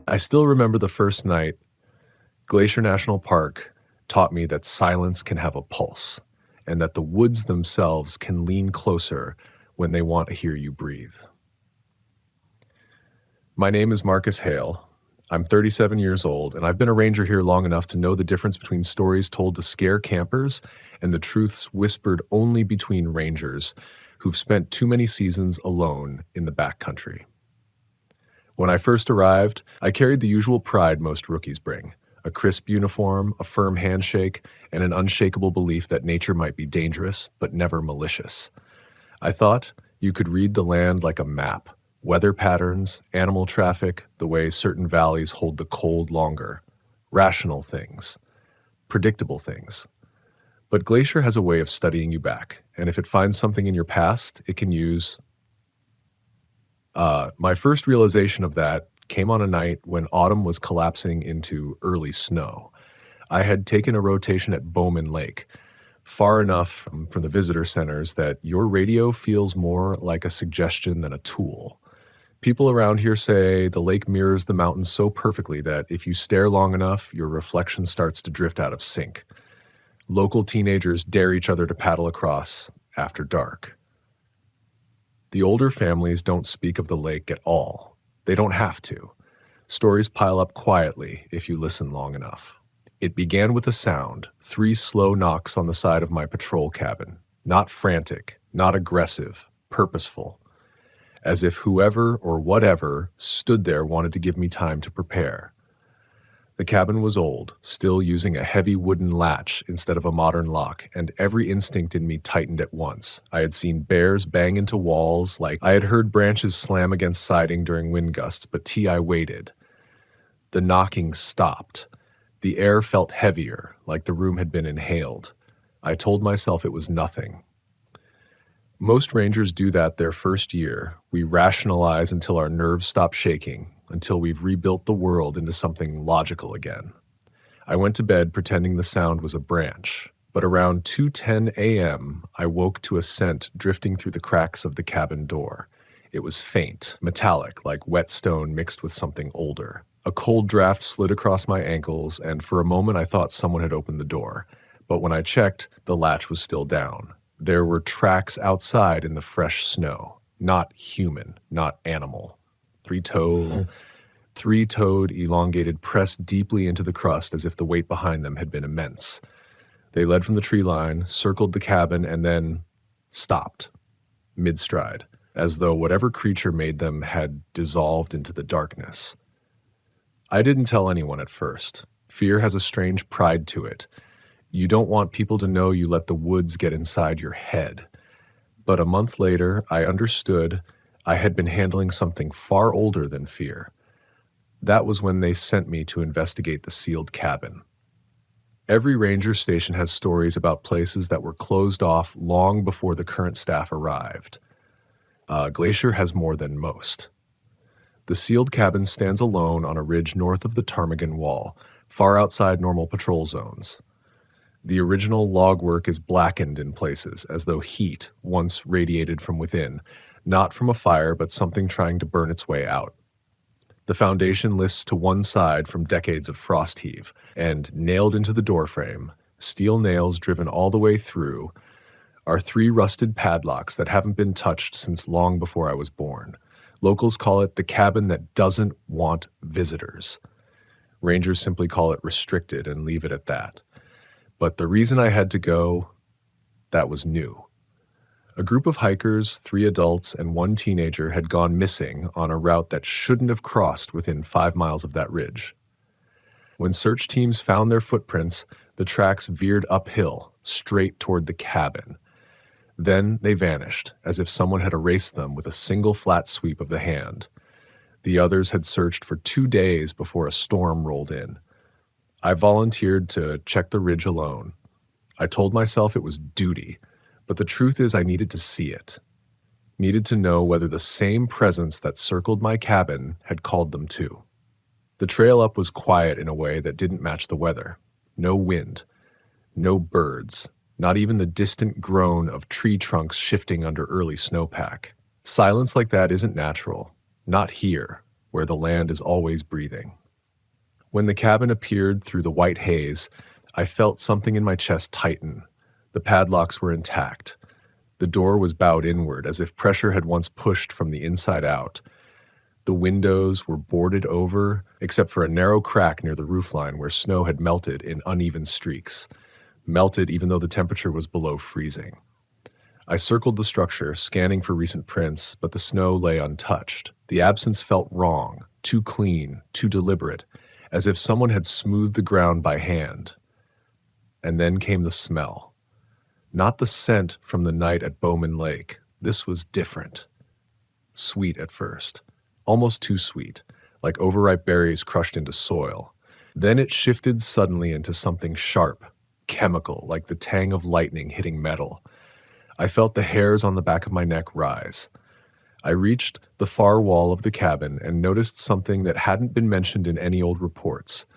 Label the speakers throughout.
Speaker 1: I still remember the first night. Glacier National Park taught me that silence can have a pulse, and that the woods themselves can lean closer when they want to hear you breathe. My name is Marcus Hale. I'm 37 years old, and I've been a ranger here long enough to know the difference between stories told to scare campers and the truths whispered only between rangers who've spent too many seasons alone in the backcountry. When I first arrived, I carried the usual pride most rookies bring: a crisp uniform, a firm handshake, and an unshakable belief that nature might be dangerous, but never malicious. I thought you could read the land like a map: weather patterns, animal traffic, the way certain valleys hold the cold longer, rational things, predictable things. But Glacier has a way of studying you back, and if it finds something in your past, it can use. My first realization of that came on a night when autumn was collapsing into early snow. I had taken a rotation at Bowman Lake, far enough from the visitor centers that your radio feels more like a suggestion than a tool. People around here say the lake mirrors the mountains so perfectly that if you stare long enough, your reflection starts to drift out of sync. Local teenagers dare each other to paddle across after dark. The older families don't speak of the lake at all. They don't have to. Stories pile up quietly if you listen long enough. It began with a sound, 3 slow knocks on the side of my patrol cabin. Not frantic, not aggressive, purposeful. As if whoever or whatever stood there wanted to give me time to prepare. The cabin was old, still using a heavy wooden latch instead of a modern lock, and every instinct in me tightened at once. I had seen bears bang into walls, like I had heard branches slam against siding during wind gusts, but I waited. The knocking stopped. The air felt heavier, like the room had been inhaled. I told myself it was nothing. Most rangers do that their first year. We rationalize until our nerves stop shaking, until we've rebuilt the world into something logical again. I went to bed pretending the sound was a branch, but around 2:10 a.m., I woke to a scent drifting through the cracks of the cabin door. It was faint, metallic, like wet stone mixed with something older. A cold draft slid across my ankles, and for a moment I thought someone had opened the door. But when I checked, the latch was still down. There were tracks outside in the fresh snow. Not human, not animal. Three-toed, elongated, pressed deeply into the crust as if the weight behind them had been immense. They led from the tree line, circled the cabin, and then stopped, mid-stride, as though whatever creature made them had dissolved into the darkness. I didn't tell anyone at first. Fear has a strange pride to it. You don't want people to know you let the woods get inside your head. But a month later, I understood I had been handling something far older than fear. That was when they sent me to investigate the sealed cabin. Every ranger station has stories about places that were closed off long before the current staff arrived. Glacier has more than most. The sealed cabin stands alone on a ridge north of the ptarmigan wall, far outside normal patrol zones. The original log work is blackened in places, as though heat once radiated from within, not from a fire but something trying to burn its way out. The foundation lists to one side from decades of frost heave, and nailed into the doorframe, steel nails driven all the way through, are 3 rusted padlocks that haven't been touched since long before I was born. Locals call it the cabin that doesn't want visitors. Rangers simply call it restricted and leave it at that. But the reason I had to go, that was new. A group of hikers, 3 adults and 1 teenager, had gone missing on a route that shouldn't have crossed within 5 miles of that ridge. When search teams found their footprints, the tracks veered uphill, straight toward the cabin. Then they vanished, as if someone had erased them with a single flat sweep of the hand. The others had searched for 2 days before a storm rolled in. I volunteered to check the ridge alone. I told myself it was duty, but the truth is I needed to see it. Needed to know whether the same presence that circled my cabin had called them too. The trail up was quiet in a way that didn't match the weather. No wind, no birds, not even the distant groan of tree trunks shifting under early snowpack. Silence like that isn't natural. Not here, where the land is always breathing. When the cabin appeared through the white haze, I felt something in my chest tighten. The padlocks were intact. The door was bowed inward, as if pressure had once pushed from the inside out. The windows were boarded over, except for a narrow crack near the roofline where snow had melted in uneven streaks. Melted even though the temperature was below freezing. I circled the structure, scanning for recent prints, but the snow lay untouched. The absence felt wrong, too clean, too deliberate, as if someone had smoothed the ground by hand. And then came the smell. Not the scent from the night at Bowman Lake. This was different. Sweet at first. Almost too sweet, like overripe berries crushed into soil. Then it shifted suddenly into something sharp, chemical, like the tang of lightning hitting metal. I felt the hairs on the back of my neck rise. I reached the far wall of the cabin and noticed something that hadn't been mentioned in any old reports.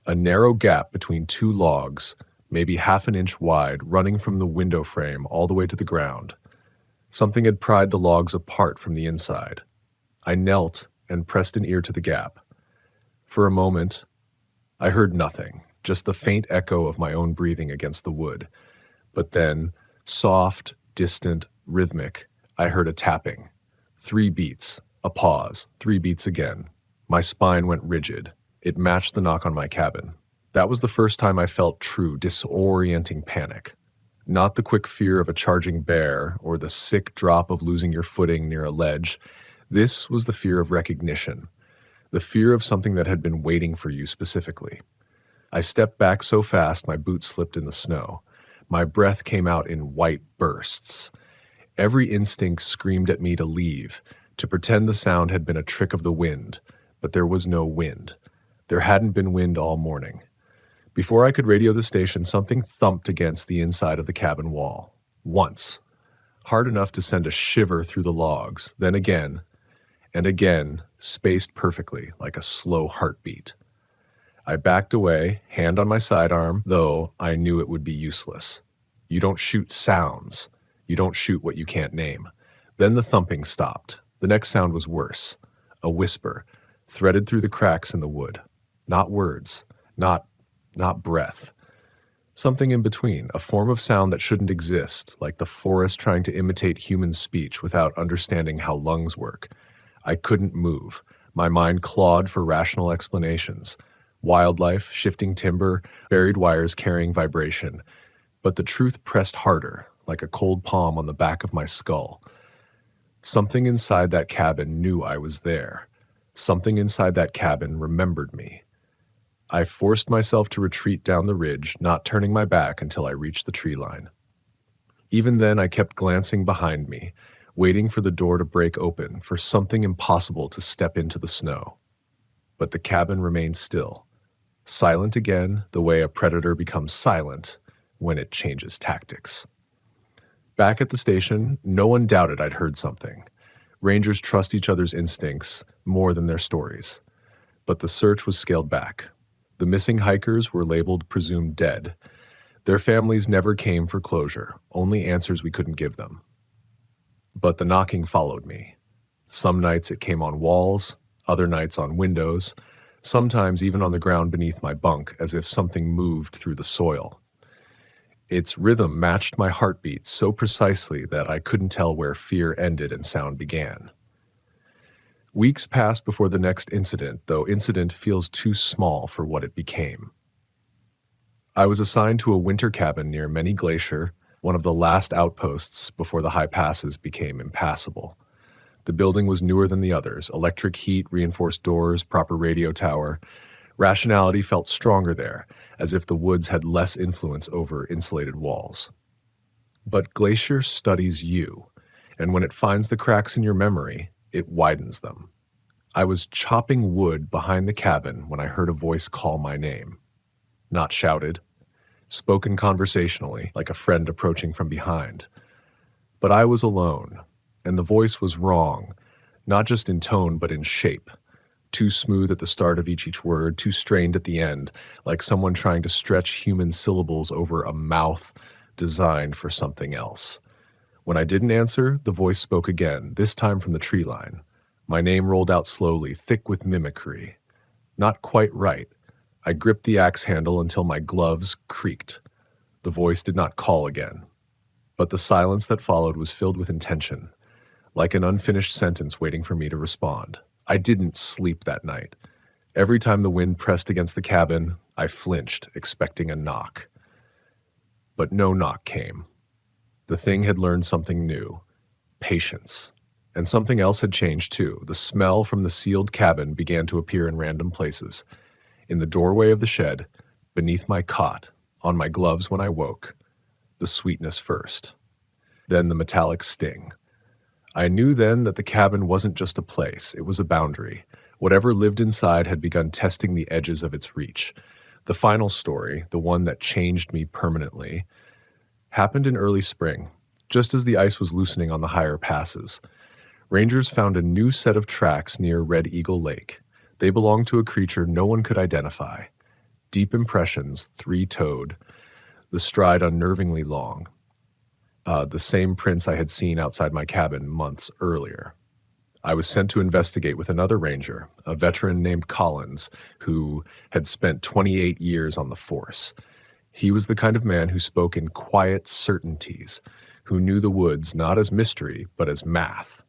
Speaker 1: A narrow gap between two logs, maybe half an inch wide, running from the window frame all the way to the ground. Something had pried the logs apart from the inside. I knelt and pressed an ear to the gap. For a moment, I heard nothing, just the faint echo of my own breathing against the wood. But then, soft, distant, rhythmic, I heard a tapping. 3 beats, a pause, 3 beats again. My spine went rigid. It matched the knock on my cabin. That was the first time I felt true, disorienting panic. Not the quick fear of a charging bear or the sick drop of losing your footing near a ledge. This was the fear of recognition, the fear of something that had been waiting for you specifically. I stepped back so fast my boots slipped in the snow. My breath came out in white bursts. Every instinct screamed at me to leave, to pretend the sound had been a trick of the wind, but there was no wind. There hadn't been wind all morning. Before I could radio the station, something thumped against the inside of the cabin wall. Once. Hard enough to send a shiver through the logs, then again, and again, spaced perfectly, like a slow heartbeat. I backed away, hand on my sidearm, though I knew it would be useless. You don't shoot sounds. You don't shoot what you can't name. Then the thumping stopped. The next sound was worse. A whisper, threaded through the cracks in the wood. Not words, not breath. Something in between, a form of sound that shouldn't exist, like the forest trying to imitate human speech without understanding how lungs work. I couldn't move. My mind clawed for rational explanations. Wildlife, shifting timber, buried wires carrying vibration. But the truth pressed harder, like a cold palm on the back of my skull. Something inside that cabin knew I was there. Something inside that cabin remembered me. I forced myself to retreat down the ridge, not turning my back until I reached the tree line. Even then, I kept glancing behind me, waiting for the door to break open, for something impossible to step into the snow. But the cabin remained still, silent again, the way a predator becomes silent when it changes tactics. Back at the station, no one doubted I'd heard something. Rangers trust each other's instincts more than their stories. But the search was scaled back. The missing hikers were labeled presumed dead. Their families never came for closure, only answers we couldn't give them. But the knocking followed me. Some nights it came on walls, other nights on windows, sometimes even on the ground beneath my bunk, as if something moved through the soil. Its rhythm matched my heartbeat so precisely that I couldn't tell where fear ended and sound began. Weeks passed before the next incident, though incident feels too small for what it became. I was assigned to a winter cabin near Many Glacier, one of the last outposts before the high passes became impassable. The building was newer than the others, electric heat, reinforced doors, proper radio tower. Rationality felt stronger there, as if the woods had less influence over insulated walls. But Glacier studies you, and when it finds the cracks in your memory, it widens them. I was chopping wood behind the cabin when I heard a voice call my name. Not shouted, spoken conversationally, like a friend approaching from behind. But I was alone, and the voice was wrong, not just in tone but in shape. Too smooth at the start of each word, too strained at the end, like someone trying to stretch human syllables over a mouth designed for something else. When I didn't answer, the voice spoke again, this time from the tree line. My name rolled out slowly, thick with mimicry. Not quite right. I gripped the axe handle until my gloves creaked. The voice did not call again. But the silence that followed was filled with intention, like an unfinished sentence waiting for me to respond. I didn't sleep that night. Every time the wind pressed against the cabin, I flinched, expecting a knock. But no knock came. The thing had learned something new: patience. And something else had changed too. The smell from the sealed cabin began to appear in random places. In the doorway of the shed, beneath my cot, on my gloves when I woke. The sweetness first. Then the metallic sting. I knew then that the cabin wasn't just a place, it was a boundary. Whatever lived inside had begun testing the edges of its reach. The final story, the one that changed me permanently, happened in early spring, just as the ice was loosening on the higher passes. Rangers found a new set of tracks near Red Eagle Lake. They belonged to a creature no one could identify. Deep impressions, three-toed, the stride unnervingly long. The same prints I had seen outside my cabin months earlier. I was sent to investigate with another ranger, a veteran named Collins, who had spent 28 years on the force. He was the kind of man who spoke in quiet certainties, who knew the woods not as mystery, but as math.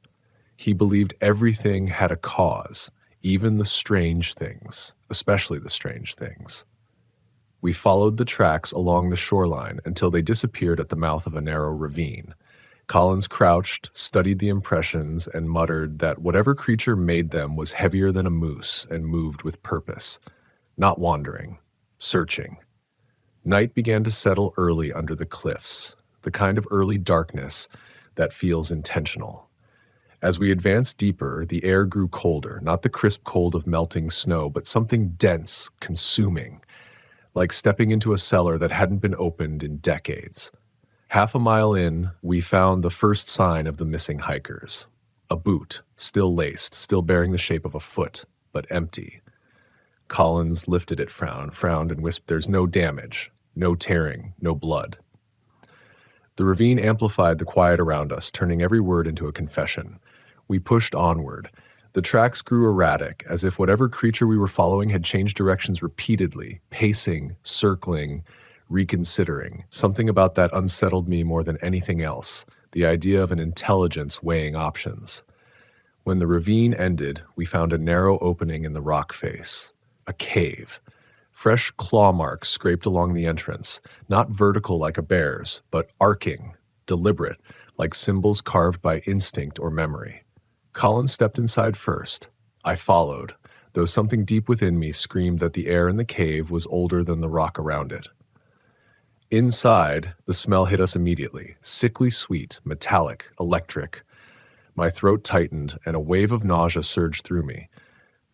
Speaker 1: He believed everything had a cause, even the strange things, especially the strange things. We followed the tracks along the shoreline until they disappeared at the mouth of a narrow ravine. Collins crouched, studied the impressions, and muttered that whatever creature made them was heavier than a moose and moved with purpose, not wandering, searching. Night began to settle early under the cliffs, the kind of early darkness that feels intentional. As we advanced deeper, the air grew colder, not the crisp cold of melting snow, but something dense, consuming, like stepping into a cellar that hadn't been opened in decades. Half a mile in, we found the first sign of the missing hikers. A boot, still laced, still bearing the shape of a foot, but empty. Collins lifted it, frowned, and whispered, "There's no damage, no tearing, no blood." The ravine amplified the quiet around us, turning every word into a confession. We pushed onward. The tracks grew erratic, as if whatever creature we were following had changed directions repeatedly, pacing, circling, reconsidering. Something about that unsettled me more than anything else, the idea of an intelligence weighing options. When the ravine ended, we found a narrow opening in the rock face. A cave. Fresh claw marks scraped along the entrance, not vertical like a bear's, but arcing, deliberate, like symbols carved by instinct or memory. Collins stepped inside first. I followed, though something deep within me screamed that the air in the cave was older than the rock around it. Inside, the smell hit us immediately, sickly sweet, metallic, electric. My throat tightened, and a wave of nausea surged through me.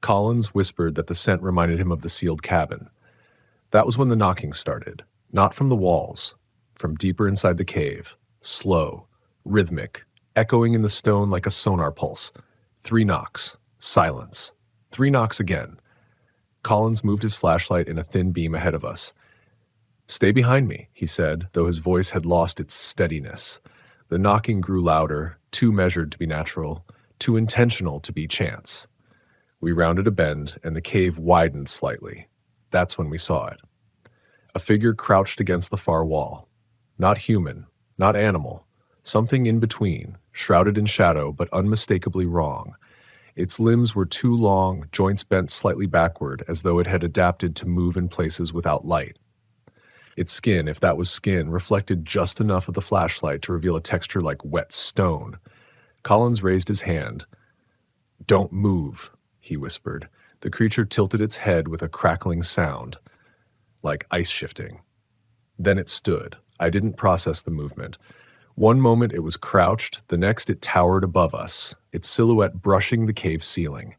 Speaker 1: Collins whispered that the scent reminded him of the sealed cabin. That was when the knocking started, not from the walls, from deeper inside the cave, slow, rhythmic, echoing in the stone like a sonar pulse. 3 knocks, silence. 3 knocks again. Collins moved his flashlight in a thin beam ahead of us. "Stay behind me," he said, though his voice had lost its steadiness. The knocking grew louder, too measured to be natural, too intentional to be chance. We rounded a bend, and the cave widened slightly. That's when we saw it. A figure crouched against the far wall. Not human, not animal. Something in between, shrouded in shadow, but unmistakably wrong. Its limbs were too long, joints bent slightly backward, as though it had adapted to move in places without light. Its skin, if that was skin, reflected just enough of the flashlight to reveal a texture like wet stone. Collins raised his hand. "Don't move," he whispered. The creature tilted its head with a crackling sound, like ice shifting. Then it stood. I didn't process the movement. One moment it was crouched, the next it towered above us, its silhouette brushing the cave ceiling.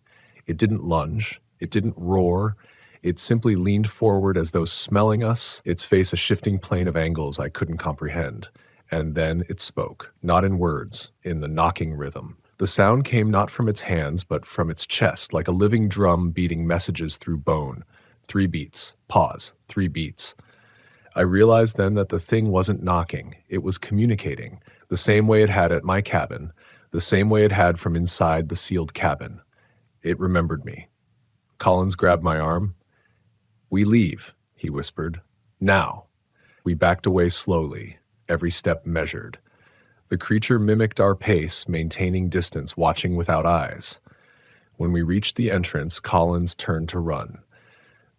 Speaker 1: It didn't lunge. It didn't roar. It simply leaned forward as though smelling us, its face a shifting plane of angles I couldn't comprehend. And then it spoke, not in words, in the knocking rhythm. The sound came not from its hands, but from its chest, like a living drum beating messages through bone. 3 beats. Pause. 3 beats. I realized then that the thing wasn't knocking. It was communicating, the same way it had at my cabin, the same way it had from inside the sealed cabin. It remembered me. Collins grabbed my arm. "We leave," he whispered. "Now." We backed away slowly, every step measured. The creature mimicked our pace, maintaining distance, watching without eyes. When we reached the entrance, Collins turned to run.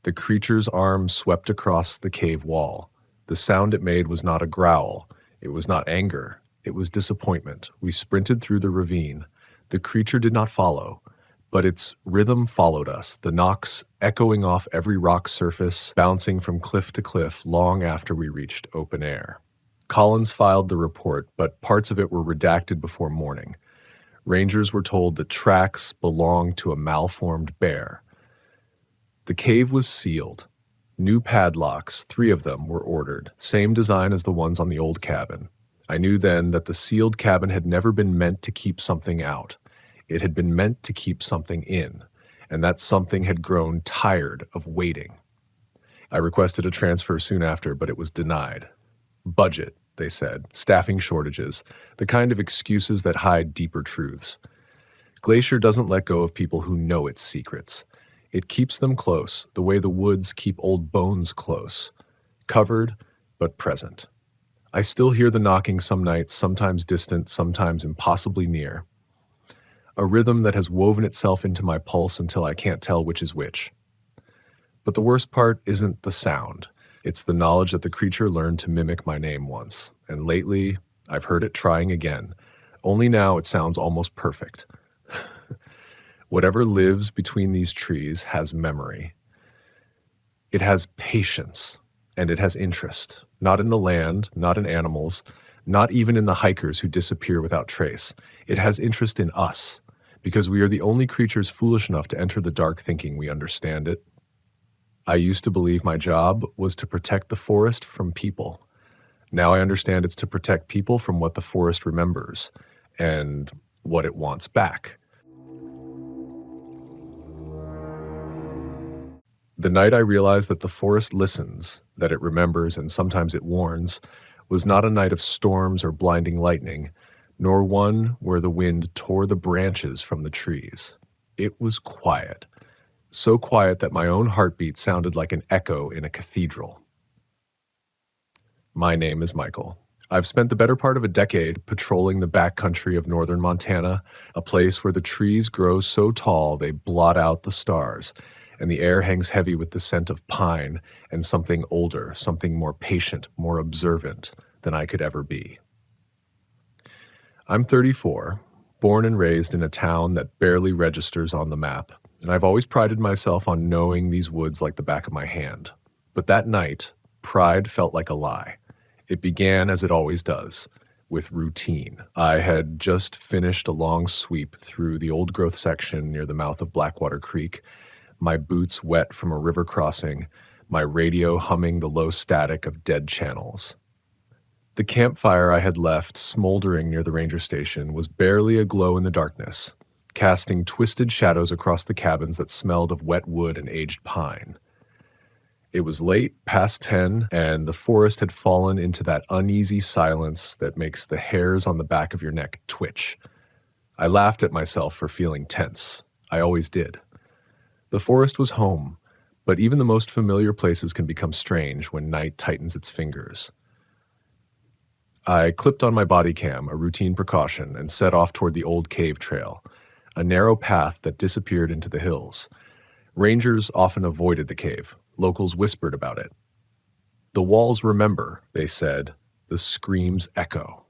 Speaker 1: The creature's arm swept across the cave wall. The sound it made was not a growl. It was not anger. It was disappointment. We sprinted through the ravine. The creature did not follow, but its rhythm followed us, the knocks echoing off every rock surface, bouncing from cliff to cliff long after we reached open air. Collins filed the report, but parts of it were redacted before morning. Rangers were told that tracks belonged to a malformed bear. The cave was sealed. New padlocks, 3 of them, were ordered, same design as the ones on the old cabin. I knew then that the sealed cabin had never been meant to keep something out. It had been meant to keep something in, and that something had grown tired of waiting. I requested a transfer soon after, but it was denied. Budget, they said, staffing shortages, the kind of excuses that hide deeper truths. Glacier doesn't let go of people who know its secrets. It keeps them close, the way the woods keep old bones close, covered but present. I still hear the knocking some nights, sometimes distant, sometimes impossibly near. A rhythm that has woven itself into my pulse until I can't tell which is which. But the worst part isn't the sound. It's the knowledge that the creature learned to mimic my name once, and lately I've heard it trying again. Only now it sounds almost perfect. Whatever lives between these trees has memory. It has patience, and it has interest, not in the land, not in animals, not even in the hikers who disappear without trace. It has interest in us, because we are the only creatures foolish enough to enter the dark thinking we understand it. I used to believe my job was to protect the forest from people. Now I understand it's to protect people from what the forest remembers and what it wants back. The night I realized that the forest listens, that it remembers, and sometimes it warns, was not a night of storms or blinding lightning, nor one where the wind tore the branches from the trees. It was quiet, so quiet that my own heartbeat sounded like an echo in a cathedral. My name is Michael. I've spent the better part of a decade patrolling the backcountry of northern Montana, a place where the trees grow so tall they blot out the stars, and the air hangs heavy with the scent of pine and something older, something more patient, more observant than I could ever be. I'm 34, born and raised in a town that barely registers on the map, and I've always prided myself on knowing these woods like the back of my hand. But that night, pride felt like a lie. It began, as it always does, with routine. I had just finished a long sweep through the old-growth section near the mouth of Blackwater Creek, my boots wet from a river crossing, my radio humming the low static of dead channels. The campfire I had left smoldering near the ranger station was barely aglow in the darkness, casting twisted shadows across the cabins that smelled of wet wood and aged pine. It was late, past 10, and the forest had fallen into that uneasy silence that makes the hairs on the back of your neck twitch. I laughed at myself for feeling tense. I always did. The forest was home, but even the most familiar places can become strange when night tightens its fingers. I clipped on my body cam, a routine precaution, and set off toward the old cave trail, a narrow path that disappeared into the hills. Rangers often avoided the cave. Locals whispered about it. The walls remember, they said. The screams echo.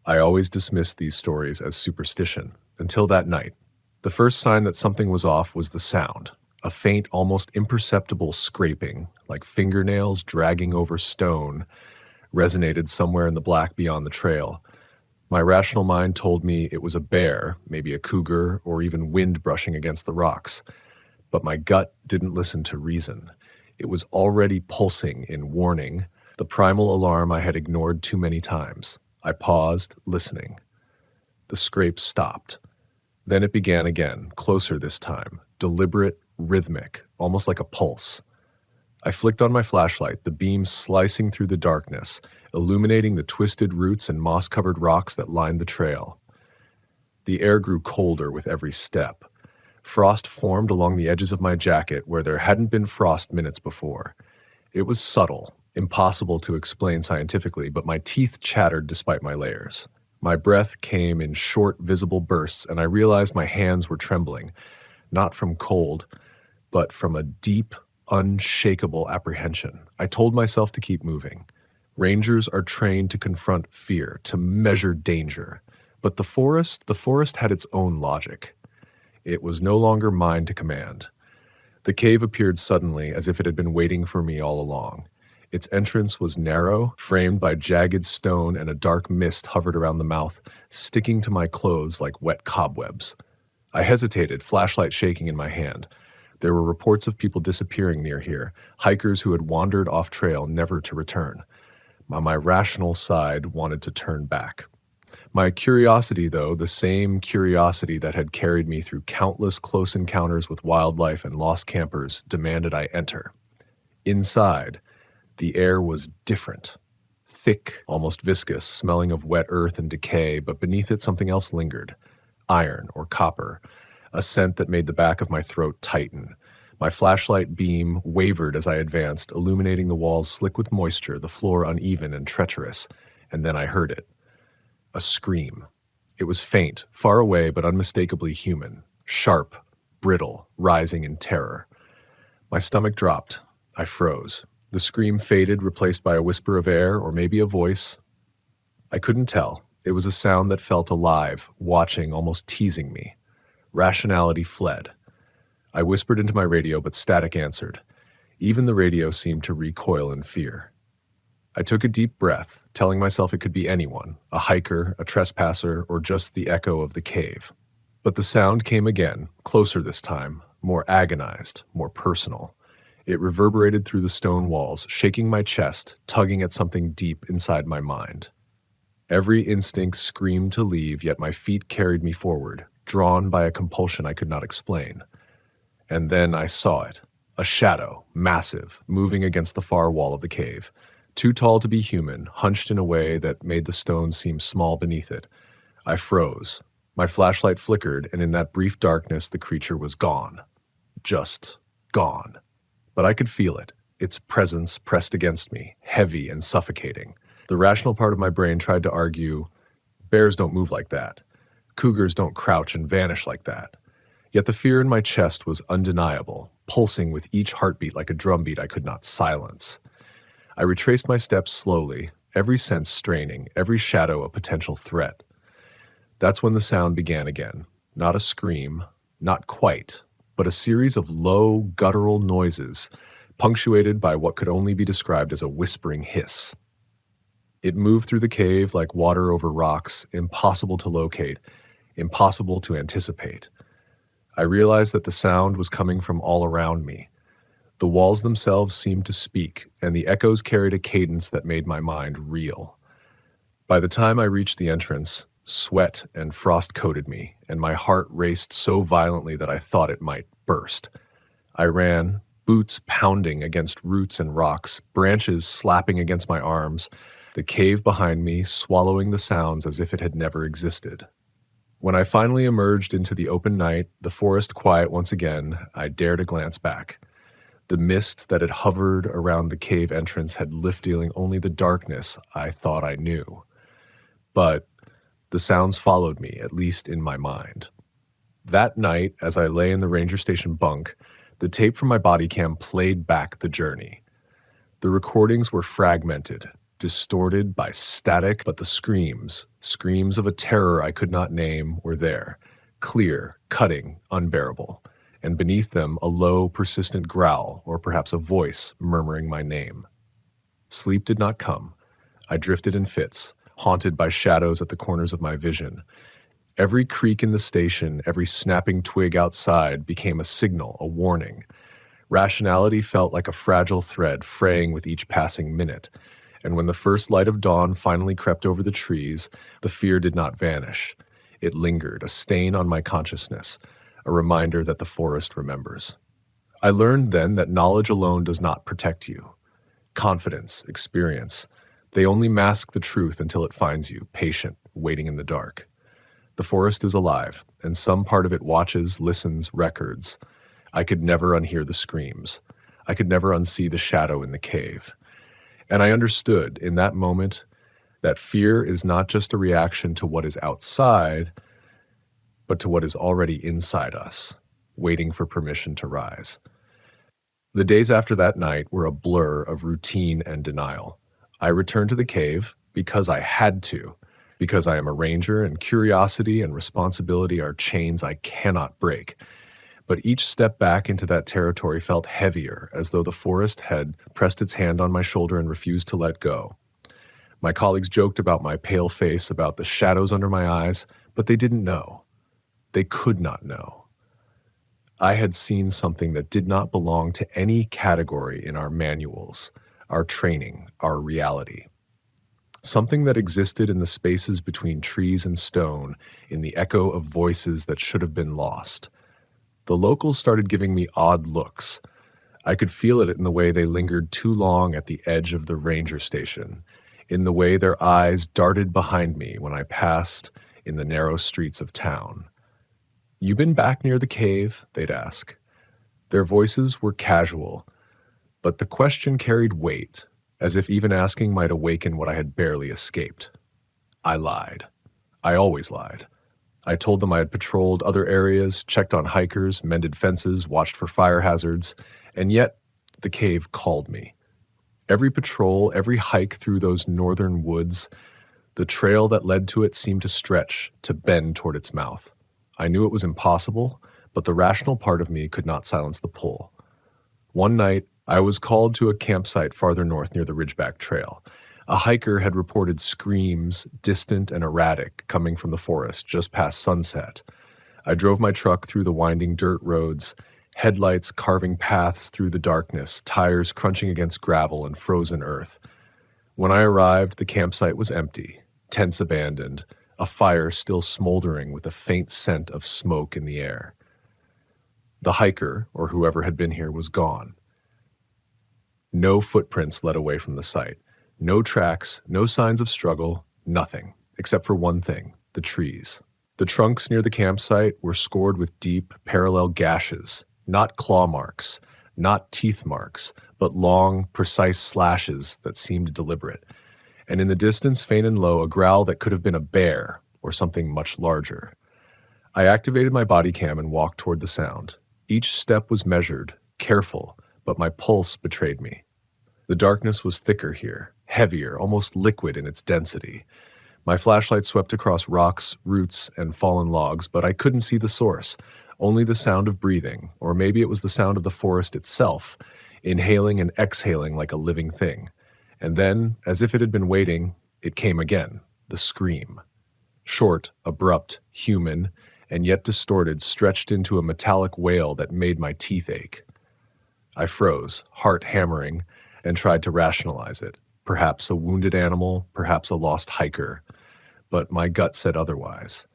Speaker 1: I always dismissed these stories as superstition, until that night. The first sign that something was off was the sound, a faint, almost imperceptible scraping, like fingernails dragging over stone, resonated somewhere in the black beyond the trail. My rational mind told me it was a bear, maybe a cougar, or even wind brushing against the rocks. But my gut didn't listen to reason. It was already pulsing in warning, the primal alarm I had ignored too many times. I paused, listening. The scrape stopped. Then it began again, closer this time, deliberate, rhythmic, almost like a pulse. I flicked on my flashlight, the beam slicing through the darkness, illuminating the twisted roots and moss-covered rocks that lined the trail. The air grew colder with every step. Frost formed along the edges of my jacket where there hadn't been frost minutes before. It was subtle, impossible to explain scientifically, but my teeth chattered despite my layers. My breath came in short, visible bursts, and I realized my hands were trembling, not from cold, but from a deep, unshakable apprehension. I told myself to keep moving. Rangers are trained to confront fear, to measure danger. But the forest had its own logic. It was no longer mine to command. The cave appeared suddenly, as if it had been waiting for me all along. Its entrance was narrow, framed by jagged stone, and a dark mist hovered around the mouth, sticking to my clothes like wet cobwebs. I hesitated, flashlight shaking in my hand. There were reports of people disappearing near here, hikers who had wandered off trail, never to return. My rational side wanted to turn back. My curiosity, though, the same curiosity that had carried me through countless close encounters with wildlife and lost campers, demanded I enter. Inside, the air was different. Thick, almost viscous, smelling of wet earth and decay, but beneath it something else lingered. Iron or copper, a scent that made the back of my throat tighten. My flashlight beam wavered as I advanced, illuminating the walls slick with moisture, the floor uneven and treacherous, and then I heard it. A scream. It was faint, far away, but unmistakably human. Sharp, brittle, rising in terror. My stomach dropped. I froze. The scream faded, replaced by a whisper of air, or maybe a voice. I couldn't tell. It was a sound that felt alive, watching, almost teasing me. Rationality fled. I whispered into my radio, but static answered. Even the radio seemed to recoil in fear. I took a deep breath, telling myself it could be anyone, a hiker, a trespasser, or just the echo of the cave. But the sound came again, closer this time, more agonized, more personal. It reverberated through the stone walls, shaking my chest, tugging at something deep inside my mind. Every instinct screamed to leave, yet my feet carried me forward, drawn by a compulsion I could not explain. And then I saw it, a shadow, massive, moving against the far wall of the cave. Too tall to be human, hunched in a way that made the stones seem small beneath it. I froze. My flashlight flickered, and in that brief darkness, the creature was gone. Just gone. But I could feel it, its presence pressed against me, heavy and suffocating. The rational part of my brain tried to argue, bears don't move like that. Cougars don't crouch and vanish like that. Yet the fear in my chest was undeniable, pulsing with each heartbeat like a drumbeat I could not silence. I retraced my steps slowly, every sense straining, every shadow a potential threat. That's when the sound began again. Not a scream, not quite, but a series of low, guttural noises, punctuated by what could only be described as a whispering hiss. It moved through the cave like water over rocks, impossible to locate, impossible to anticipate. I realized that the sound was coming from all around me. The walls themselves seemed to speak, and the echoes carried a cadence that made my mind reel. By the time I reached the entrance, sweat and frost coated me, and my heart raced so violently that I thought it might burst. I ran, boots pounding against roots and rocks, branches slapping against my arms, the cave behind me swallowing the sounds as if it had never existed. When I finally emerged into the open night, the forest quiet once again, I dared a glance back. The mist that had hovered around the cave entrance had lifted, dealing only the darkness I thought I knew. But the sounds followed me, at least in my mind. That night, as I lay in the ranger station bunk, the tape from my body cam played back the journey. The recordings were fragmented, distorted by static, but the screams of a terror I could not name, were there, clear, cutting, unbearable. And beneath them a low, persistent growl, or perhaps a voice murmuring my name. Sleep did not come. I drifted in fits, haunted by shadows at the corners of my vision. Every creak in the station, every snapping twig outside became a signal, a warning. Rationality felt like a fragile thread fraying with each passing minute. And when the first light of dawn finally crept over the trees, the fear did not vanish. It lingered, a stain on my consciousness, a reminder that the forest remembers. I learned then that knowledge alone does not protect you. Confidence, experience, they only mask the truth until it finds you, patient, waiting in the dark. The forest is alive, and some part of it watches, listens, records. I could never unhear the screams. I could never unsee the shadow in the cave. And I understood in that moment that fear is not just a reaction to what is outside, but to what is already inside us, waiting for permission to rise. The days after that night were a blur of routine and denial. I returned to the cave because I had to, because I am a ranger and curiosity and responsibility are chains I cannot break. But each step back into that territory felt heavier, as though the forest had pressed its hand on my shoulder and refused to let go. My colleagues joked about my pale face, about the shadows under my eyes, but they didn't know. They could not know. I had seen something that did not belong to any category in our manuals, our training, our reality. Something that existed in the spaces between trees and stone, in the echo of voices that should have been lost. The locals started giving me odd looks. I could feel it in the way they lingered too long at the edge of the ranger station, in the way their eyes darted behind me when I passed in the narrow streets of town. "You been back near the cave?" they'd ask. Their voices were casual, but the question carried weight, as if even asking might awaken what I had barely escaped. I lied. I always lied. I told them I had patrolled other areas, checked on hikers, mended fences, watched for fire hazards, and yet the cave called me. Every patrol, every hike through those northern woods, the trail that led to it seemed to stretch, to bend toward its mouth. I knew it was impossible, but the rational part of me could not silence the pull. One night, I was called to a campsite farther north near the Ridgeback Trail. A hiker had reported screams, distant and erratic, coming from the forest just past sunset. I drove my truck through the winding dirt roads, headlights carving paths through the darkness, tires crunching against gravel and frozen earth. When I arrived, the campsite was empty, tents abandoned, a fire still smoldering with a faint scent of smoke in the air. The hiker, or whoever had been here, was gone. No footprints led away from the site. No tracks, no signs of struggle, nothing, except for one thing, the trees. The trunks near the campsite were scored with deep, parallel gashes, not claw marks, not teeth marks, but long, precise slashes that seemed deliberate. And in the distance, faint and low, a growl that could have been a bear or something much larger. I activated my body cam and walked toward the sound. Each step was measured, careful, but my pulse betrayed me. The darkness was thicker here, heavier, almost liquid in its density. My flashlight swept across rocks, roots, and fallen logs, but I couldn't see the source, only the sound of breathing, or maybe it was the sound of the forest itself, inhaling and exhaling like a living thing. And then, as if it had been waiting, it came again, the scream. Short, abrupt, human, and yet distorted, stretched into a metallic wail that made my teeth ache. I froze, heart hammering, and tried to rationalize it. Perhaps a wounded animal, perhaps a lost hiker. But my gut said otherwise.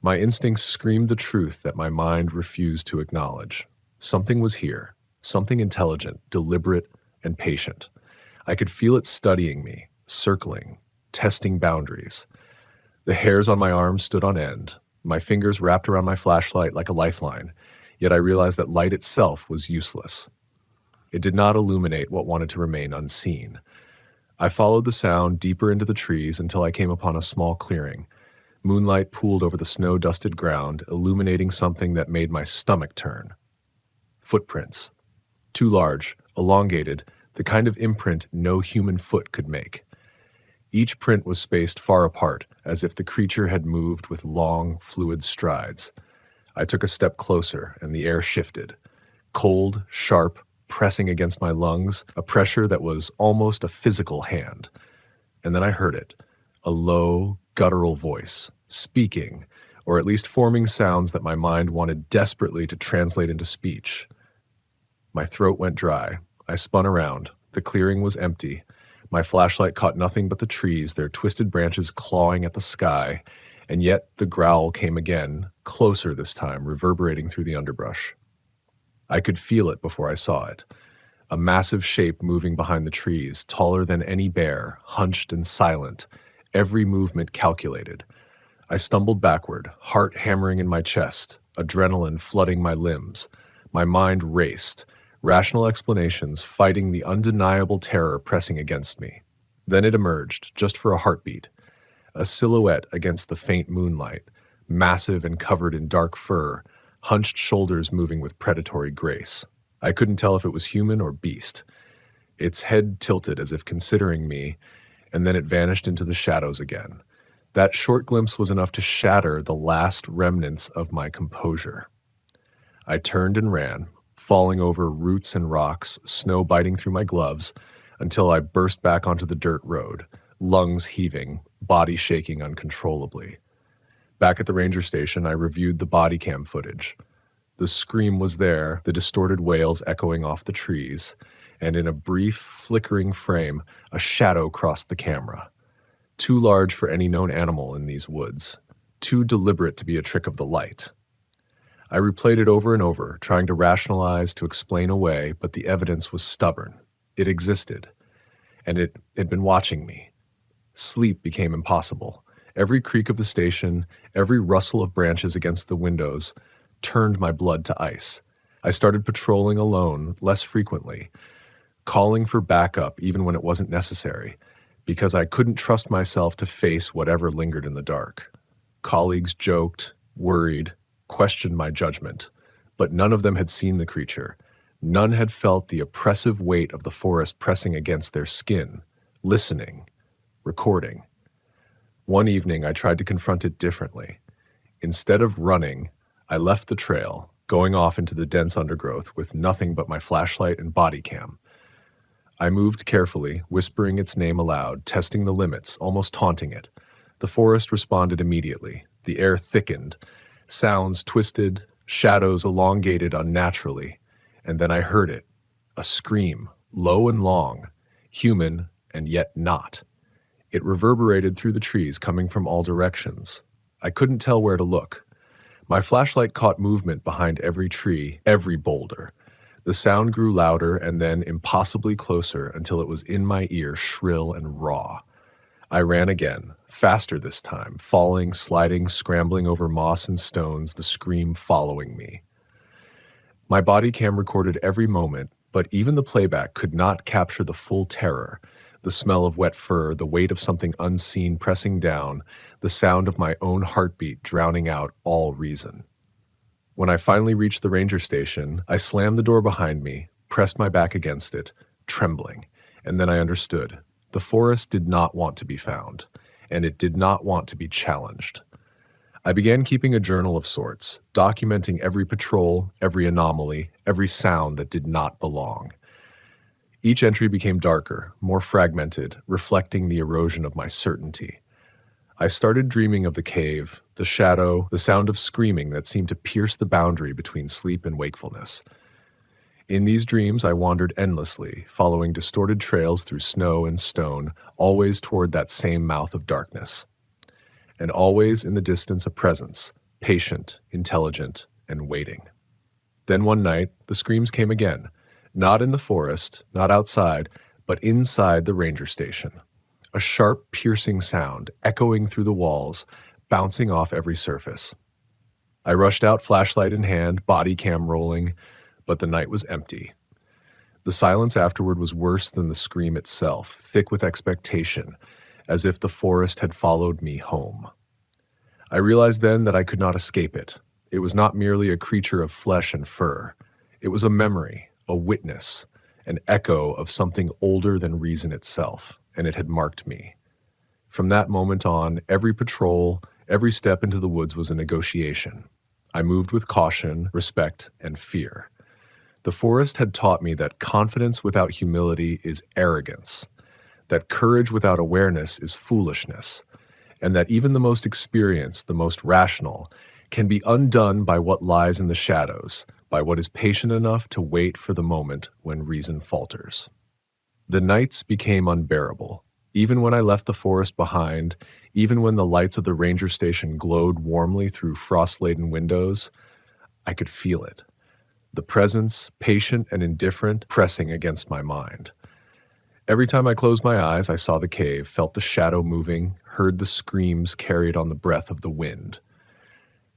Speaker 1: My instincts screamed the truth that my mind refused to acknowledge. Something was here, something intelligent, deliberate, and patient. I could feel it studying me, circling, testing boundaries. The hairs on my arms stood on end. My fingers wrapped around my flashlight like a lifeline, yet I realized that light itself was useless. It did not illuminate what wanted to remain unseen. I followed the sound deeper into the trees until I came upon a small clearing. Moonlight pooled over the snow-dusted ground, illuminating something that made my stomach turn. Footprints. Too large, elongated, the kind of imprint no human foot could make. Each print was spaced far apart, as if the creature had moved with long, fluid strides. I took a step closer, and the air shifted. Cold, sharp, pressing against my lungs, a pressure that was almost a physical hand. And then I heard it, a low, guttural voice, speaking, or at least forming sounds that my mind wanted desperately to translate into speech. My throat went dry. I spun around. The clearing was empty. My flashlight caught nothing but the trees, their twisted branches clawing at the sky, and yet the growl came again, closer this time, reverberating through the underbrush. I could feel it before I saw it. A massive shape moving behind the trees, taller than any bear, hunched and silent, every movement calculated. I stumbled backward, heart hammering in my chest, adrenaline flooding my limbs. My mind raced, rational explanations fighting the undeniable terror pressing against me. Then it emerged, just for a heartbeat, a silhouette against the faint moonlight, massive and covered in dark fur, hunched shoulders moving with predatory grace. I couldn't tell if it was human or beast. Its head tilted as if considering me, and then it vanished into the shadows again. That short glimpse was enough to shatter the last remnants of my composure. I turned and ran, falling over roots and rocks, snow biting through my gloves, until I burst back onto the dirt road, lungs heaving, body shaking uncontrollably. Back at the ranger station, I reviewed the body cam footage. The scream was there, the distorted wails echoing off the trees, and in a brief, flickering frame, a shadow crossed the camera. Too large for any known animal in these woods, too deliberate to be a trick of the light. I replayed it over and over, trying to rationalize, to explain away, but the evidence was stubborn. It existed, and it had been watching me. Sleep became impossible. Every creak of the station, every rustle of branches against the windows, turned my blood to ice. I started patrolling alone, less frequently, calling for backup even when it wasn't necessary, because I couldn't trust myself to face whatever lingered in the dark. Colleagues joked, worried, questioned my judgment, but none of them had seen the creature. None had felt the oppressive weight of the forest pressing against their skin, listening, recording. One evening, I tried to confront it differently. Instead of running, I left the trail, going off into the dense undergrowth with nothing but my flashlight and body cam. I moved carefully, whispering its name aloud, testing the limits, almost taunting it. The forest responded immediately. The air thickened, sounds twisted, shadows elongated unnaturally. And then I heard it, a scream, low and long, human and yet not. It reverberated through the trees, coming from all directions. I couldn't tell where to look. My flashlight caught movement behind every tree, every boulder. The sound grew louder and then impossibly closer until it was in my ear, shrill and raw. I ran again, faster this time, falling, sliding, scrambling over moss and stones, the scream following me. My body cam recorded every moment, but even the playback could not capture the full terror. The smell of wet fur, the weight of something unseen pressing down, the sound of my own heartbeat drowning out all reason. When I finally reached the ranger station, I slammed the door behind me, pressed my back against it, trembling, and then I understood. The forest did not want to be found, and it did not want to be challenged. I began keeping a journal of sorts, documenting every patrol, every anomaly, every sound that did not belong. Each entry became darker, more fragmented, reflecting the erosion of my certainty. I started dreaming of the cave, the shadow, the sound of screaming that seemed to pierce the boundary between sleep and wakefulness. In these dreams, I wandered endlessly, following distorted trails through snow and stone, always toward that same mouth of darkness. And always in the distance a presence, patient, intelligent, and waiting. Then one night, the screams came again, not in the forest, not outside, but inside the ranger station. A sharp, piercing sound, echoing through the walls, bouncing off every surface. I rushed out, flashlight in hand, body cam rolling, but the night was empty. The silence afterward was worse than the scream itself, thick with expectation, as if the forest had followed me home. I realized then that I could not escape it. It was not merely a creature of flesh and fur. It was a memory, a witness, an echo of something older than reason itself, and it had marked me. From that moment on, every patrol, every step into the woods was a negotiation. I moved with caution, respect, and fear. The forest had taught me that confidence without humility is arrogance, that courage without awareness is foolishness, and that even the most experienced, the most rational, can be undone by what lies in the shadows, by what is patient enough to wait for the moment when reason falters. The nights became unbearable. Even when I left the forest behind, even when the lights of the ranger station glowed warmly through frost-laden windows, I could feel it. The presence, patient and indifferent, pressing against my mind. Every time I closed my eyes, I saw the cave, felt the shadow moving, heard the screams carried on the breath of the wind.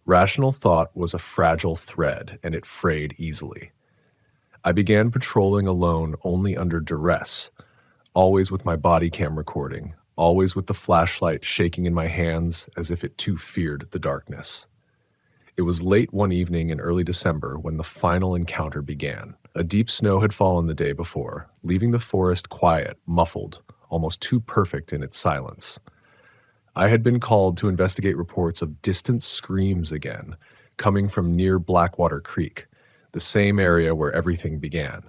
Speaker 1: Rational thought was a fragile thread, and it frayed easily. I began patrolling alone only under duress, always with my body cam recording, always with the flashlight shaking in my hands as if it too feared the darkness. It was late one evening in early December when the final encounter began. A deep snow had fallen the day before, leaving the forest quiet, muffled, almost too perfect in its silence. I had been called to investigate reports of distant screams again, coming from near Blackwater Creek, the same area where everything began.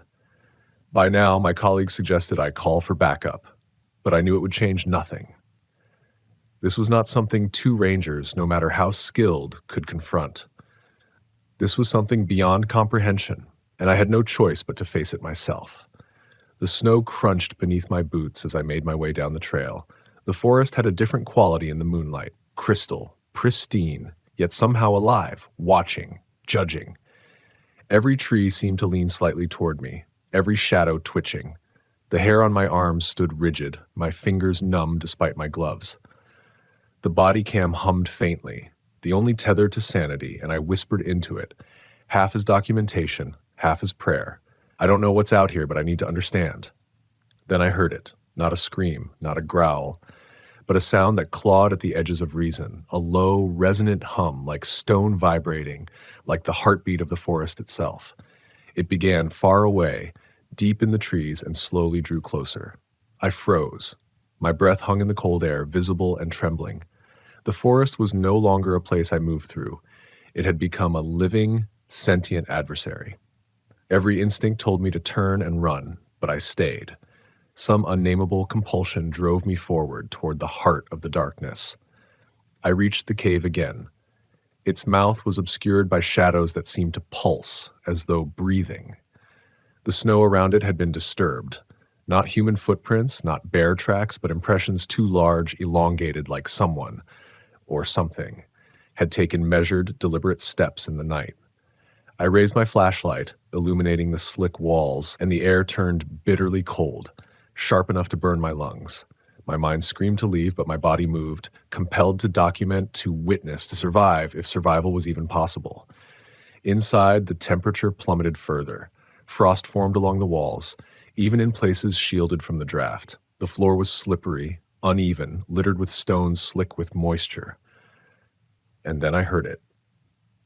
Speaker 1: By now, my colleagues suggested I call for backup, but I knew it would change nothing. This was not something two rangers, no matter how skilled, could confront. This was something beyond comprehension, and I had no choice but to face it myself. The snow crunched beneath my boots as I made my way down the trail. The forest had a different quality in the moonlight, crystal, pristine, yet somehow alive, watching, judging. Every tree seemed to lean slightly toward me, every shadow twitching. The hair on my arms stood rigid, my fingers numb despite my gloves. The body cam hummed faintly, the only tether to sanity, and I whispered into it, half as documentation, half as prayer. I don't know what's out here, but I need to understand. Then I heard it, not a scream, not a growl, but a sound that clawed at the edges of reason, a low, resonant hum like stone vibrating, like the heartbeat of the forest itself. It began far away, deep in the trees, and slowly drew closer. I froze. My breath hung in the cold air, visible and trembling. The forest was no longer a place I moved through. It had become a living, sentient adversary. Every instinct told me to turn and run, but I stayed. Some unnameable compulsion drove me forward toward the heart of the darkness. I reached the cave again. Its mouth was obscured by shadows that seemed to pulse, as though breathing. The snow around it had been disturbed. Not human footprints, not bear tracks, but impressions too large, elongated, like someone, or something, had taken measured, deliberate steps in the night. I raised my flashlight, illuminating the slick walls, and the air turned bitterly cold, sharp enough to burn my lungs. My mind screamed to leave, but my body moved, compelled to document, to witness, to survive, if survival was even possible. Inside, the temperature plummeted further. Frost formed along the walls, even in places shielded from the draft. The floor was slippery, uneven, littered with stones slick with moisture. And then I heard it.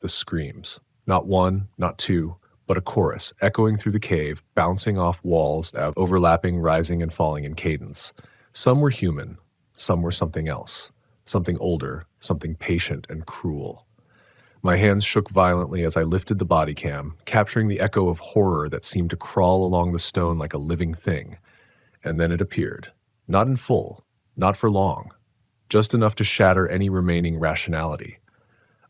Speaker 1: The screams. Not one, not two, but a chorus, echoing through the cave, bouncing off walls, overlapping, rising, and falling in cadence. Some were human, some were something else, something older, something patient and cruel. My hands shook violently as I lifted the body cam, capturing the echo of horror that seemed to crawl along the stone like a living thing. And then it appeared. Not in full, not for long, just enough to shatter any remaining rationality.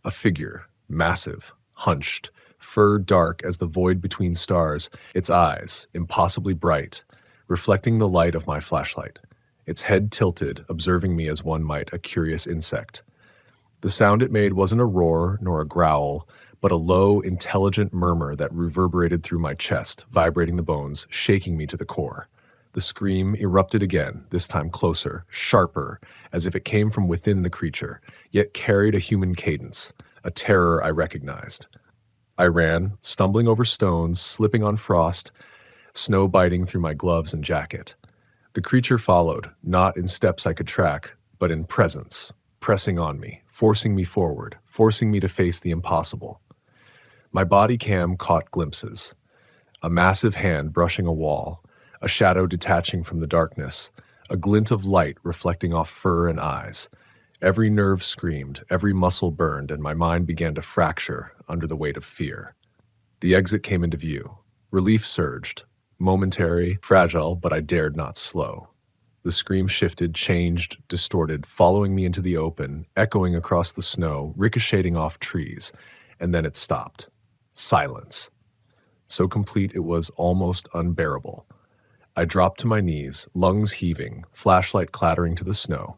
Speaker 1: A figure, massive, hunched, fur dark as the void between stars, its eyes, impossibly bright, reflecting the light of my flashlight. Its head tilted, observing me as one might a curious insect. The sound it made wasn't a roar nor a growl, but a low, intelligent murmur that reverberated through my chest, vibrating the bones, shaking me to the core. The scream erupted again, this time closer, sharper, as if it came from within the creature, yet carried a human cadence, a terror I recognized. I ran, stumbling over stones, slipping on frost, snow biting through my gloves and jacket. The creature followed, not in steps I could track, but in presence, pressing on me, forcing me forward, forcing me to face the impossible. My body cam caught glimpses. A massive hand brushing a wall, a shadow detaching from the darkness, a glint of light reflecting off fur and eyes. Every nerve screamed, every muscle burned, and my mind began to fracture under the weight of fear. The exit came into view. Relief surged. Momentary, fragile, but I dared not slow. The scream shifted, changed, distorted, following me into the open, echoing across the snow, ricocheting off trees, and then it stopped. Silence. So complete it was almost unbearable. I dropped to my knees, lungs heaving, flashlight clattering to the snow.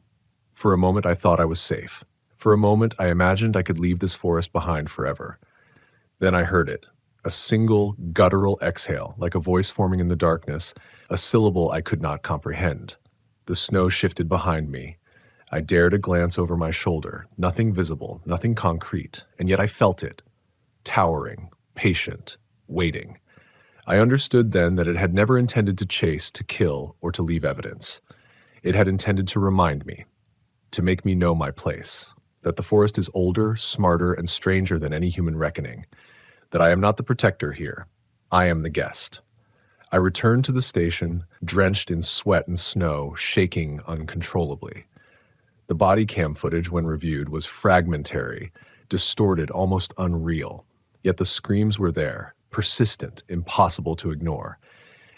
Speaker 1: For a moment I thought I was safe. For a moment I imagined I could leave this forest behind forever. Then I heard it, a single guttural exhale, like a voice forming in the darkness, a syllable I could not comprehend. The snow shifted behind me. I dared a glance over my shoulder, nothing visible, nothing concrete, and yet I felt it, towering, patient, waiting. I understood then that it had never intended to chase, to kill, or to leave evidence. It had intended to remind me, to make me know my place, that the forest is older, smarter, and stranger than any human reckoning, that I am not the protector here. I am the guest. I returned to the station, drenched in sweat and snow, shaking uncontrollably. The body cam footage, when reviewed, was fragmentary, distorted, almost unreal. Yet the screams were there, persistent, impossible to ignore.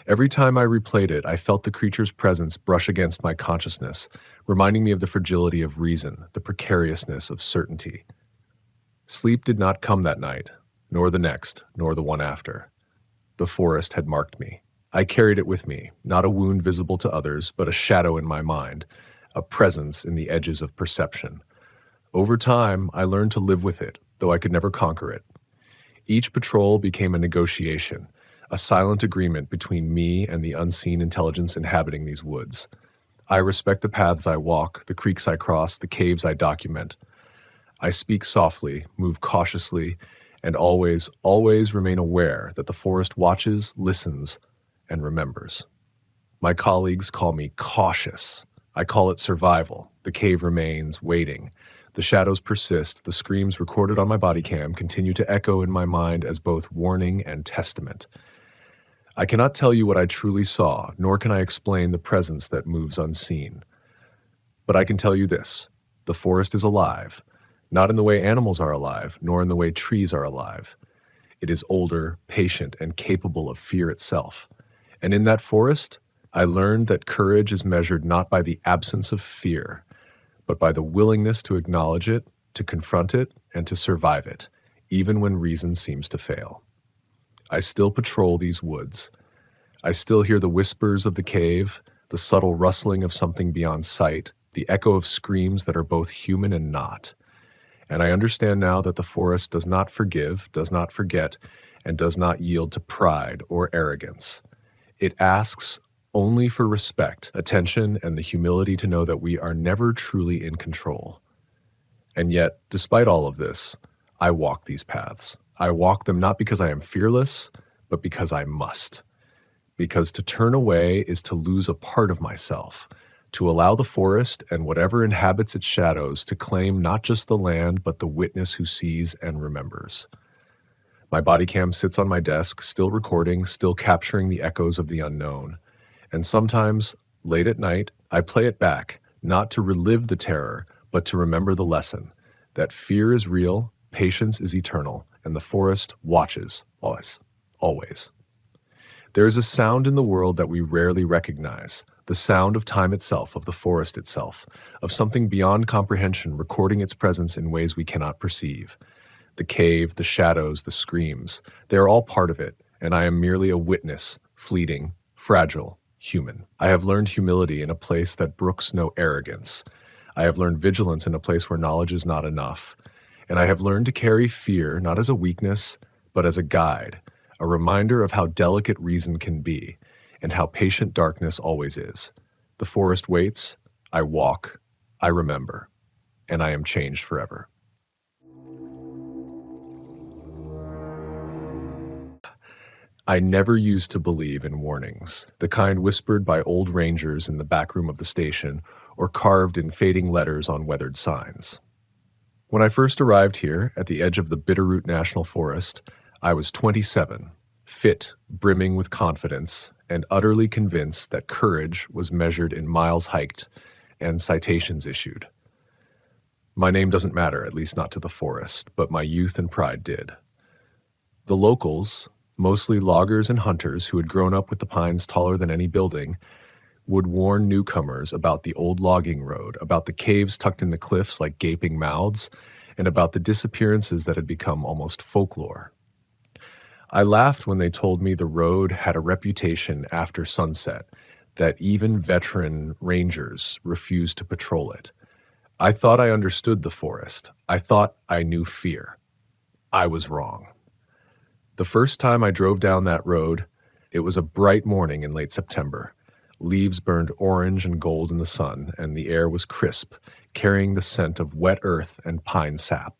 Speaker 1: Every time I replayed it, I felt the creature's presence brush against my consciousness, reminding me of the fragility of reason, the precariousness of certainty. Sleep did not come that night, nor the next, nor the one after. The forest had marked me. I carried it with me, not a wound visible to others, but a shadow in my mind, a presence in the edges of perception. Over time, I learned to live with it, though I could never conquer it. Each patrol became a negotiation, a silent agreement between me and the unseen intelligence inhabiting these woods. I respect the paths I walk, the creeks I cross, the caves I document. I speak softly, move cautiously, and always remain aware that the forest watches, listens, and remembers. My colleagues call me cautious. I call it survival. The cave remains, waiting. The shadows persist. The screams recorded on my body cam continue to echo in my mind as both warning and testament. I cannot tell you what I truly saw, nor can I explain the presence that moves unseen. But I can tell you this: the forest is alive, not in the way animals are alive, nor in the way trees are alive. It is older, patient, and capable of fear itself. And in that forest, I learned that courage is measured not by the absence of fear, but by the willingness to acknowledge it, to confront it, and to survive it, even when reason seems to fail. I still patrol these woods. I still hear the whispers of the cave, the subtle rustling of something beyond sight, the echo of screams that are both human and not. And I understand now that the forest does not forgive, does not forget, and does not yield to pride or arrogance. It asks only for respect, attention, and the humility to know that we are never truly in control. And yet, despite all of this, I walk these paths. I walk them not because I am fearless, but because I must. Because to turn away is to lose a part of myself, to allow the forest and whatever inhabits its shadows to claim not just the land, but the witness who sees and remembers. My body cam sits on my desk, still recording, still capturing the echoes of the unknown. And sometimes, late at night, I play it back, not to relive the terror, but to remember the lesson, that fear is real, patience is eternal, and the forest watches, always. There is a sound in the world that we rarely recognize, the sound of time itself, of the forest itself, of something beyond comprehension recording its presence in ways we cannot perceive. The cave, the shadows, the screams, they are all part of it, and I am merely a witness, fleeting, fragile, human. I have learned humility in a place that brooks no arrogance. I have learned vigilance in a place where knowledge is not enough. And I have learned to carry fear not as a weakness, but as a guide, a reminder of how delicate reason can be, and how patient darkness always is. The forest waits, I walk, I remember, and I am changed forever. I never used to believe in warnings, the kind whispered by old rangers in the back room of the station or carved in fading letters on weathered signs. When I first arrived here, at the edge of the Bitterroot National Forest, I was 27, fit, brimming with confidence, and utterly convinced that courage was measured in miles hiked and citations issued. My name doesn't matter, at least not to the forest, but my youth and pride did. The locals, mostly loggers and hunters who had grown up with the pines taller than any building, would warn newcomers about the old logging road, about the caves tucked in the cliffs like gaping mouths, and about the disappearances that had become almost folklore. I laughed when they told me the road had a reputation after sunset, that even veteran rangers refused to patrol it. I thought I understood the forest. I thought I knew fear. I was wrong. The first time I drove down that road, it was a bright morning in late September. Leaves burned orange and gold in the sun, and the air was crisp, carrying the scent of wet earth and pine sap.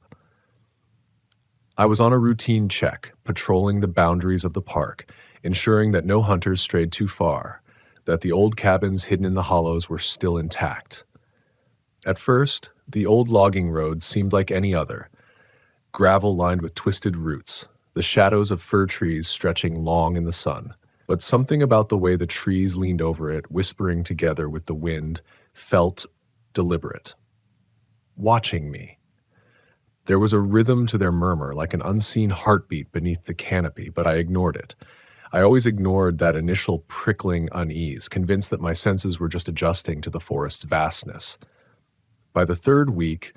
Speaker 1: I was on a routine check, patrolling the boundaries of the park, ensuring that no hunters strayed too far, that the old cabins hidden in the hollows were still intact. At first, the old logging road seemed like any other, gravel lined with twisted roots, the shadows of fir trees stretching long in the sun. But something about the way the trees leaned over it, whispering together with the wind, felt deliberate, watching me. There was a rhythm to their murmur, like an unseen heartbeat beneath the canopy, but I ignored it. I always ignored that initial prickling unease, convinced that my senses were just adjusting to the forest's vastness. By the third week,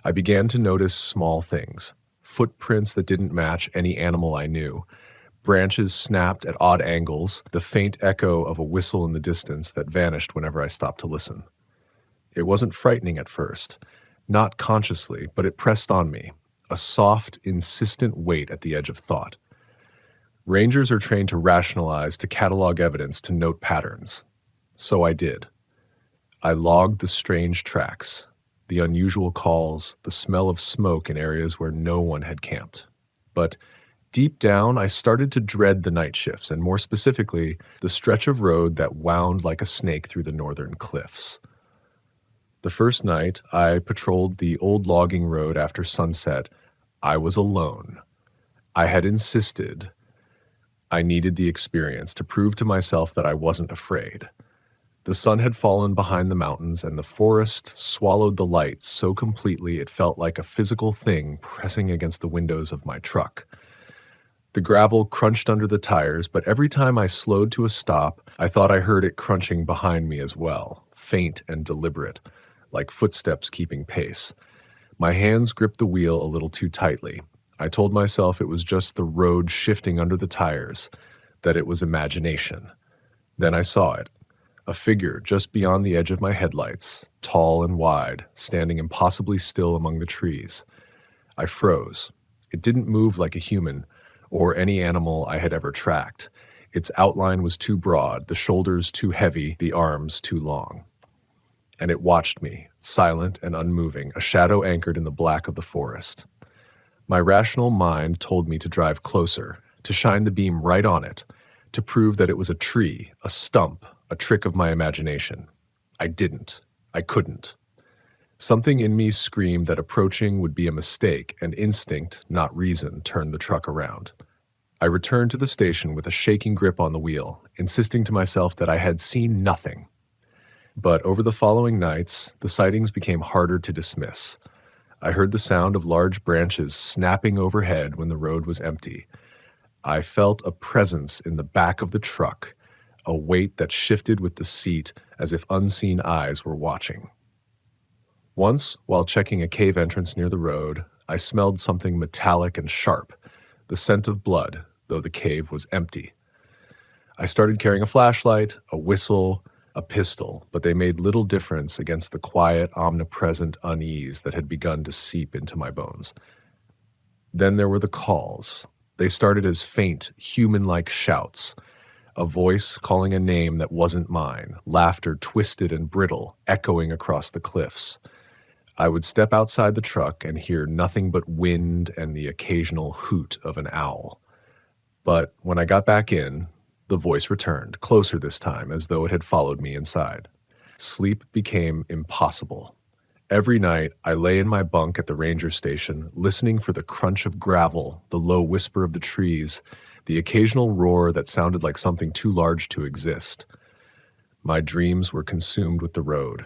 Speaker 1: I began to notice small things, footprints that didn't match any animal I knew, branches snapped at odd angles, the faint echo of a whistle in the distance that vanished whenever I stopped to listen. It wasn't frightening at first, not consciously, but it pressed on me, a soft, insistent weight at the edge of thought. Rangers are trained to rationalize, to catalog evidence, to note patterns. So I did. I logged the strange tracks, the unusual calls, the smell of smoke in areas where no one had camped. But deep down, I started to dread the night shifts, and more specifically, the stretch of road that wound like a snake through the northern cliffs. The first night I patrolled the old logging road after sunset, I was alone. I had insisted I needed the experience to prove to myself that I wasn't afraid. The sun had fallen behind the mountains, and the forest swallowed the light so completely it felt like a physical thing pressing against the windows of my truck. The gravel crunched under the tires, but every time I slowed to a stop, I thought I heard it crunching behind me as well, faint and deliberate, like footsteps keeping pace. My hands gripped the wheel a little too tightly. I told myself it was just the road shifting under the tires, that it was imagination. Then I saw it. A figure just beyond the edge of my headlights, tall and wide, standing impossibly still among the trees. I froze. It didn't move like a human or any animal I had ever tracked. Its outline was too broad, the shoulders too heavy, the arms too long. And it watched me, silent and unmoving, a shadow anchored in the black of the forest. My rational mind told me to drive closer, to shine the beam right on it, to prove that it was a tree, a stump, a trick of my imagination. I didn't. I couldn't. Something in me screamed that approaching would be a mistake, and instinct, not reason, turned the truck around. I returned to the station with a shaking grip on the wheel, insisting to myself that I had seen nothing. But over the following nights, the sightings became harder to dismiss. I heard the sound of large branches snapping overhead when the road was empty. I felt a presence in the back of the truck, a weight that shifted with the seat as if unseen eyes were watching. Once, while checking a cave entrance near the road, I smelled something metallic and sharp, the scent of blood, though the cave was empty. I started carrying a flashlight, a whistle, a pistol, but they made little difference against the quiet, omnipresent unease that had begun to seep into my bones. Then there were the calls. They started as faint, human-like shouts, a voice calling a name that wasn't mine, laughter twisted and brittle, echoing across the cliffs. I would step outside the truck and hear nothing but wind and the occasional hoot of an owl. But when I got back in, the voice returned, closer this time, as though it had followed me inside. Sleep became impossible. Every night, I lay in my bunk at the ranger station, listening for the crunch of gravel, the low whisper of the trees, the occasional roar that sounded like something too large to exist. My dreams were consumed with the road.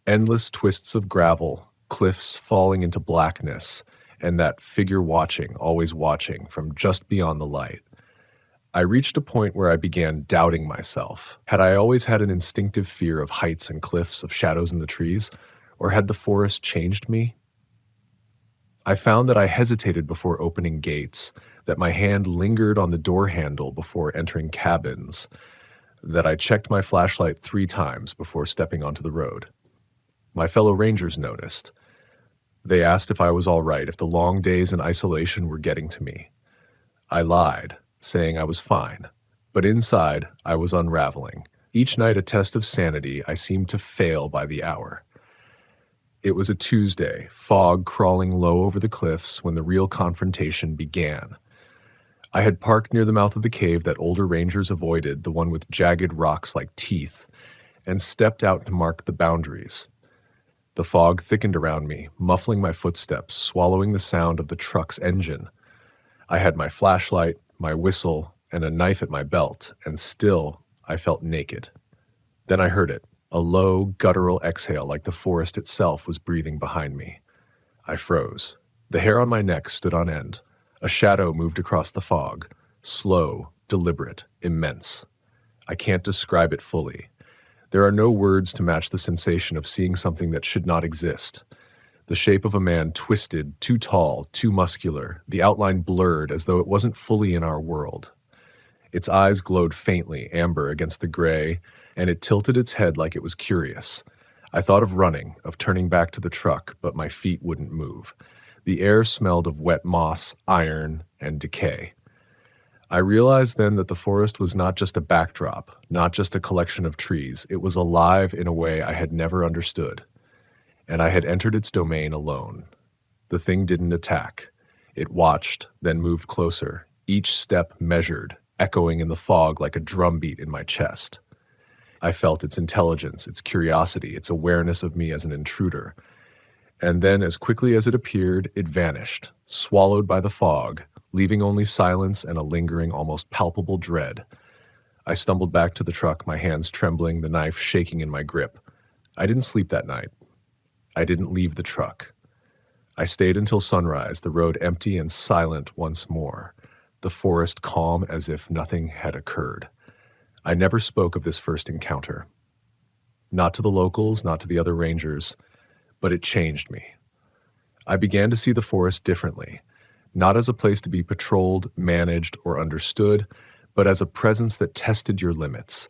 Speaker 1: Endless twists of gravel, cliffs falling into blackness, and that figure watching, always watching, from just beyond the light. I reached a point where I began doubting myself. Had I always had an instinctive fear of heights and cliffs, of shadows in the trees, or had the forest changed me? I found that I hesitated before opening gates, that my hand lingered on the door handle before entering cabins, that I checked my flashlight 3 times before stepping onto the road. My fellow rangers noticed. They asked if I was all right, if the long days in isolation were getting to me. I lied, saying I was fine. But inside, I was unraveling. Each night a test of sanity, I seemed to fail by the hour. It was a Tuesday, fog crawling low over the cliffs when the real confrontation began. I had parked near the mouth of the cave that older rangers avoided, the one with jagged rocks like teeth, and stepped out to mark the boundaries. The fog thickened around me, muffling my footsteps, swallowing the sound of the truck's engine. I had my flashlight, my whistle, and a knife at my belt, and still I felt naked. Then I heard it, a low, guttural exhale like the forest itself was breathing behind me. I froze. The hair on my neck stood on end. A shadow moved across the fog, slow, deliberate, immense. I can't describe it fully. There are no words to match the sensation of seeing something that should not exist. The shape of a man twisted, too tall, too muscular, the outline blurred as though it wasn't fully in our world. Its eyes glowed faintly, amber against the gray, and it tilted its head like it was curious. I thought of running, of turning back to the truck, but my feet wouldn't move. The air smelled of wet moss, iron, and decay. I realized then that the forest was not just a backdrop, not just a collection of trees. It was alive in a way I had never understood. And I had entered its domain alone. The thing didn't attack. It watched, then moved closer, each step measured, echoing in the fog like a drumbeat in my chest. I felt its intelligence, its curiosity, its awareness of me as an intruder. And then, as quickly as it appeared, it vanished, swallowed by the fog, leaving only silence and a lingering, almost palpable dread. I stumbled back to the truck, my hands trembling, the knife shaking in my grip. I didn't sleep that night. I didn't leave the truck. I stayed until sunrise, the road empty and silent once more, the forest calm as if nothing had occurred. I never spoke of this first encounter. Not to the locals, not to the other rangers, but it changed me. I began to see the forest differently, not as a place to be patrolled, managed, or understood, but as a presence that tested your limits,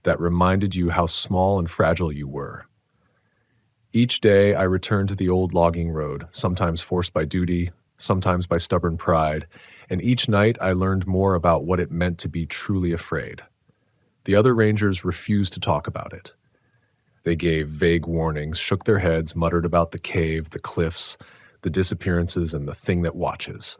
Speaker 1: that reminded you how small and fragile you were. Each day I returned to the old logging road, sometimes forced by duty, sometimes by stubborn pride, and each night I learned more about what it meant to be truly afraid. The other rangers refused to talk about it. They gave vague warnings, shook their heads, muttered about the cave, the cliffs, the disappearances, and the thing that watches.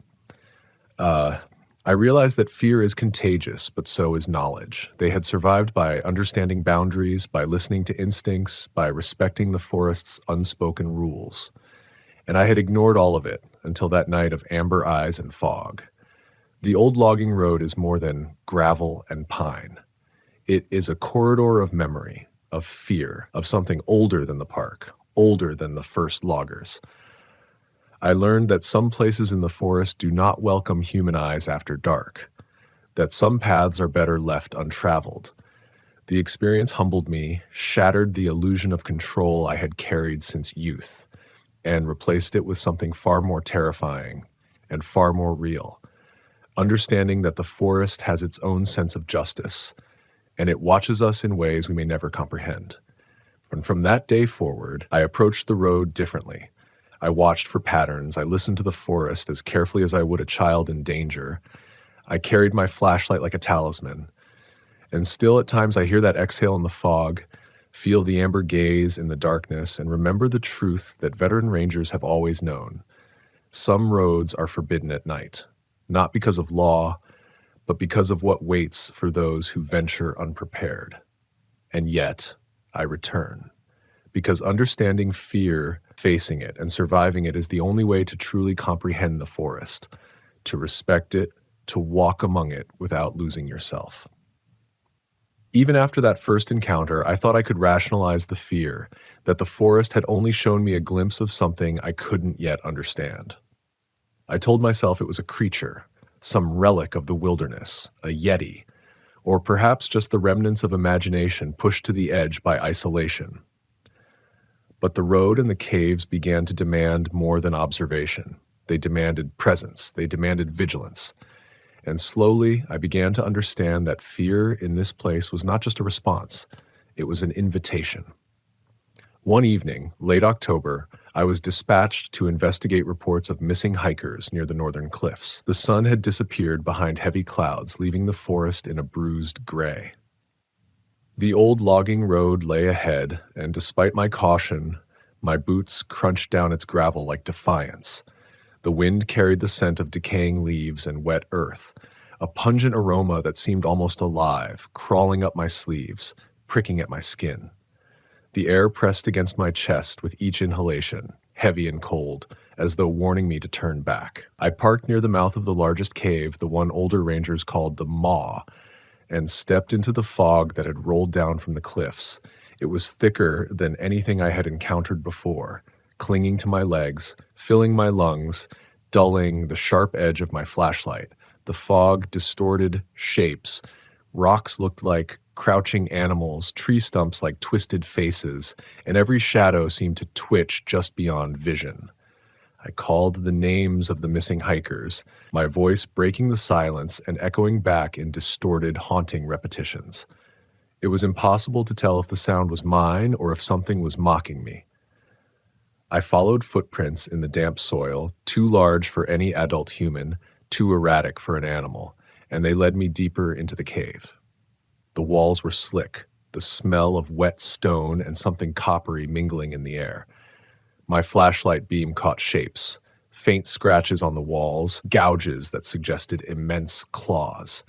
Speaker 1: I realized that fear is contagious, but so is knowledge. They had survived by understanding boundaries, by listening to instincts, by respecting the forest's unspoken rules. And I had ignored all of it until that night of amber eyes and fog. The old logging road is more than gravel and pine. It is a corridor of memory, of fear, of something older than the park, older than the first loggers. I learned that some places in the forest do not welcome human eyes after dark, that some paths are better left untraveled. The experience humbled me, shattered the illusion of control I had carried since youth, and replaced it with something far more terrifying and far more real, understanding that the forest has its own sense of justice, and it watches us in ways we may never comprehend. And from that day forward, I approached the road differently. I watched for patterns. I listened to the forest as carefully as I would a child in danger. I carried my flashlight like a talisman. And still at times I hear that exhale in the fog, feel the amber gaze in the darkness, and remember the truth that veteran rangers have always known. Some roads are forbidden at night, not because of law, but because of what waits for those who venture unprepared. And yet, I return. Because understanding fear, facing it, and surviving it is the only way to truly comprehend the forest, to respect it, to walk among it without losing yourself. Even after that first encounter, I thought I could rationalize the fear, that the forest had only shown me a glimpse of something I couldn't yet understand. I told myself it was a creature, some relic of the wilderness, a yeti, or perhaps just the remnants of imagination pushed to the edge by isolation. But the road and the caves began to demand more than observation. They demanded presence. They demanded vigilance. And slowly, I began to understand that fear in this place was not just a response. It was an invitation. One evening, late October, I was dispatched to investigate reports of missing hikers near the northern cliffs. The sun had disappeared behind heavy clouds, leaving the forest in a bruised gray. The old logging road lay ahead, and despite my caution, my boots crunched down its gravel like defiance. The wind carried the scent of decaying leaves and wet earth, a pungent aroma that seemed almost alive, crawling up my sleeves, pricking at my skin. The air pressed against my chest with each inhalation, heavy and cold, as though warning me to turn back. I parked near the mouth of the largest cave, the one older rangers called the Maw, and stepped into the fog that had rolled down from the cliffs. It was thicker than anything I had encountered before, clinging to my legs, filling my lungs, dulling the sharp edge of my flashlight. The fog distorted shapes. Rocks looked like crouching animals, tree stumps like twisted faces, and every shadow seemed to twitch just beyond vision. I called the names of the missing hikers, my voice breaking the silence and echoing back in distorted, haunting repetitions. It was impossible to tell if the sound was mine or if something was mocking me. I followed footprints in the damp soil, too large for any adult human, too erratic for an animal, and they led me deeper into the cave. The walls were slick, the smell of wet stone and something coppery mingling in the air. My flashlight beam caught shapes, faint scratches on the walls, gouges that suggested immense claws.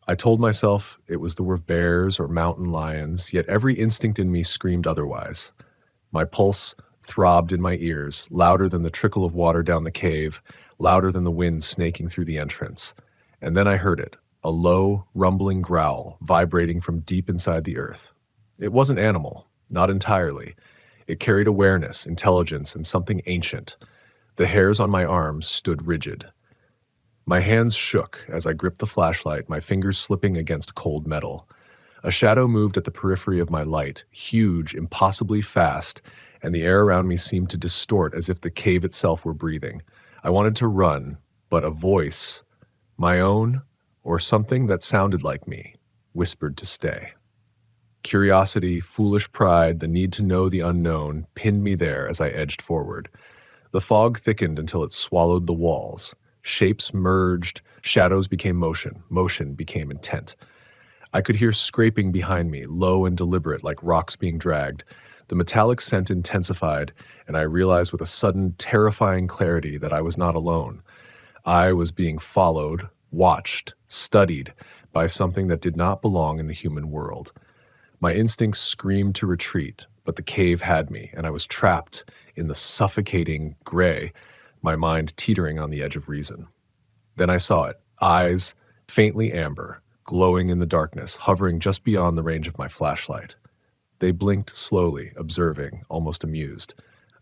Speaker 1: I told myself it was the work of bears or mountain lions, yet every instinct in me screamed otherwise. My pulse throbbed in my ears, louder than the trickle of water down the cave, louder than the wind snaking through the entrance. And then I heard it, a low, rumbling growl vibrating from deep inside the earth. It wasn't animal, not entirely. It carried awareness, intelligence, and something ancient. The hairs on my arms stood rigid. My hands shook as I gripped the flashlight, my fingers slipping against cold metal. A shadow moved at the periphery of my light, huge, impossibly fast, and the air around me seemed to distort as if the cave itself were breathing. I wanted to run, but a voice, my own, or something that sounded like me, whispered to stay. Curiosity, foolish pride, the need to know the unknown pinned me there as I edged forward. The fog thickened until it swallowed the walls. Shapes merged, shadows became motion, motion became intent. I could hear scraping behind me, low and deliberate like rocks being dragged. The metallic scent intensified, and I realized with a sudden, terrifying clarity that I was not alone. I was being followed, watched, studied by something that did not belong in the human world. My instincts screamed to retreat, but the cave had me, and I was trapped in the suffocating gray, my mind teetering on the edge of reason. Then I saw it, eyes, faintly amber, glowing in the darkness, hovering just beyond the range of my flashlight. They blinked slowly, observing, almost amused.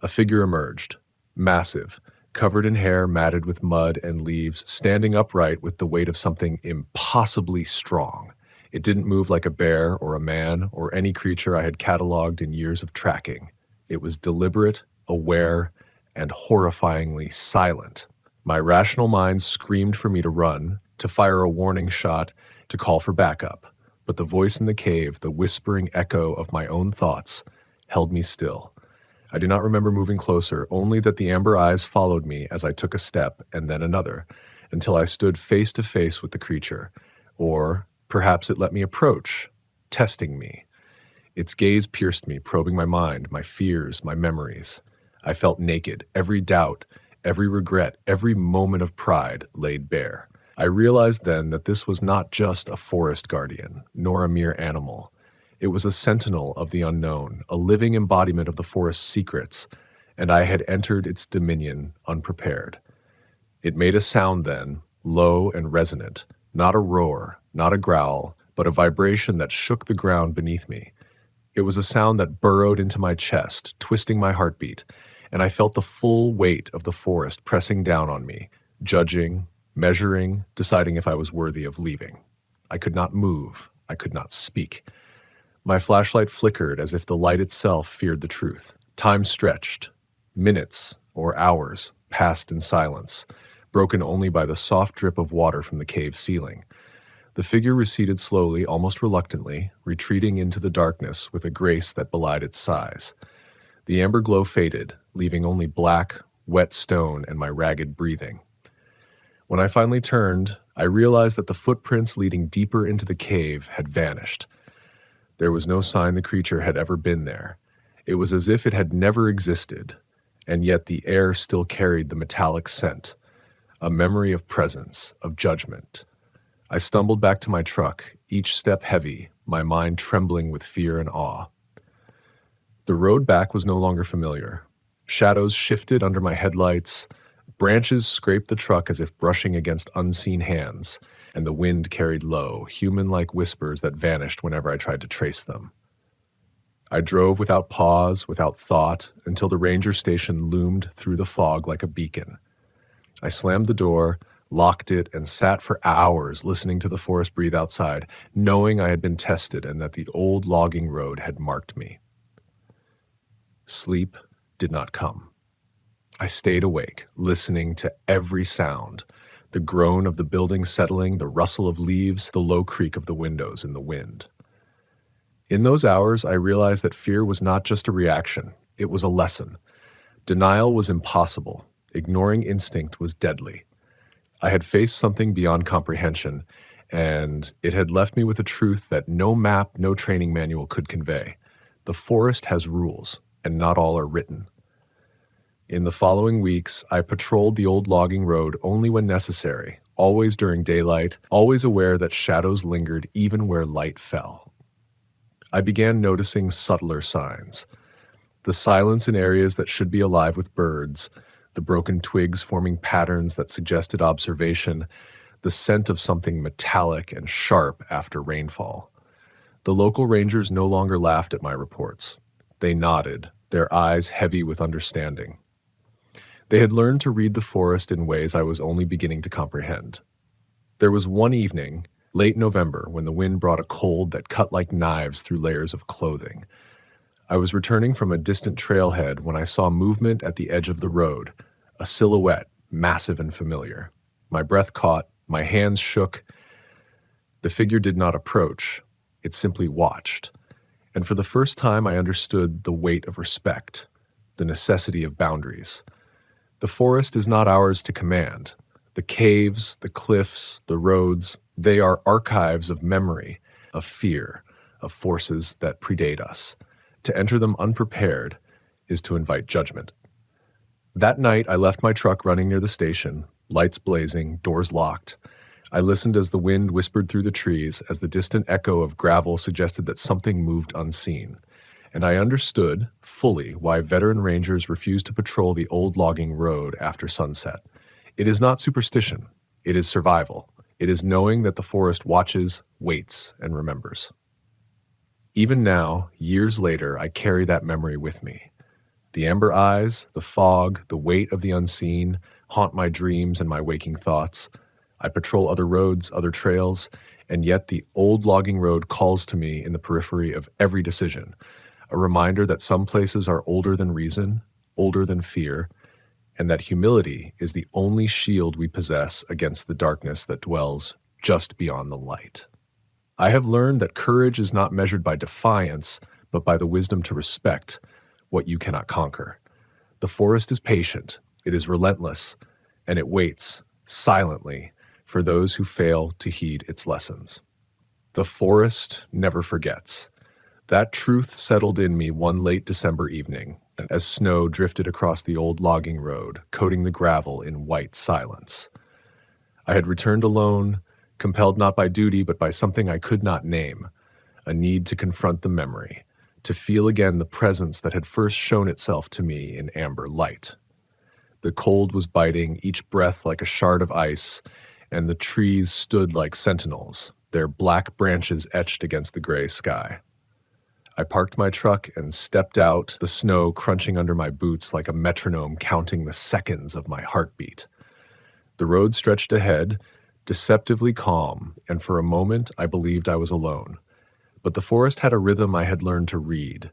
Speaker 1: A figure emerged, massive, covered in hair matted with mud and leaves, standing upright with the weight of something impossibly strong. It didn't move like a bear or a man or any creature I had cataloged in years of tracking. It was deliberate, aware, and horrifyingly silent. My rational mind screamed for me to run, to fire a warning shot, to call for backup. But the voice in the cave, the whispering echo of my own thoughts, held me still. I do not remember moving closer, only that the amber eyes followed me as I took a step and then another, until I stood face to face with the creature. Or perhaps it let me approach, testing me. Its gaze pierced me, probing my mind, my fears, my memories. I felt naked, every doubt, every regret, every moment of pride laid bare. I realized then that this was not just a forest guardian, nor a mere animal. It was a sentinel of the unknown, a living embodiment of the forest's secrets, and I had entered its dominion unprepared. It made a sound then, low and resonant, not a roar, not a growl, but a vibration that shook the ground beneath me. It was a sound that burrowed into my chest, twisting my heartbeat, and I felt the full weight of the forest pressing down on me, judging, measuring, deciding if I was worthy of leaving. I could not move. I could not speak. My flashlight flickered as if the light itself feared the truth. Time stretched. Minutes or hours passed in silence, broken only by the soft drip of water from the cave ceiling. The figure receded slowly, almost reluctantly, retreating into the darkness with a grace that belied its size. The amber glow faded, leaving only black, wet stone and my ragged breathing. When I finally turned, I realized that the footprints leading deeper into the cave had vanished. There was no sign the creature had ever been there. It was as if it had never existed, and yet the air still carried the metallic scent, a memory of presence, of judgment. I stumbled back to my truck, each step heavy, my mind trembling with fear and awe. The road back was no longer familiar. Shadows shifted under my headlights, branches scraped the truck as if brushing against unseen hands, and the wind carried low, human-like whispers that vanished whenever I tried to trace them. I drove without pause, without thought, until the ranger station loomed through the fog like a beacon. I slammed the door, locked it, and sat for hours listening to the forest breathe outside, knowing I had been tested and that the old logging road had marked me. Sleep did not come. I stayed awake, listening to every sound, the groan of the building settling, the rustle of leaves, the low creak of the windows in the wind. In those hours, I realized that fear was not just a reaction, it was a lesson. Denial was impossible. Ignoring instinct was deadly. I had faced something beyond comprehension, and it had left me with a truth that no map, no training manual could convey. The forest has rules, and not all are written. In the following weeks, I patrolled the old logging road only when necessary, always during daylight, always aware that shadows lingered even where light fell. I began noticing subtler signs. The silence in areas that should be alive with birds, the broken twigs forming patterns that suggested observation, the scent of something metallic and sharp after rainfall. The local rangers no longer laughed at my reports. They nodded, their eyes heavy with understanding. They had learned to read the forest in ways I was only beginning to comprehend. There was one evening, late November, when the wind brought a cold that cut like knives through layers of clothing. I was returning from a distant trailhead when I saw movement at the edge of the road, a silhouette, massive and familiar. My breath caught, my hands shook. The figure did not approach, it simply watched. And for the first time I understood the weight of respect, the necessity of boundaries. The forest is not ours to command. The caves, the cliffs, the roads, they are archives of memory, of fear, of forces that predate us. To enter them unprepared is to invite judgment. That night, I left my truck running near the station, lights blazing, doors locked. I listened as the wind whispered through the trees, as the distant echo of gravel suggested that something moved unseen. And I understood fully why veteran rangers refused to patrol the old logging road after sunset. It is not superstition. It is survival. It is knowing that the forest watches, waits, and remembers. Even now, years later, I carry that memory with me. The amber eyes, the fog, the weight of the unseen haunt my dreams and my waking thoughts. I patrol other roads, other trails, and yet the old logging road calls to me in the periphery of every decision, a reminder that some places are older than reason, older than fear, and that humility is the only shield we possess against the darkness that dwells just beyond the light. I have learned that courage is not measured by defiance, but by the wisdom to respect what you cannot conquer. The forest is patient, it is relentless, and it waits, silently, for those who fail to heed its lessons. The forest never forgets. That truth settled in me one late December evening, as snow drifted across the old logging road, coating the gravel in white silence. I had returned alone, compelled not by duty but by something I could not name, a need to confront the memory, to feel again the presence that had first shown itself to me in amber light. The cold was biting, each breath like a shard of ice, and the trees stood like sentinels, their black branches etched against the gray sky. I parked my truck and stepped out, the snow crunching under my boots like a metronome counting the seconds of my heartbeat. The road stretched ahead, deceptively calm, and for a moment I believed I was alone. But the forest had a rhythm I had learned to read,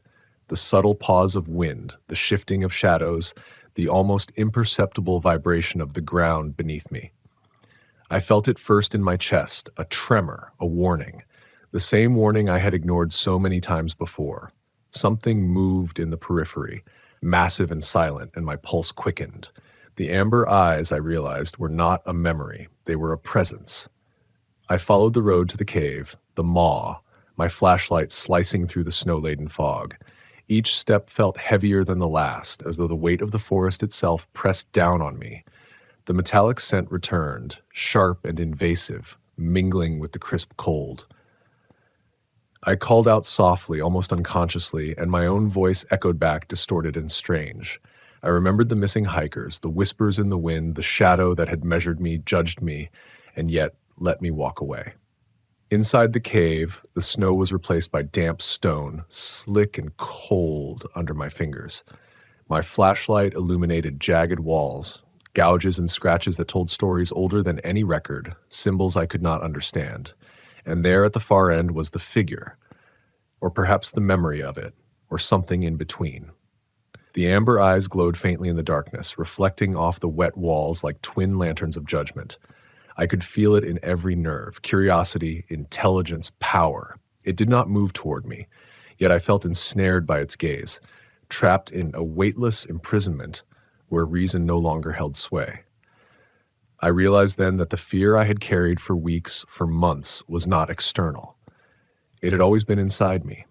Speaker 1: the subtle pause of wind, the shifting of shadows, the almost imperceptible vibration of the ground beneath me. I felt it first in my chest, a tremor, a warning, the same warning I had ignored so many times before. Something moved in the periphery, massive and silent, and my pulse quickened. The amber eyes, I realized, were not a memory. They were a presence. I followed the road to the cave, the maw, my flashlight slicing through the snow-laden fog. Each step felt heavier than the last, as though the weight of the forest itself pressed down on me. The metallic scent returned, sharp and invasive, mingling with the crisp cold. I called out softly, almost unconsciously, and my own voice echoed back, distorted and strange. I remembered the missing hikers, the whispers in the wind, the shadow that had measured me, judged me, and yet let me walk away. Inside the cave, the snow was replaced by damp stone, slick and cold under my fingers. My flashlight illuminated jagged walls, gouges and scratches that told stories older than any record, symbols I could not understand. And there at the far end was the figure, or perhaps the memory of it, or something in between. The amber eyes glowed faintly in the darkness, reflecting off the wet walls like twin lanterns of judgment. I could feel it in every nerve, curiosity, intelligence, power. It did not move toward me, yet I felt ensnared by its gaze, trapped in a weightless imprisonment where reason no longer held sway. I realized then that the fear I had carried for weeks, for months, was not external. It had always been inside me.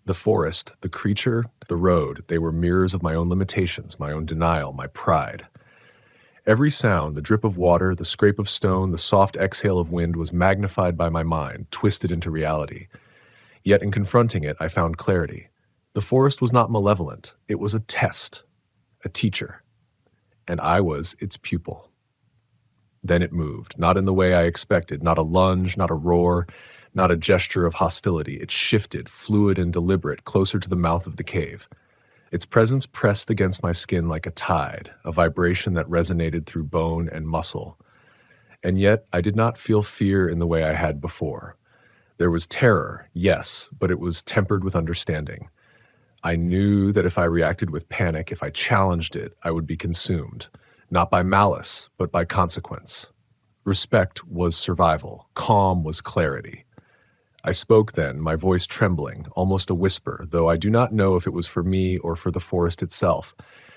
Speaker 1: The forest, the creature, the road, they were mirrors of my own limitations, my own denial, my pride. Every sound, the drip of water, the scrape of stone, the soft exhale of wind was magnified by my mind, twisted into reality. Yet in confronting it, I found clarity. The forest was not malevolent. It was a test, a teacher, and I was its pupil. Then it moved, not in the way I expected, not a lunge, not a roar, not a gesture of hostility. It shifted, fluid and deliberate, closer to the mouth of the cave. Its presence pressed against my skin like a tide, a vibration that resonated through bone and muscle. And yet, I did not feel fear in the way I had before. There was terror, yes, but it was tempered with understanding. I knew that if I reacted with panic, if I challenged it, I would be consumed, not by malice, but by consequence. Respect was survival. Calm was clarity. I spoke then, my voice trembling, almost a whisper, though I do not know if it was for me or for the forest itself.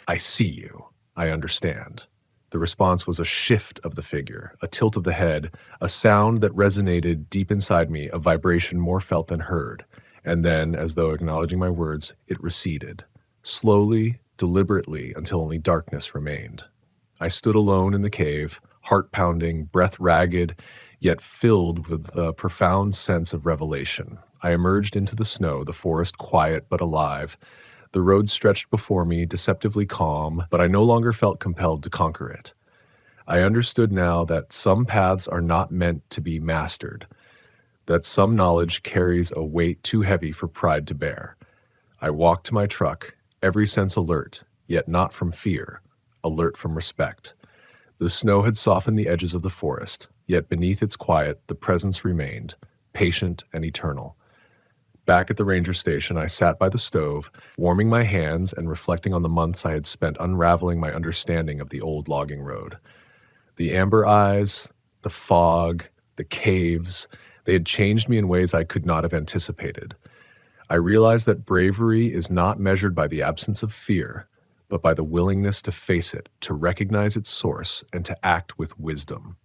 Speaker 1: I see you. I understand. The response was a shift of the figure, a tilt of the head, a sound that resonated deep inside me, a vibration more felt than heard. And then, as though acknowledging my words, it receded, slowly, deliberately, until only darkness remained. I stood alone in the cave, heart pounding, breath ragged, yet filled with a profound sense of revelation. I emerged into the snow, the forest quiet but alive. The road stretched before me, deceptively calm, but I no longer felt compelled to conquer it. I understood now that some paths are not meant to be mastered, that some knowledge carries a weight too heavy for pride to bear. I walked to my truck, every sense alert, yet not from fear, alert from respect. The snow had softened the edges of the forest, yet beneath its quiet, the presence remained, patient and eternal. Back at the ranger station, I sat by the stove, warming my hands and reflecting on the months I had spent unraveling my understanding of the old logging road. The amber eyes, the fog, the caves, they had changed me in ways I could not have anticipated. I realized that bravery is not measured by the absence of fear, but by the willingness to face it, to recognize its source, and to act with wisdom.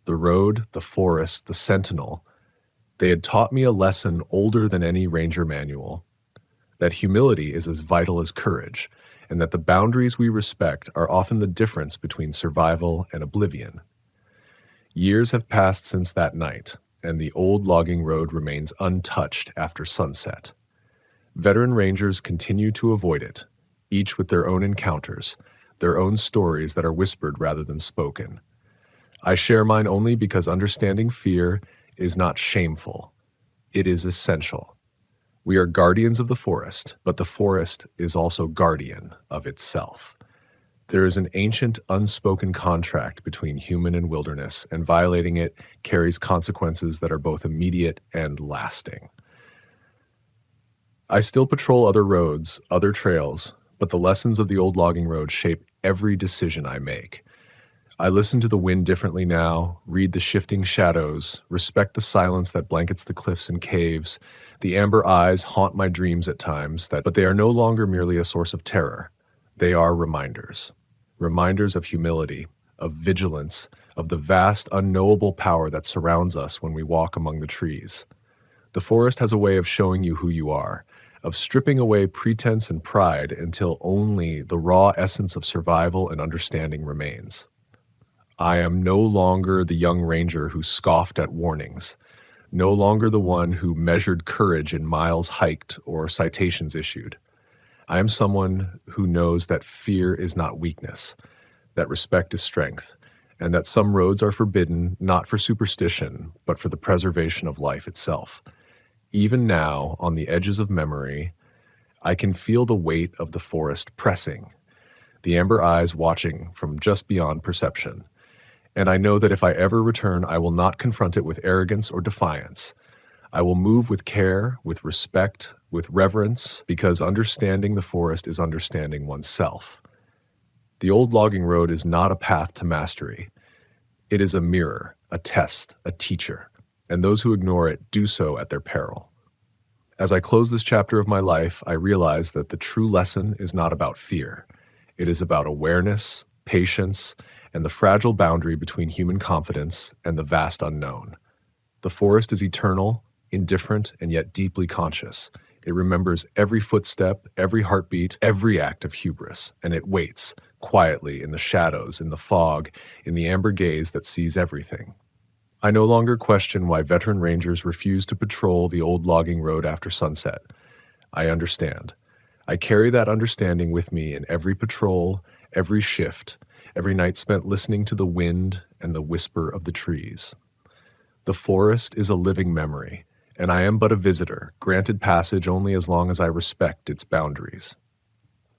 Speaker 1: The road, the forest, the sentinel, they had taught me a lesson older than any ranger manual, that humility is as vital as courage, and that the boundaries we respect are often the difference between survival and oblivion. Years have passed since that night, and the old logging road remains untouched after sunset. Veteran rangers continue to avoid it, each with their own encounters, their own stories that are whispered rather than spoken. I share mine only because understanding fear is not shameful. It is essential. We are guardians of the forest, but the forest is also guardian of itself. There is an ancient, unspoken contract between human and wilderness, and violating it carries consequences that are both immediate and lasting. I still patrol other roads, other trails, but the lessons of the old logging road shape every decision I make. I listen to the wind differently now, read the shifting shadows, respect the silence that blankets the cliffs and caves. The amber eyes haunt my dreams at times, but they are no longer merely a source of terror. They are reminders. Reminders of humility, of vigilance, of the vast, unknowable power that surrounds us when we walk among the trees. The forest has a way of showing you who you are, of stripping away pretense and pride until only the raw essence of survival and understanding remains. I am no longer the young ranger who scoffed at warnings, no longer the one who measured courage in miles hiked or citations issued. I am someone who knows that fear is not weakness, that respect is strength, and that some roads are forbidden not for superstition, but for the preservation of life itself. Even now, on the edges of memory, I can feel the weight of the forest pressing, the amber eyes watching from just beyond perception. And I know that if I ever return, I will not confront it with arrogance or defiance. I will move with care, with respect, with reverence, because understanding the forest is understanding oneself. The old logging road is not a path to mastery. It is a mirror, a test, a teacher, and those who ignore it do so at their peril. As I close this chapter of my life, I realize that the true lesson is not about fear. It is about awareness, patience, and the fragile boundary between human confidence and the vast unknown. The forest is eternal, indifferent, and yet deeply conscious. It remembers every footstep, every heartbeat, every act of hubris, and it waits, quietly in the shadows, in the fog, in the amber gaze that sees everything. I no longer question why veteran rangers refuse to patrol the old logging road after sunset. I understand. I carry that understanding with me in every patrol, every shift, every night spent listening to the wind and the whisper of the trees. The forest is a living memory, and I am but a visitor, granted passage only as long as I respect its boundaries.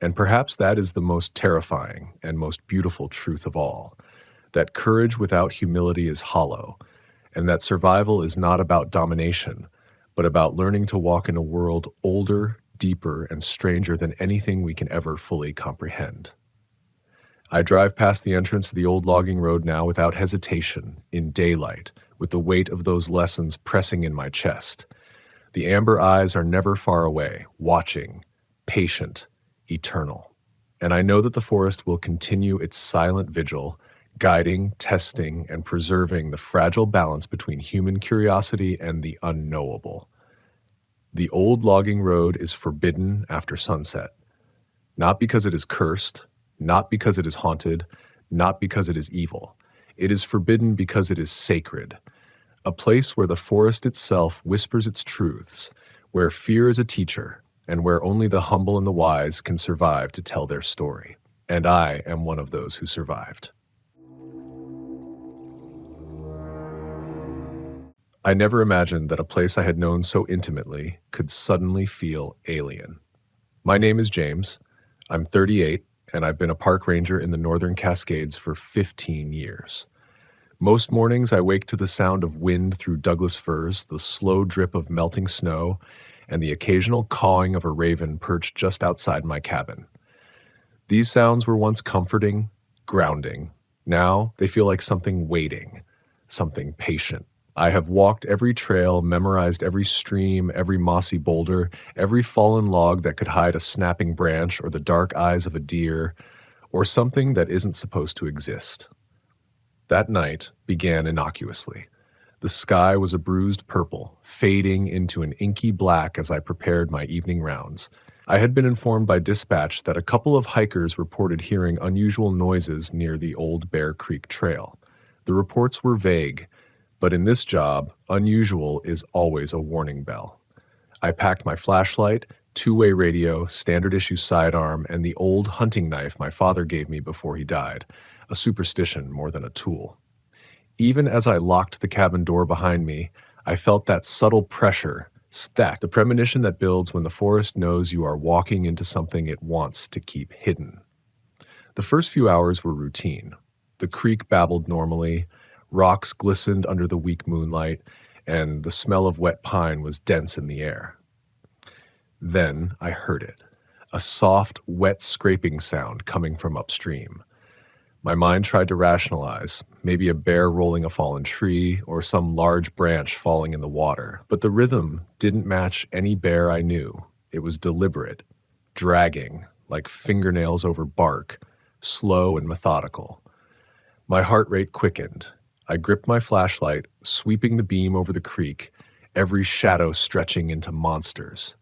Speaker 1: And perhaps that is the most terrifying and most beautiful truth of all, that courage without humility is hollow, and that survival is not about domination, but about learning to walk in a world older, deeper, and stranger than anything we can ever fully comprehend. I drive past the entrance of the old logging road now without hesitation, in daylight, with the weight of those lessons pressing in my chest. The amber eyes are never far away, watching, patient, eternal. And I know that the forest will continue its silent vigil, guiding, testing, and preserving the fragile balance between human curiosity and the unknowable. The old logging road is forbidden after sunset, not because it is cursed, not because it is haunted, not because it is evil. It is forbidden because it is sacred, a place where the forest itself whispers its truths, where fear is a teacher, and where only the humble and the wise can survive to tell their story. And I am one of those who survived. I never imagined that a place I had known so intimately could suddenly feel alien. My name is James. I'm 38, and I've been a park ranger in the Northern Cascades for 15 years. Most mornings I wake to the sound of wind through Douglas firs, the slow drip of melting snow, and the occasional cawing of a raven perched just outside my cabin. These sounds were once comforting, grounding. Now they feel like something waiting, something patient. I have walked every trail, memorized every stream, every mossy boulder, every fallen log that could hide a snapping branch or the dark eyes of a deer, or something that isn't supposed to exist. That night began innocuously. The sky was a bruised purple, fading into an inky black as I prepared my evening rounds. I had been informed by dispatch that a couple of hikers reported hearing unusual noises near the Old Bear Creek Trail. The reports were vague, but in this job, unusual is always a warning bell. I packed my flashlight, two-way radio, standard issue sidearm, and the old hunting knife my father gave me before he died, a superstition more than a tool. Even as I locked the cabin door behind me, I felt that subtle pressure stacked, the premonition that builds when the forest knows you are walking into something it wants to keep hidden. The first few hours were routine. The creek babbled normally, rocks glistened under the weak moonlight, and the smell of wet pine was dense in the air. Then I heard it, a soft, wet scraping sound coming from upstream. My mind tried to rationalize, maybe a bear rolling a fallen tree or some large branch falling in the water, but the rhythm didn't match any bear I knew. It was deliberate, dragging, like fingernails over bark, slow and methodical. My heart rate quickened. I gripped my flashlight, sweeping the beam over the creek, every shadow stretching into monsters.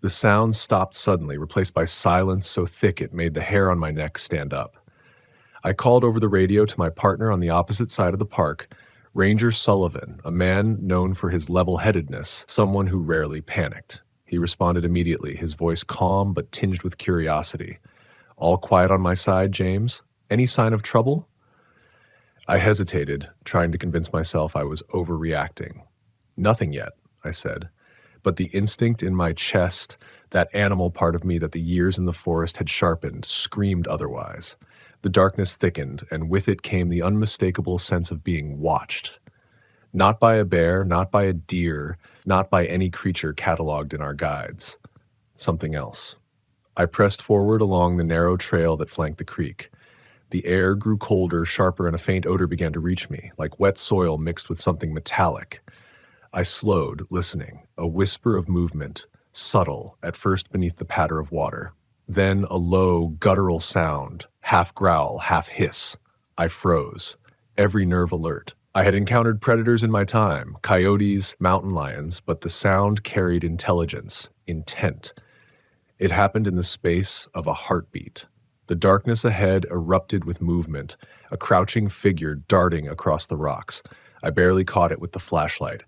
Speaker 1: The sound stopped suddenly, replaced by silence so thick it made the hair on my neck stand up. I called over the radio to my partner on the opposite side of the park, Ranger Sullivan, a man known for his level-headedness, someone who rarely panicked. He responded immediately, his voice calm but tinged with curiosity. "All quiet on my side, James? Any sign of trouble?" I hesitated, trying to convince myself I was overreacting. "Nothing yet," I said, but the instinct in my chest, that animal part of me that the years in the forest had sharpened, screamed otherwise. The darkness thickened, and with it came the unmistakable sense of being watched. Not by a bear, not by a deer, not by any creature catalogued in our guides. Something else. I pressed forward along the narrow trail that flanked the creek. The air grew colder, sharper, and a faint odor began to reach me, like wet soil mixed with something metallic. I slowed, listening, a whisper of movement, subtle, at first beneath the patter of water. Then a low, guttural sound, half growl, half hiss. I froze, every nerve alert. I had encountered predators in my time, coyotes, mountain lions, but the sound carried intelligence, intent. It happened in the space of a heartbeat. The darkness ahead erupted with movement, a crouching figure darting across the rocks. I barely caught it with the flashlight.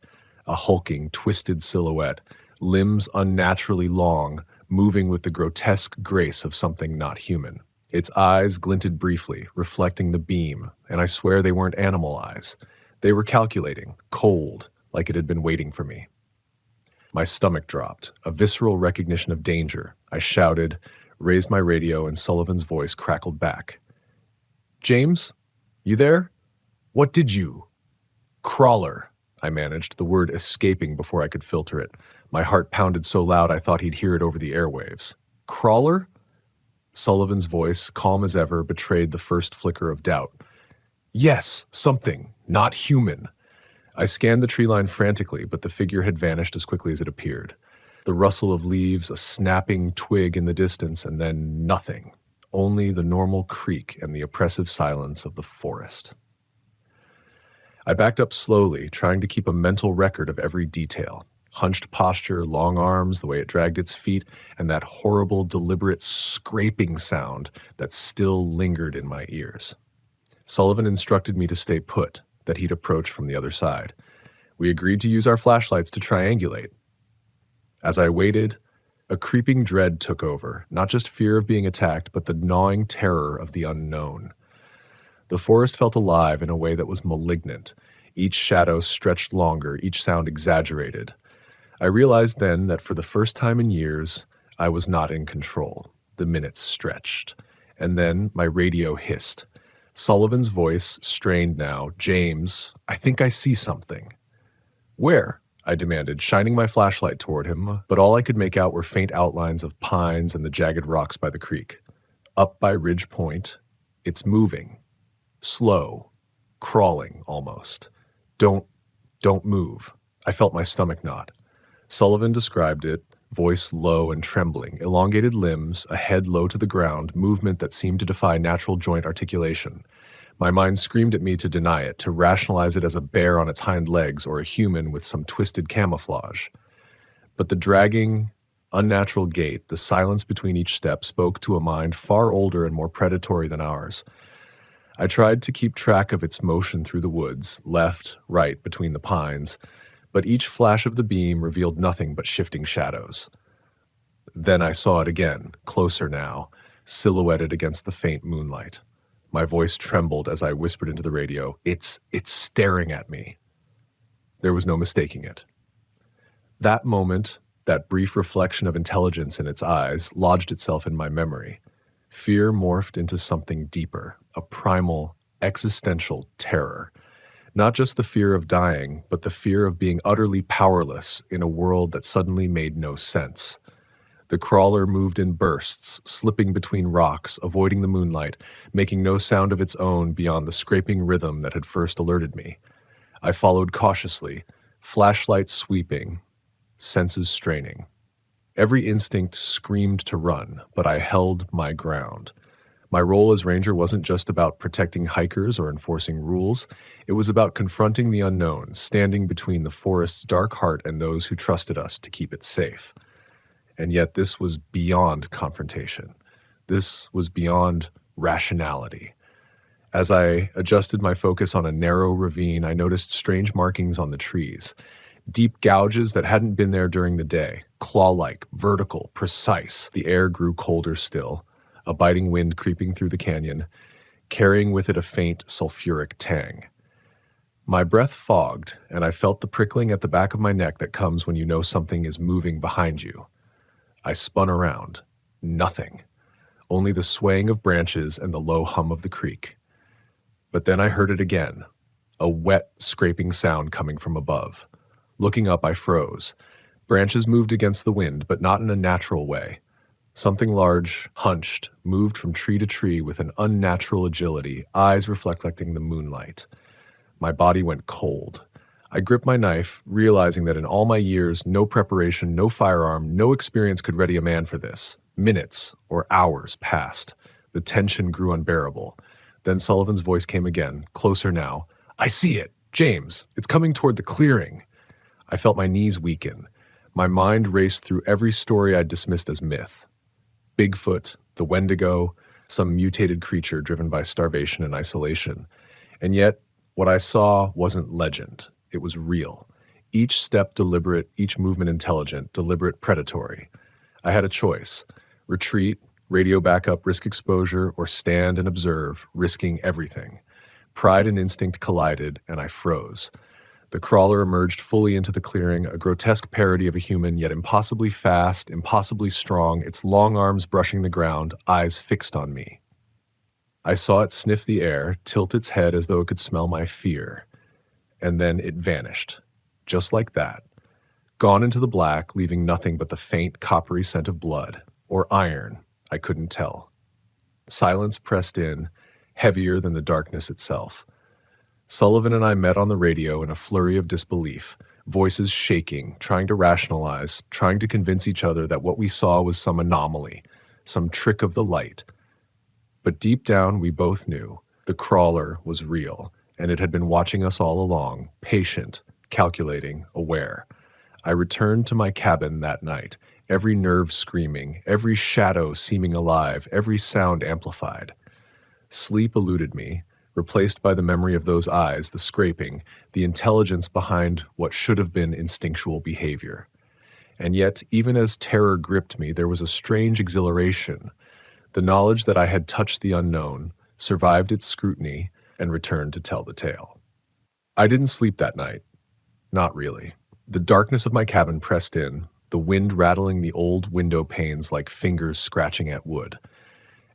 Speaker 1: A hulking, twisted silhouette, limbs unnaturally long, moving with the grotesque grace of something not human. Its eyes glinted briefly, reflecting the beam, and I swear they weren't animal eyes. They were calculating, cold, like it had been waiting for me. My stomach dropped, a visceral recognition of danger. I shouted, raised my radio, and Sullivan's voice crackled back. "James? You there? What did you?" "Crawler," I managed, the word escaping before I could filter it. My heart pounded so loud I thought he'd hear it over the airwaves. "Crawler?" Sullivan's voice, calm as ever, betrayed the first flicker of doubt. "Yes, something, not human." I scanned the tree line frantically, but the figure had vanished as quickly as it appeared. The rustle of leaves, a snapping twig in the distance, and then nothing. Only the normal creak and the oppressive silence of the forest. I backed up slowly, trying to keep a mental record of every detail. Hunched posture, long arms, the way it dragged its feet, and that horrible, deliberate scraping sound that still lingered in my ears. Sullivan instructed me to stay put, that he'd approach from the other side. We agreed to use our flashlights to triangulate. As I waited, a creeping dread took over, not just fear of being attacked, but the gnawing terror of the unknown. The forest felt alive in a way that was malignant. Each shadow stretched longer, each sound exaggerated. I realized then that for the first time in years, I was not in control. The minutes stretched. And then my radio hissed. Sullivan's voice, strained now. "James, I think I see something." "Where?" I demanded, shining my flashlight toward him, but all I could make out were faint outlines of pines and the jagged rocks by the creek. "Up by Ridge Point. It's moving. Slow. Crawling, almost. Don't move." I felt my stomach knot. Sullivan described it, voice low and trembling, elongated limbs, a head low to the ground, movement that seemed to defy natural joint articulation. My mind screamed at me to deny it, to rationalize it as a bear on its hind legs or a human with some twisted camouflage. But the dragging, unnatural gait, the silence between each step spoke to a mind far older and more predatory than ours. I tried to keep track of its motion through the woods, left, right, between the pines, but each flash of the beam revealed nothing but shifting shadows. Then I saw it again, closer now, silhouetted against the faint moonlight. My voice trembled as I whispered into the radio, It's staring at me." There was no mistaking it. That moment, that brief reflection of intelligence in its eyes, lodged itself in my memory. Fear morphed into something deeper, a primal, existential terror. Not just the fear of dying, but the fear of being utterly powerless in a world that suddenly made no sense. The crawler moved in bursts, slipping between rocks, avoiding the moonlight, making no sound of its own beyond the scraping rhythm that had first alerted me. I followed cautiously, flashlight sweeping, senses straining. Every instinct screamed to run, but I held my ground. My role as ranger wasn't just about protecting hikers or enforcing rules. It was about confronting the unknown, standing between the forest's dark heart and those who trusted us to keep it safe. And yet this was beyond confrontation. This was beyond rationality. As I adjusted my focus on a narrow ravine, I noticed strange markings on the trees. Deep gouges that hadn't been there during the day, claw-like, vertical, precise. The air grew colder still, a biting wind creeping through the canyon, carrying with it a faint sulfuric tang. My breath fogged, and I felt the prickling at the back of my neck that comes when you know something is moving behind you. I spun around. Nothing. Only the swaying of branches and the low hum of the creek. But then I heard it again, a wet, scraping sound coming from above. Looking up, I froze. Branches moved against the wind, but not in a natural way. Something large, hunched, moved from tree to tree with an unnatural agility, eyes reflecting the moonlight. My body went cold. I gripped my knife, realizing that in all my years, no preparation, no firearm, no experience could ready a man for this. Minutes or hours passed. The tension grew unbearable. Then Sullivan's voice came again, closer now. "I see it! James, it's coming toward the clearing." I felt my knees weaken. My mind raced through every story I'd dismissed as myth. Bigfoot, the Wendigo, some mutated creature driven by starvation and isolation. And yet, what I saw wasn't legend. It was real. Each step deliberate, each movement intelligent, deliberate predatory. I had a choice. Retreat, radio backup, risk exposure, or stand and observe, risking everything. Pride and instinct collided, and I froze. The crawler emerged fully into the clearing, a grotesque parody of a human, yet impossibly fast, impossibly strong, its long arms brushing the ground, eyes fixed on me. I saw it sniff the air, tilt its head as though it could smell my fear. And then it vanished. Just like that. Gone into the black, leaving nothing but the faint, coppery scent of blood. Or iron, I couldn't tell. Silence pressed in, heavier than the darkness itself. Sullivan and I met on the radio in a flurry of disbelief, voices shaking, trying to rationalize, trying to convince each other that what we saw was some anomaly, some trick of the light. But deep down, we both knew the crawler was real, and it had been watching us all along, patient, calculating, aware. I returned to my cabin that night, every nerve screaming, every shadow seeming alive, every sound amplified. Sleep eluded me, replaced by the memory of those eyes, the scraping, the intelligence behind what should have been instinctual behavior. And yet, even as terror gripped me, there was a strange exhilaration, the knowledge that I had touched the unknown, survived its scrutiny, and returned to tell the tale. I didn't sleep that night. Not really. The darkness of my cabin pressed in, the wind rattling the old window panes like fingers scratching at wood.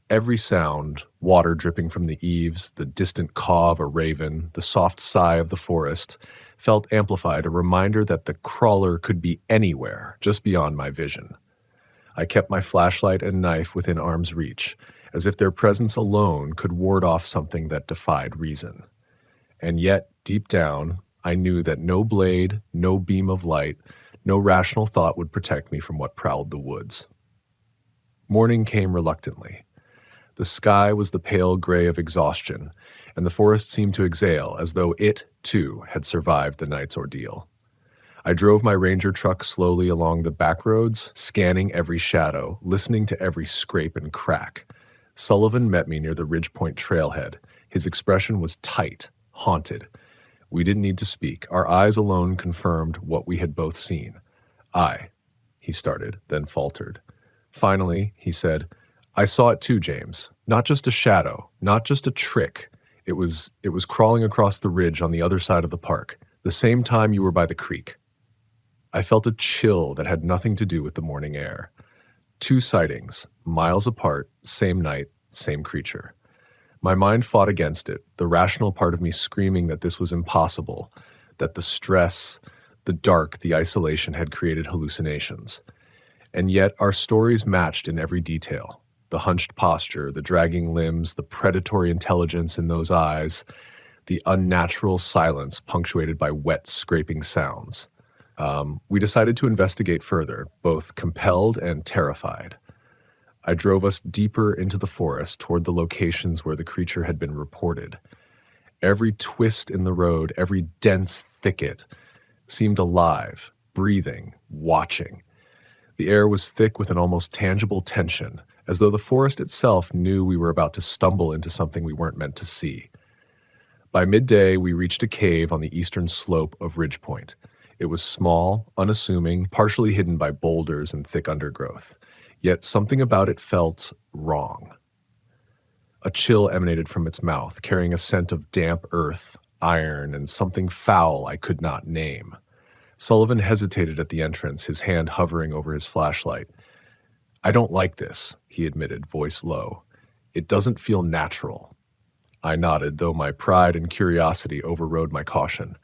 Speaker 1: Every sound, water dripping from the eaves, the distant caw of a raven, the soft sigh of the forest, felt amplified, a reminder that the crawler could be anywhere, just beyond my vision. I kept my flashlight and knife within arm's reach, as if their presence alone could ward off something that defied reason. And yet, deep down, I knew that no blade, no beam of light, no rational thought would protect me from what prowled the woods. Morning came reluctantly. The sky was the pale gray of exhaustion, and the forest seemed to exhale as though it, too, had survived the night's ordeal. I drove my ranger truck slowly along the back roads, scanning every shadow, listening to every scrape and crack. Sullivan met me near the Ridgepoint trailhead. His expression was tight, haunted. We didn't need to speak. Our eyes alone confirmed what we had both seen. He started, then faltered. Finally, he said, "I saw it too, James. Not just a shadow, not just a trick. It was crawling across the ridge on the other side of the park, the same time you were by the creek." I felt a chill that had nothing to do with the morning air. 2 sightings, miles apart, same night, same creature. My mind fought against it, the rational part of me screaming that this was impossible, that the stress, the dark, the isolation had created hallucinations. And yet our stories matched in every detail. The hunched posture, the dragging limbs, the predatory intelligence in those eyes, the unnatural silence punctuated by wet, scraping sounds. We decided to investigate further, both compelled and terrified. I drove us deeper into the forest toward the locations where the creature had been reported. Every twist in the road, every dense thicket seemed alive, breathing, watching. The air was thick with an almost tangible tension, as though the forest itself knew we were about to stumble into something we weren't meant to see. By midday, we reached a cave on the eastern slope of Ridge Point. It was small, unassuming, partially hidden by boulders and thick undergrowth. Yet something about it felt wrong. A chill emanated from its mouth, carrying a scent of damp earth, iron, and something foul I could not name. Sullivan hesitated at the entrance, his hand hovering over his flashlight. "I don't like this," he admitted, voice low. "It doesn't feel natural." I nodded, though my pride and curiosity overrode my caution.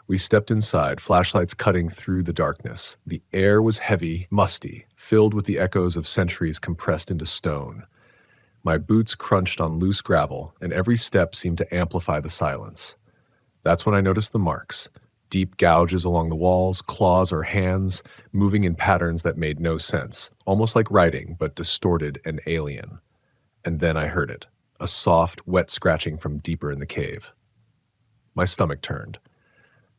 Speaker 1: We stepped inside, flashlights cutting through the darkness. The air was heavy, musty, filled with the echoes of centuries compressed into stone. My boots crunched on loose gravel, and every step seemed to amplify the silence. That's when I noticed the marks. Deep gouges along the walls, claws or hands, moving in patterns that made no sense, almost like writing, but distorted and alien. And then I heard it, a soft, wet scratching from deeper in the cave. My stomach turned.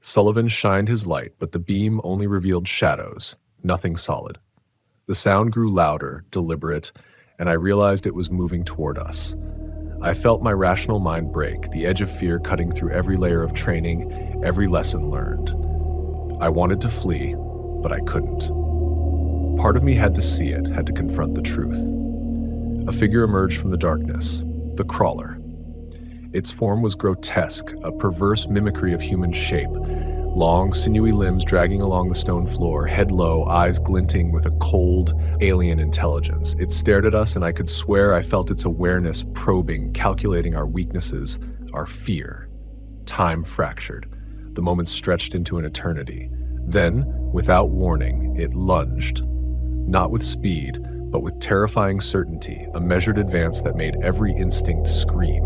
Speaker 1: Sullivan shined his light, but the beam only revealed shadows, nothing solid. The sound grew louder, deliberate, and I realized it was moving toward us. I felt my rational mind break, the edge of fear cutting through every layer of training, every lesson learned. I wanted to flee, but I couldn't. Part of me had to see it, had to confront the truth. A figure emerged from the darkness, the crawler. Its form was grotesque, a perverse mimicry of human shape. Long, sinewy limbs dragging along the stone floor, head low, eyes glinting with a cold, alien intelligence. It stared at us, and I could swear I felt its awareness probing, calculating our weaknesses, our fear. Time fractured. The moments stretched into an eternity. Then, without warning, it lunged. Not with speed, but with terrifying certainty, a measured advance that made every instinct scream.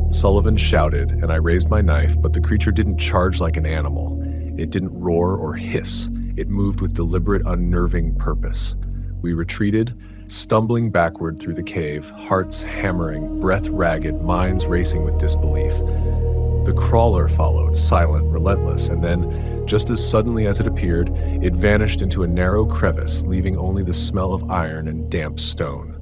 Speaker 1: Sullivan shouted, and I raised my knife, but the creature didn't charge like an animal. It didn't roar or hiss. It moved with deliberate, unnerving purpose. We retreated, stumbling backward through the cave, hearts hammering, breath ragged, minds racing with disbelief. The crawler followed, silent, relentless, and then, just as suddenly as it appeared, it vanished into a narrow crevice, leaving only the smell of iron and damp stone.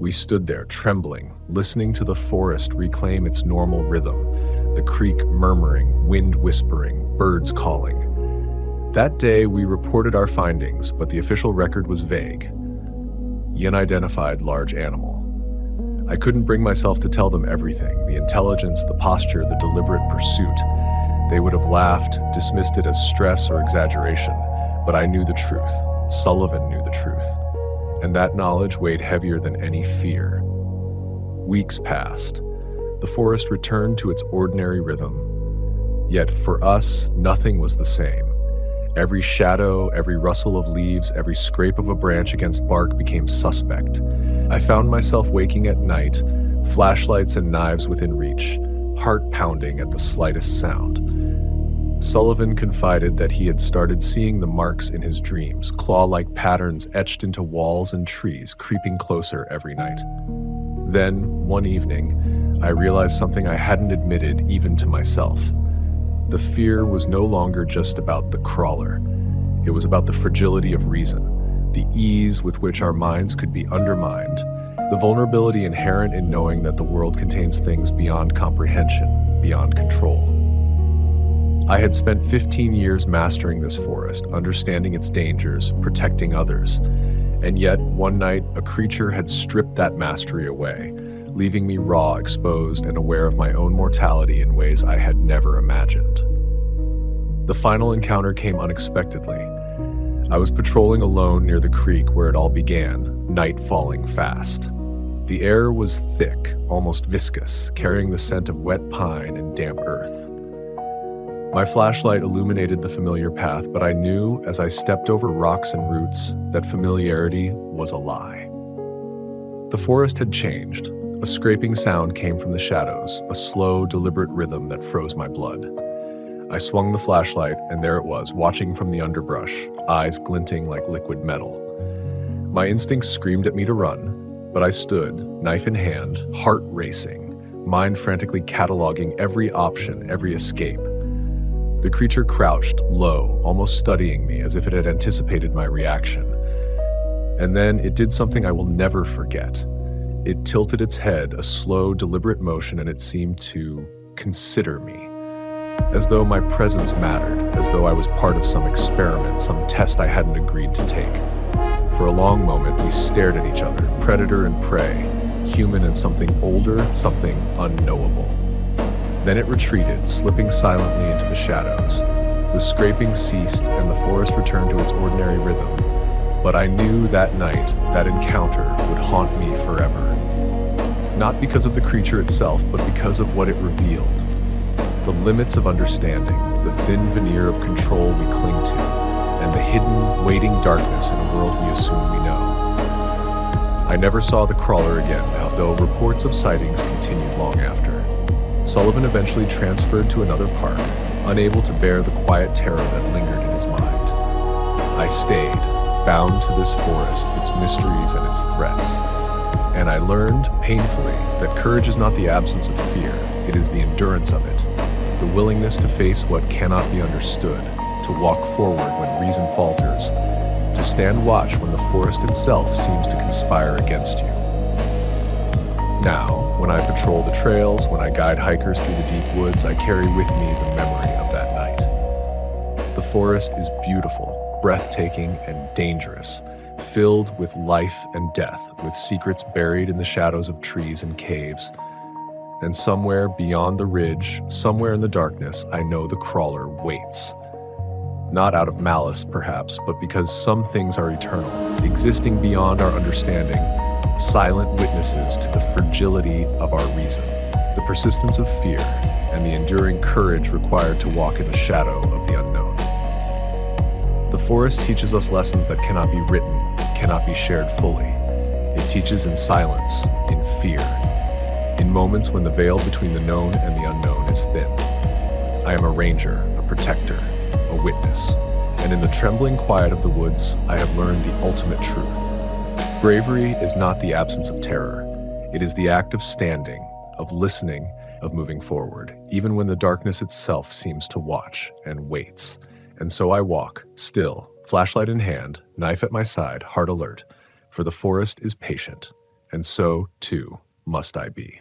Speaker 1: We stood there, trembling, listening to the forest reclaim its normal rhythm, the creek murmuring, wind whispering, birds calling. That day, we reported our findings, but the official record was vague. Unidentified large animal. I couldn't bring myself to tell them everything, the intelligence, the posture, the deliberate pursuit. They would have laughed, dismissed it as stress or exaggeration, but I knew the truth. Sullivan knew the truth. And that knowledge weighed heavier than any fear. Weeks passed. The forest returned to its ordinary rhythm. Yet for us, nothing was the same. Every shadow, every rustle of leaves, every scrape of a branch against bark became suspect. I found myself waking at night, flashlights and knives within reach, heart pounding at the slightest sound. Sullivan confided that he had started seeing the marks in his dreams, claw-like patterns etched into walls and trees, creeping closer every night. Then, one evening, I realized something I hadn't admitted even to myself. The fear was no longer just about the crawler. It was about the fragility of reason, the ease with which our minds could be undermined, the vulnerability inherent in knowing that the world contains things beyond comprehension, beyond control. I had spent 15 years mastering this forest, understanding its dangers, protecting others. And yet, one night, a creature had stripped that mastery away, leaving me raw, exposed, and aware of my own mortality in ways I had never imagined. The final encounter came unexpectedly. I was patrolling alone near the creek where it all began, night falling fast. The air was thick, almost viscous, carrying the scent of wet pine and damp earth. My flashlight illuminated the familiar path, but I knew as I stepped over rocks and roots that familiarity was a lie. The forest had changed. A scraping sound came from the shadows, a slow, deliberate rhythm that froze my blood. I swung the flashlight, and there it was, watching from the underbrush, eyes glinting like liquid metal. My instincts screamed at me to run, but I stood, knife in hand, heart racing, mind frantically cataloging every option, every escape. The creature crouched, low, almost studying me as if it had anticipated my reaction. And then it did something I will never forget. It tilted its head, a slow, deliberate motion, and it seemed to consider me. As though my presence mattered, as though I was part of some experiment, some test I hadn't agreed to take. For a long moment, we stared at each other, predator and prey, human and something older, something unknowable. Then it retreated, slipping silently into the shadows. The scraping ceased, and the forest returned to its ordinary rhythm. But I knew that night, that encounter would haunt me forever. Not because of the creature itself, but because of what it revealed. The limits of understanding, the thin veneer of control we cling to, and the hidden, waiting darkness in a world we assume we know. I never saw the crawler again, although reports of sightings continued long after. Sullivan eventually transferred to another park, unable to bear the quiet terror that lingered in his mind. I stayed, bound to this forest, its mysteries and its threats. And I learned, painfully, that courage is not the absence of fear, it is the endurance of it. The willingness to face what cannot be understood, to walk forward when reason falters, to stand watch when the forest itself seems to conspire against you. Now, when I patrol the trails, when I guide hikers through the deep woods, I carry with me the memory of that night. The forest is beautiful, breathtaking, and dangerous, filled with life and death, with secrets buried in the shadows of trees and caves. And somewhere beyond the ridge, somewhere in the darkness, I know the crawler waits. Not out of malice, perhaps, but because some things are eternal, existing beyond our understanding, silent witnesses to the fragility of our reason, the persistence of fear, and the enduring courage required to walk in the shadow of the unknown. The forest teaches us lessons that cannot be written, cannot be shared fully. It teaches in silence, in fear, in moments when the veil between the known and the unknown is thin. I am a ranger, a protector, a witness, and in the trembling quiet of the woods, I have learned the ultimate truth. Bravery is not the absence of terror. It is the act of standing, of listening, of moving forward, even when the darkness itself seems to watch and waits. And so I walk, still, flashlight in hand, knife at my side, heart alert, for the forest is patient, and so, too, must I be.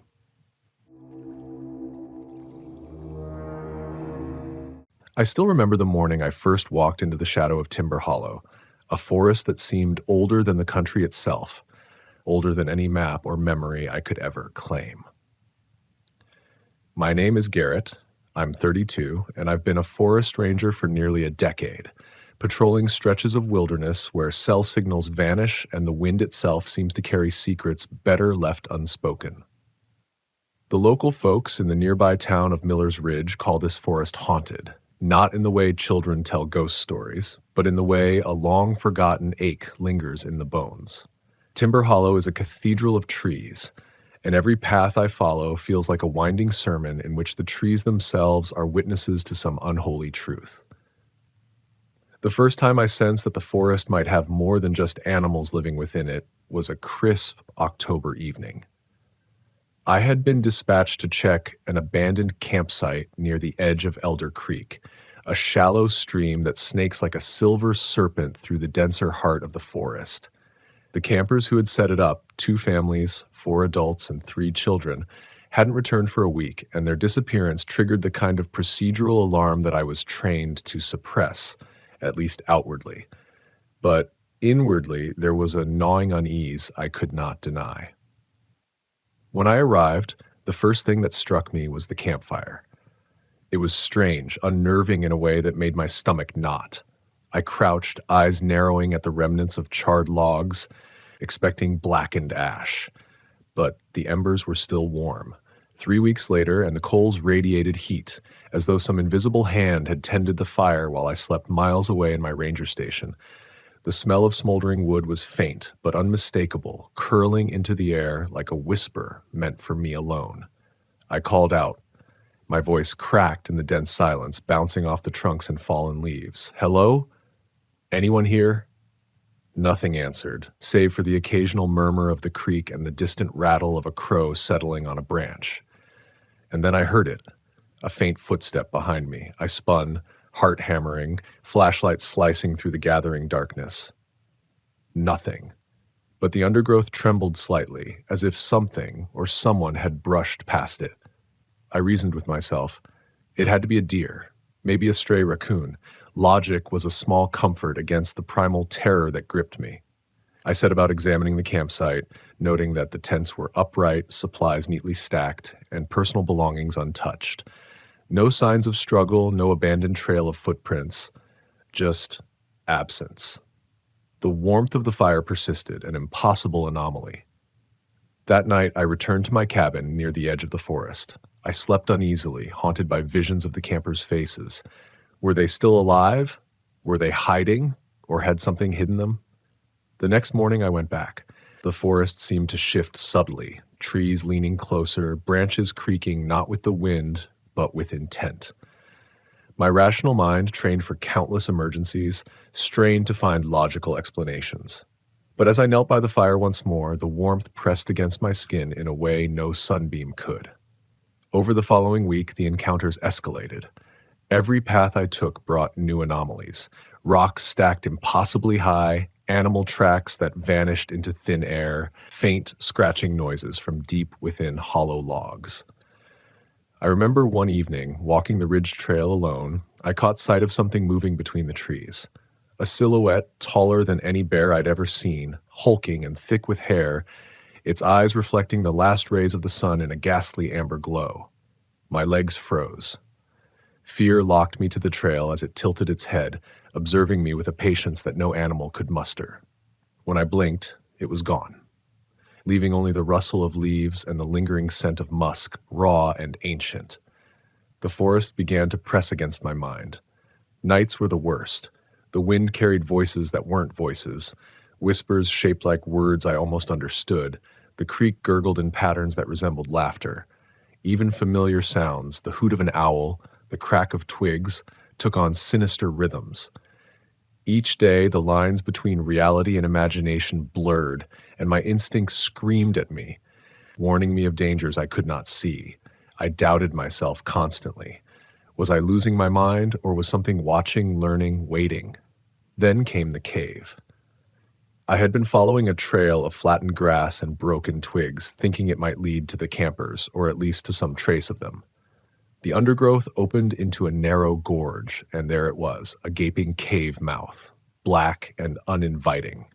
Speaker 1: I still remember the morning I first walked into the shadow of Timber Hollow, a forest that seemed older than the country itself, older than any map or memory I could ever claim. My name is Garrett. I'm 32, and I've been a forest ranger for nearly a decade, patrolling stretches of wilderness where cell signals vanish and the wind itself seems to carry secrets better left unspoken. The local folks in the nearby town of Miller's Ridge call this forest haunted, not in the way children tell ghost stories, but in the way a long-forgotten ache lingers in the bones. Timber Hollow is a cathedral of trees, and every path I follow feels like a winding sermon in which the trees themselves are witnesses to some unholy truth. The first time I sensed that the forest might have more than just animals living within it was a crisp October evening. I had been dispatched to check an abandoned campsite near the edge of Elder Creek, a shallow stream that snakes like a silver serpent through the denser heart of the forest. The campers who had set it up, 2 families, 4 adults, and 3 children, hadn't returned for a week, and their disappearance triggered the kind of procedural alarm that I was trained to suppress, at least outwardly. But inwardly, there was a gnawing unease I could not deny. When I arrived, the first thing that struck me was the campfire. It was strange, unnerving in a way that made my stomach knot. I crouched, eyes narrowing at the remnants of charred logs, expecting blackened ash. But the embers were still warm. 3 weeks later, and the coals radiated heat, as though some invisible hand had tended the fire while I slept miles away in my ranger station. The smell of smoldering wood was faint, but unmistakable, curling into the air like a whisper meant for me alone. I called out, My voice cracked in the dense silence, bouncing off the trunks and fallen leaves. "Hello? Anyone here?" Nothing answered, save for the occasional murmur of the creek and the distant rattle of a crow settling on a branch. And then I heard it, a faint footstep behind me. I spun, heart hammering, flashlight slicing through the gathering darkness. Nothing. But the undergrowth trembled slightly, as if something or someone had brushed past it. I reasoned with myself. It had to be a deer, maybe a stray raccoon. Logic was a small comfort against the primal terror that gripped me. I set about examining the campsite, noting that the tents were upright, supplies neatly stacked, and personal belongings untouched. No signs of struggle, no abandoned trail of footprints, just absence. The warmth of the fire persisted, an impossible anomaly. That night, I returned to my cabin near the edge of the forest. I slept uneasily, haunted by visions of the campers' faces. Were they still alive? Were they hiding? Or had something hidden them? The next morning I went back. The forest seemed to shift subtly, trees leaning closer, branches creaking not with the wind, but with intent. My rational mind, trained for countless emergencies, strained to find logical explanations. But as I knelt by the fire once more, the warmth pressed against my skin in a way no sunbeam could. Over the following week, the encounters escalated. Every path I took brought new anomalies. Rocks stacked impossibly high, animal tracks that vanished into thin air, faint scratching noises from deep within hollow logs. I remember one evening, walking the ridge trail alone, I caught sight of something moving between the trees. A silhouette taller than any bear I'd ever seen, hulking and thick with hair, its eyes reflecting the last rays of the sun in a ghastly amber glow. My legs froze. Fear locked me to the trail as it tilted its head, observing me with a patience that no animal could muster. When I blinked, it was gone, leaving only the rustle of leaves and the lingering scent of musk, raw and ancient. The forest began to press against my mind. Nights were the worst. The wind carried voices that weren't voices, whispers shaped like words I almost understood. The creek gurgled in patterns that resembled laughter. Even familiar sounds, the hoot of an owl, the crack of twigs, took on sinister rhythms. Each day, the lines between reality and imagination blurred, and my instincts screamed at me, warning me of dangers I could not see. I doubted myself constantly. Was I losing my mind, or was something watching, learning, waiting? Then came the cave. I had been following a trail of flattened grass and broken twigs, thinking it might lead to the campers, or at least to some trace of them. The undergrowth opened into a narrow gorge, and there it was, a gaping cave mouth, black and uninviting.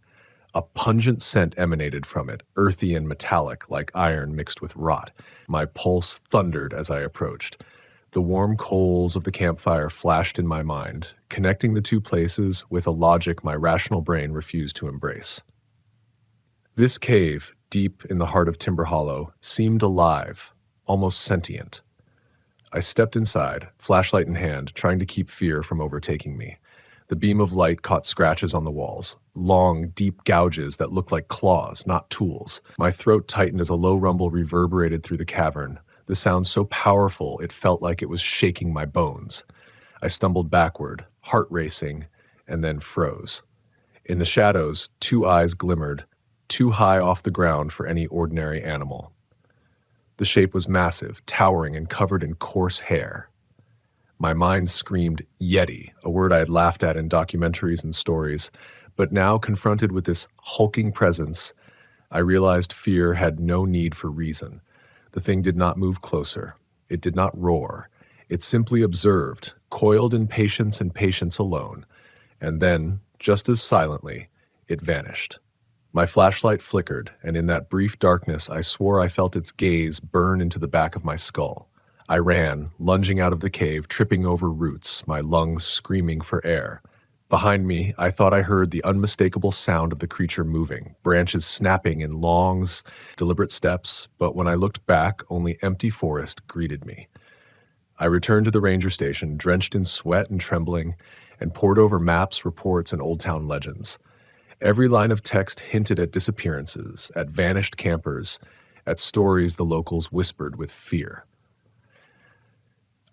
Speaker 1: A pungent scent emanated from it, earthy and metallic, like iron mixed with rot. My pulse thundered as I approached. The warm coals of the campfire flashed in my mind, connecting the two places with a logic my rational brain refused to embrace. This cave, deep in the heart of Timber Hollow, seemed alive, almost sentient. I stepped inside, flashlight in hand, trying to keep fear from overtaking me. The beam of light caught scratches on the walls, long, deep gouges that looked like claws, not tools. My throat tightened as a low rumble reverberated through the cavern, the sound so powerful it felt like it was shaking my bones. I stumbled backward, heart racing, and then froze. In the shadows, two eyes glimmered, too high off the ground for any ordinary animal. The shape was massive, towering, and covered in coarse hair. My mind screamed Yeti, a word I had laughed at in documentaries and stories, but now confronted with this hulking presence, I realized fear had no need for reason. The thing did not move closer. It did not roar. It simply observed, coiled in patience and patience alone, and then, just as silently, it vanished. My flashlight flickered, and in that brief darkness I swore I felt its gaze burn into the back of my skull. I ran, lunging out of the cave, tripping over roots, my lungs screaming for air. Behind me, I thought I heard the unmistakable sound of the creature moving, branches snapping in long, deliberate steps, but when I looked back, only empty forest greeted me. I returned to the ranger station, drenched in sweat and trembling, and pored over maps, reports, and Old Town legends. Every line of text hinted at disappearances, at vanished campers, at stories the locals whispered with fear.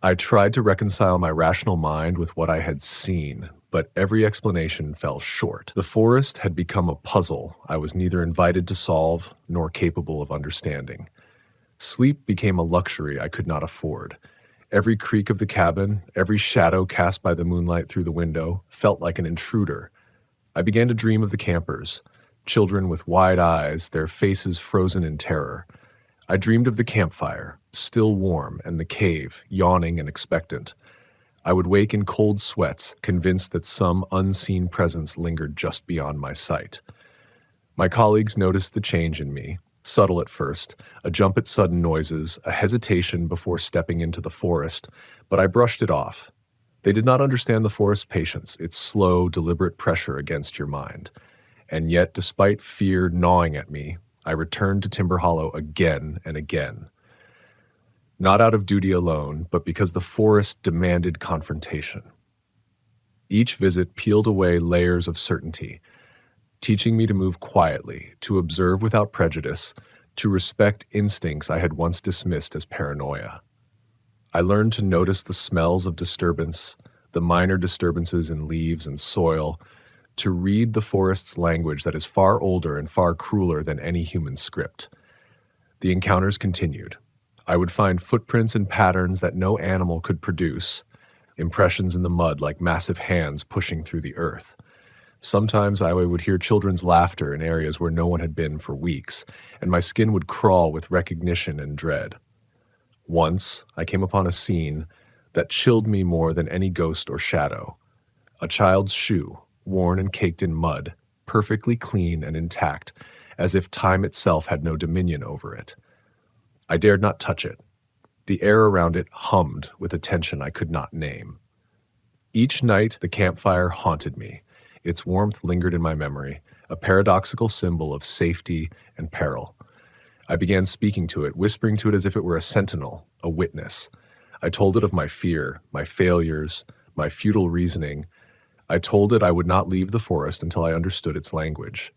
Speaker 1: I tried to reconcile my rational mind with what I had seen, but every explanation fell short. The forest had become a puzzle I was neither invited to solve nor capable of understanding. Sleep became a luxury I could not afford. Every creak of the cabin, every shadow cast by the moonlight through the window, felt like an intruder. I began to dream of the campers, children with wide eyes, their faces frozen in terror. I dreamed of the campfire, still warm, and the cave, yawning and expectant. I would wake in cold sweats, convinced that some unseen presence lingered just beyond my sight. My colleagues noticed the change in me, subtle at first, a jump at sudden noises, a hesitation before stepping into the forest, but I brushed it off. They did not understand the forest's patience, its slow, deliberate pressure against your mind. And yet, despite fear gnawing at me, I returned to Timber Hollow again and again. Not out of duty alone, but because the forest demanded confrontation. Each visit peeled away layers of certainty, teaching me to move quietly, to observe without prejudice, to respect instincts I had once dismissed as paranoia. I learned to notice the smells of disturbance, the minor disturbances in leaves and soil, to read the forest's language that is far older and far crueler than any human script. The encounters continued. I would find footprints and patterns that no animal could produce, impressions in the mud like massive hands pushing through the earth. Sometimes I would hear children's laughter in areas where no one had been for weeks, and my skin would crawl with recognition and dread. Once, I came upon a scene that chilled me more than any ghost or shadow. A child's shoe, worn and caked in mud, perfectly clean and intact, as if time itself had no dominion over it. I dared not touch it. The air around it hummed with a tension I could not name. Each night, the campfire haunted me. Its warmth lingered in my memory, a paradoxical symbol of safety and peril. I began speaking to it, whispering to it as if it were a sentinel, a witness. I told it of my fear, my failures, my futile reasoning. I told it I would not leave the forest until I understood its language.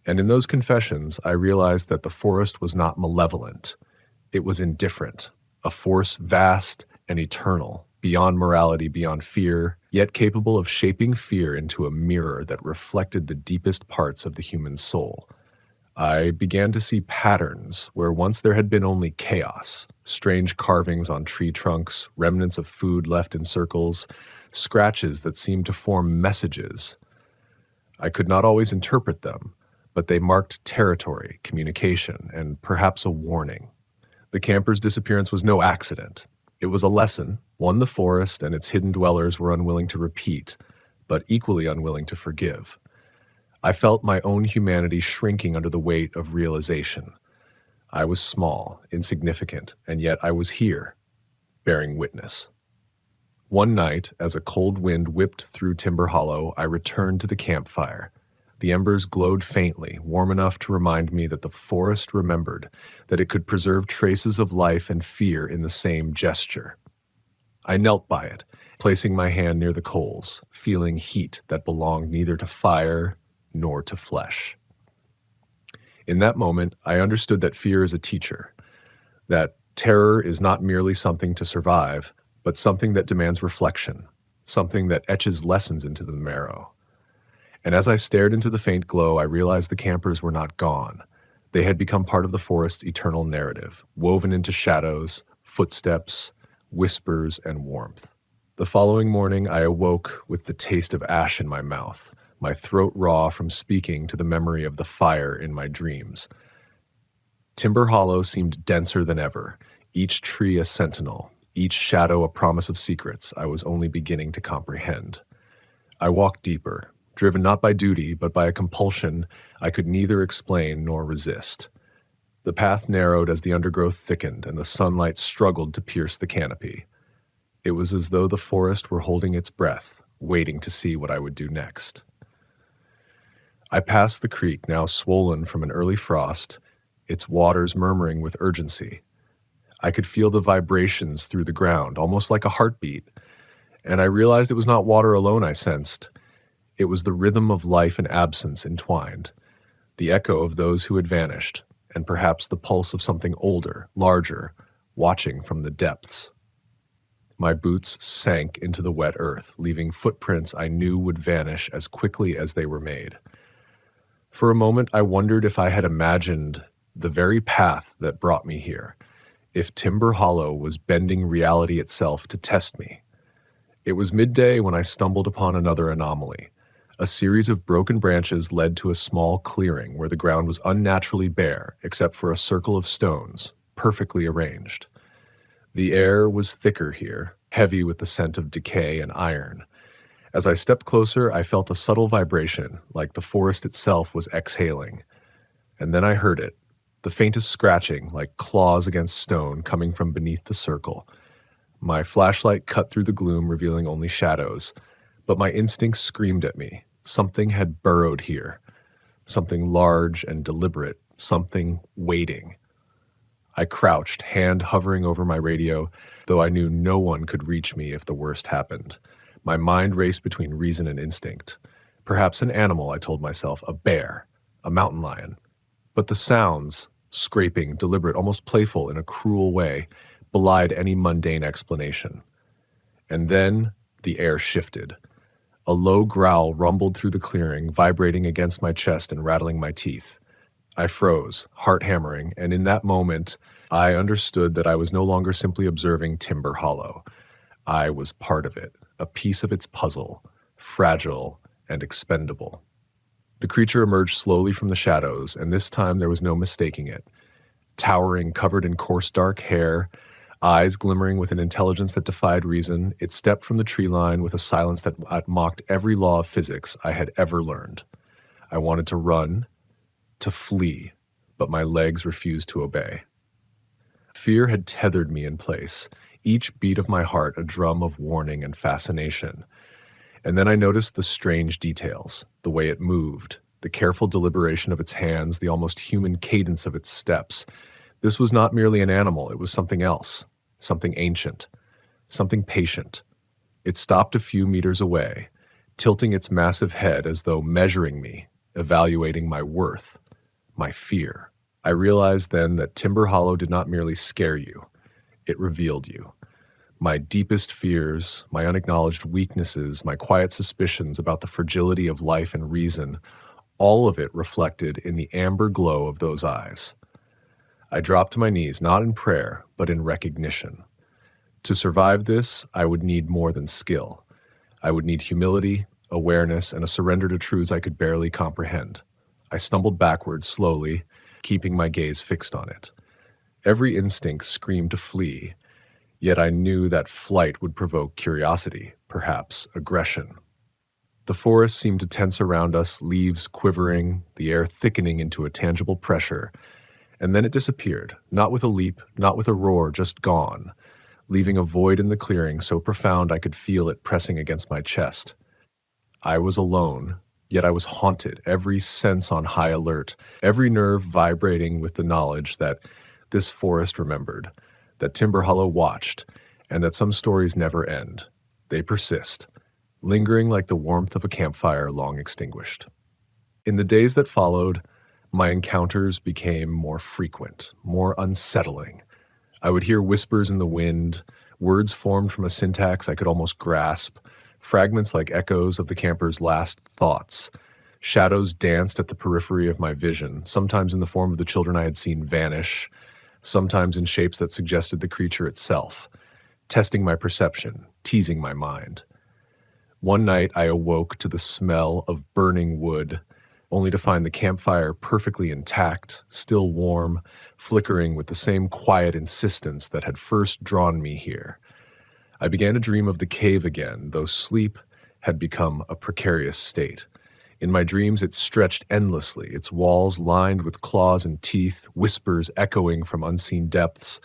Speaker 1: And in those confessions, I realized that the forest was not malevolent. It was indifferent, a force vast and eternal, beyond morality, beyond fear, yet capable of shaping fear into a mirror that reflected the deepest parts of the human soul. I began to see patterns where once there had been only chaos, strange carvings on tree trunks, remnants of food left in circles, scratches that seemed to form messages. I could not always interpret them, but they marked territory, communication, and perhaps a warning. The camper's disappearance was no accident. It was a lesson, one the forest and its hidden dwellers were unwilling to repeat, but equally unwilling to forgive. I felt my own humanity shrinking under the weight of realization. I was small, insignificant, and yet I was here, bearing witness. One night, as a cold wind whipped through Timber Hollow, I returned to the campfire. The embers glowed faintly, warm enough to remind me that the forest remembered, that it could preserve traces of life and fear in the same gesture. I knelt by it, placing my hand near the coals, feeling heat that belonged neither to fire nor to flesh. In that moment, I understood that fear is a teacher, that terror is not merely something to survive, but something that demands reflection, something that etches lessons into the marrow. And as I stared into the faint glow, I realized the campers were not gone. They had become part of the forest's eternal narrative, woven into shadows, footsteps, whispers, and warmth. The following morning, I awoke with the taste of ash in my mouth, my throat raw from speaking to the memory of the fire in my dreams. Timber Hollow seemed denser than ever, each tree a sentinel, each shadow a promise of secrets I was only beginning to comprehend. I walked deeper, driven not by duty, but by a compulsion I could neither explain nor resist. The path narrowed as the undergrowth thickened and the sunlight struggled to pierce the canopy. It was as though the forest were holding its breath, waiting to see what I would do next. I passed the creek, now swollen from an early frost, its waters murmuring with urgency. I could feel the vibrations through the ground, almost like a heartbeat, and I realized it was not water alone I sensed. It was the rhythm of life and absence entwined, the echo of those who had vanished, and perhaps the pulse of something older, larger, watching from the depths. My boots sank into the wet earth, leaving footprints I knew would vanish as quickly as they were made. For a moment, I wondered if I had imagined the very path that brought me here, if Timber Hollow was bending reality itself to test me. It was midday when I stumbled upon another anomaly. A series of broken branches led to a small clearing where the ground was unnaturally bare, except for a circle of stones, perfectly arranged. The air was thicker here, heavy with the scent of decay and iron. As I stepped closer, I felt a subtle vibration, like the forest itself was exhaling. And then I heard it, the faintest scratching, like claws against stone, coming from beneath the circle. My flashlight cut through the gloom, revealing only shadows, but my instincts screamed at me. Something had burrowed here, something large and deliberate, something waiting. I crouched, hand hovering over my radio, though I knew no one could reach me if the worst happened. My mind raced between reason and instinct. Perhaps an animal, I told myself, a bear, a mountain lion. But the sounds, scraping, deliberate, almost playful in a cruel way, belied any mundane explanation. And then the air shifted. A low growl rumbled through the clearing, vibrating against my chest and rattling my teeth. I froze, heart hammering, and in that moment, I understood that I was no longer simply observing Timber Hollow. I was part of it, a piece of its puzzle, fragile and expendable. The creature emerged slowly from the shadows, and this time there was no mistaking it. Towering, covered in coarse dark hair, eyes glimmering with an intelligence that defied reason, it stepped from the tree line with a silence that mocked every law of physics I had ever learned. I wanted to run, to flee, but my legs refused to obey. Fear had tethered me in place, each beat of my heart a drum of warning and fascination. And then I noticed the strange details, the way it moved, the careful deliberation of its hands, the almost human cadence of its steps. This was not merely an animal, it was something else, something ancient, something patient. It stopped a few meters away, tilting its massive head as though measuring me, evaluating my worth, my fear. I realized then that Timber Hollow did not merely scare you, it revealed you. My deepest fears, my unacknowledged weaknesses, my quiet suspicions about the fragility of life and reason, all of it reflected in the amber glow of those eyes. I dropped to my knees, not in prayer, but in recognition. To survive this, I would need more than skill. I would need humility, awareness, and a surrender to truths I could barely comprehend. I stumbled backwards slowly, keeping my gaze fixed on it. Every instinct screamed to flee, yet I knew that flight would provoke curiosity, perhaps aggression. The forest seemed to tense around us, leaves quivering, the air thickening into a tangible pressure. And then it disappeared, not with a leap, not with a roar, just gone, leaving a void in the clearing so profound I could feel it pressing against my chest. I was alone, yet I was haunted, every sense on high alert, every nerve vibrating with the knowledge that this forest remembered, that Timber Hollow watched, and that some stories never end. They persist, lingering like the warmth of a campfire long extinguished. In the days that followed, my encounters became more frequent, more unsettling. I would hear whispers in the wind, words formed from a syntax I could almost grasp, fragments like echoes of the camper's last thoughts. Shadows danced at the periphery of my vision, sometimes in the form of the children I had seen vanish, sometimes in shapes that suggested the creature itself, testing my perception, teasing my mind. One night I awoke to the smell of burning wood, only to find the campfire perfectly intact, still warm, flickering with the same quiet insistence that had first drawn me here. I began to dream of the cave again, though sleep had become a precarious state. In my dreams it stretched endlessly, its walls lined with claws and teeth, whispers echoing from unseen depths.